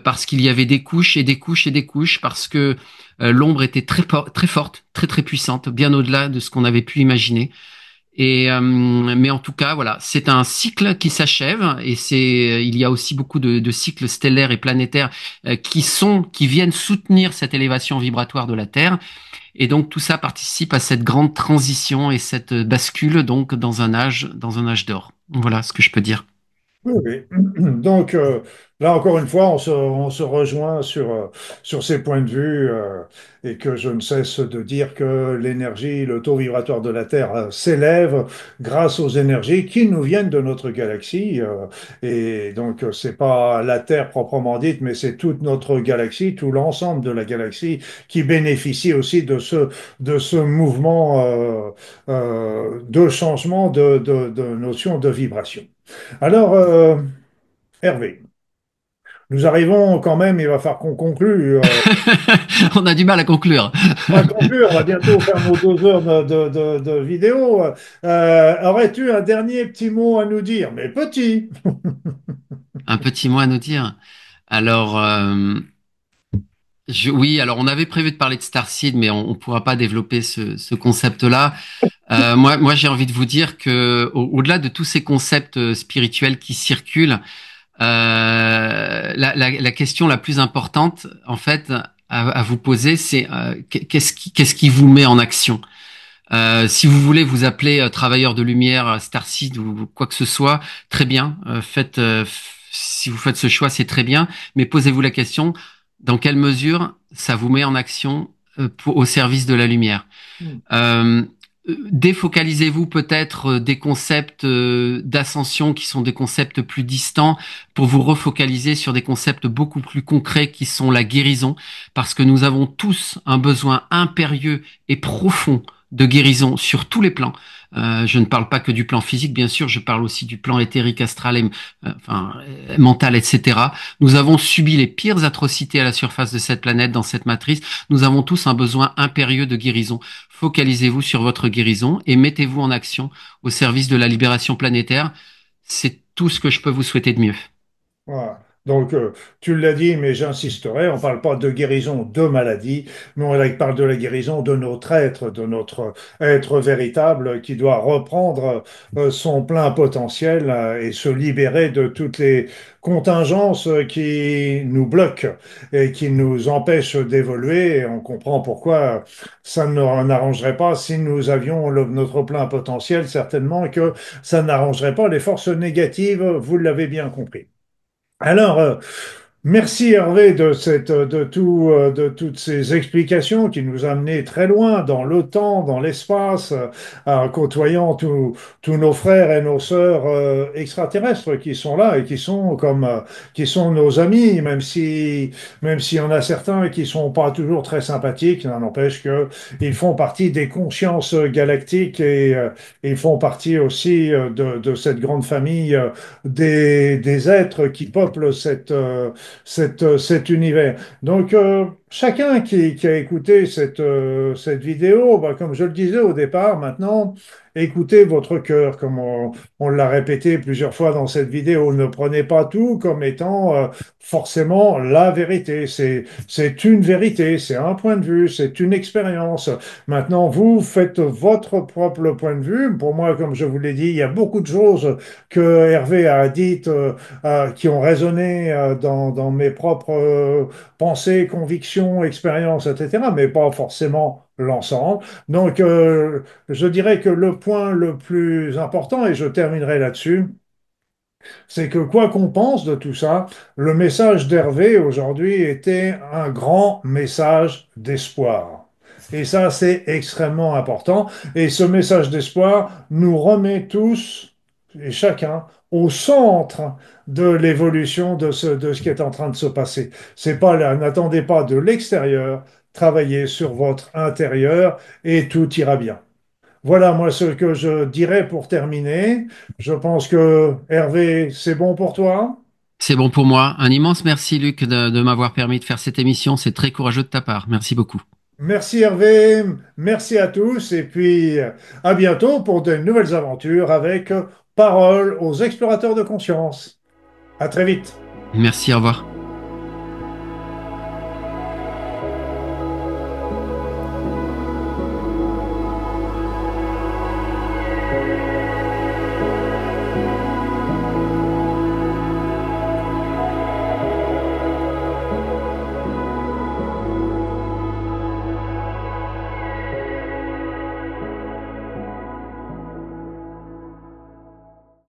parce qu'il y avait des couches et des couches et des couches, parce que l'ombre était très forte, très puissante, bien au-delà de ce qu'on avait pu imaginer. Mais en tout cas, voilà, c'est un cycle qui s'achève et il y a aussi beaucoup de cycles stellaires et planétaires qui viennent soutenir cette élévation vibratoire de la Terre. Et donc tout ça participe à cette grande transition et cette bascule donc dans un âge d'or. Voilà ce que je peux dire. Oui, oui. Donc là, encore une fois, on se rejoint sur ces points de vue et que je ne cesse de dire que l'énergie, le taux vibratoire de la Terre s'élève grâce aux énergies qui nous viennent de notre galaxie. Et donc, c'est pas la Terre proprement dite, mais c'est toute notre galaxie, tout l'ensemble de la galaxie qui bénéficie aussi de ce mouvement de changement de notion de vibration. Alors, Hervé, nous arrivons quand même, il va falloir qu'on conclue. On a du mal à conclure. On va conclure, on va bientôt faire nos 2 heures de vidéo. Aurais-tu un dernier petit mot à nous dire? Mais petit. Un petit mot à nous dire. Alors, oui, alors on avait prévu de parler de Starseed, mais on ne pourra pas développer ce concept-là. Moi, j'ai envie de vous dire que, au-delà de tous ces concepts spirituels qui circulent, la question la plus importante, en fait, à vous poser, c'est qu'est-ce qui vous met en action? Si vous voulez vous appeler travailleur de lumière, Starseed ou quoi que ce soit, très bien. Si vous faites ce choix, c'est très bien. Mais posez-vous la question, dans quelle mesure ça vous met en action au service de la lumière? Euh, Défocalisez-vous peut-être des concepts d'ascension qui sont des concepts plus distants pour vous refocaliser sur des concepts beaucoup plus concrets qui sont la guérison, parce que nous avons tous un besoin impérieux et profond de guérison sur tous les plans. Je ne parle pas que du plan physique, bien sûr, je parle aussi du plan éthérique, astral, mental, etc. Nous avons subi les pires atrocités à la surface de cette planète, dans cette matrice. Nous avons tous un besoin impérieux de guérison. Focalisez-vous sur votre guérison et mettez-vous en action au service de la libération planétaire. C'est tout ce que je peux vous souhaiter de mieux. Voilà. Donc, tu l'as dit, mais j'insisterai, on ne parle pas de guérison de maladie, mais on parle de la guérison de notre être, de notre être véritable qui doit reprendre son plein potentiel et se libérer de toutes les contingences qui nous bloquent et qui nous empêchent d'évoluer. Et on comprend pourquoi ça n'arrangerait pas si nous avions notre plein potentiel, certainement, et que ça n'arrangerait pas les forces négatives, vous l'avez bien compris. Alors, merci Hervé de toutes ces explications qui nous ont amenés très loin dans le temps, dans l'espace, en côtoyant tous nos frères et nos sœurs extraterrestres qui sont là et qui sont nos amis, même s'il y en a certains qui sont pas toujours très sympathiques, ça n'empêche que ils font partie des consciences galactiques et ils font partie aussi de cette grande famille des êtres qui peuplent cet univers. Donc, chacun qui a écouté cette vidéo, bah, comme je le disais au départ, maintenant, écoutez votre cœur, comme on l'a répété plusieurs fois dans cette vidéo. Ne prenez pas tout comme étant forcément la vérité. C'est une vérité, c'est un point de vue, c'est une expérience. Maintenant, vous faites votre propre point de vue. Pour moi, comme je vous l'ai dit, il y a beaucoup de choses que Hervé a dites qui ont résonné dans mes propres pensées, convictions, expériences, etc., mais pas forcément l'ensemble. Donc, je dirais que le point le plus important, et je terminerai là-dessus, c'est que quoi qu'on pense de tout ça, le message d'Hervé aujourd'hui était un grand message d'espoir. Et ça, c'est extrêmement important. Et ce message d'espoir nous remet tous et chacun au centre de l'évolution de ce qui est en train de se passer. C'est pas là, n'attendez pas de l'extérieur, travaillez sur votre intérieur et tout ira bien. Voilà, moi, ce que je dirais pour terminer. Je pense que Hervé, c'est bon pour toi? C'est bon pour moi. Un immense merci, Luc, de m'avoir permis de faire cette émission. C'est très courageux de ta part. Merci beaucoup. Merci Hervé, merci à tous et puis à bientôt pour de nouvelles aventures avec Parole aux explorateurs de conscience. À très vite. Merci, au revoir.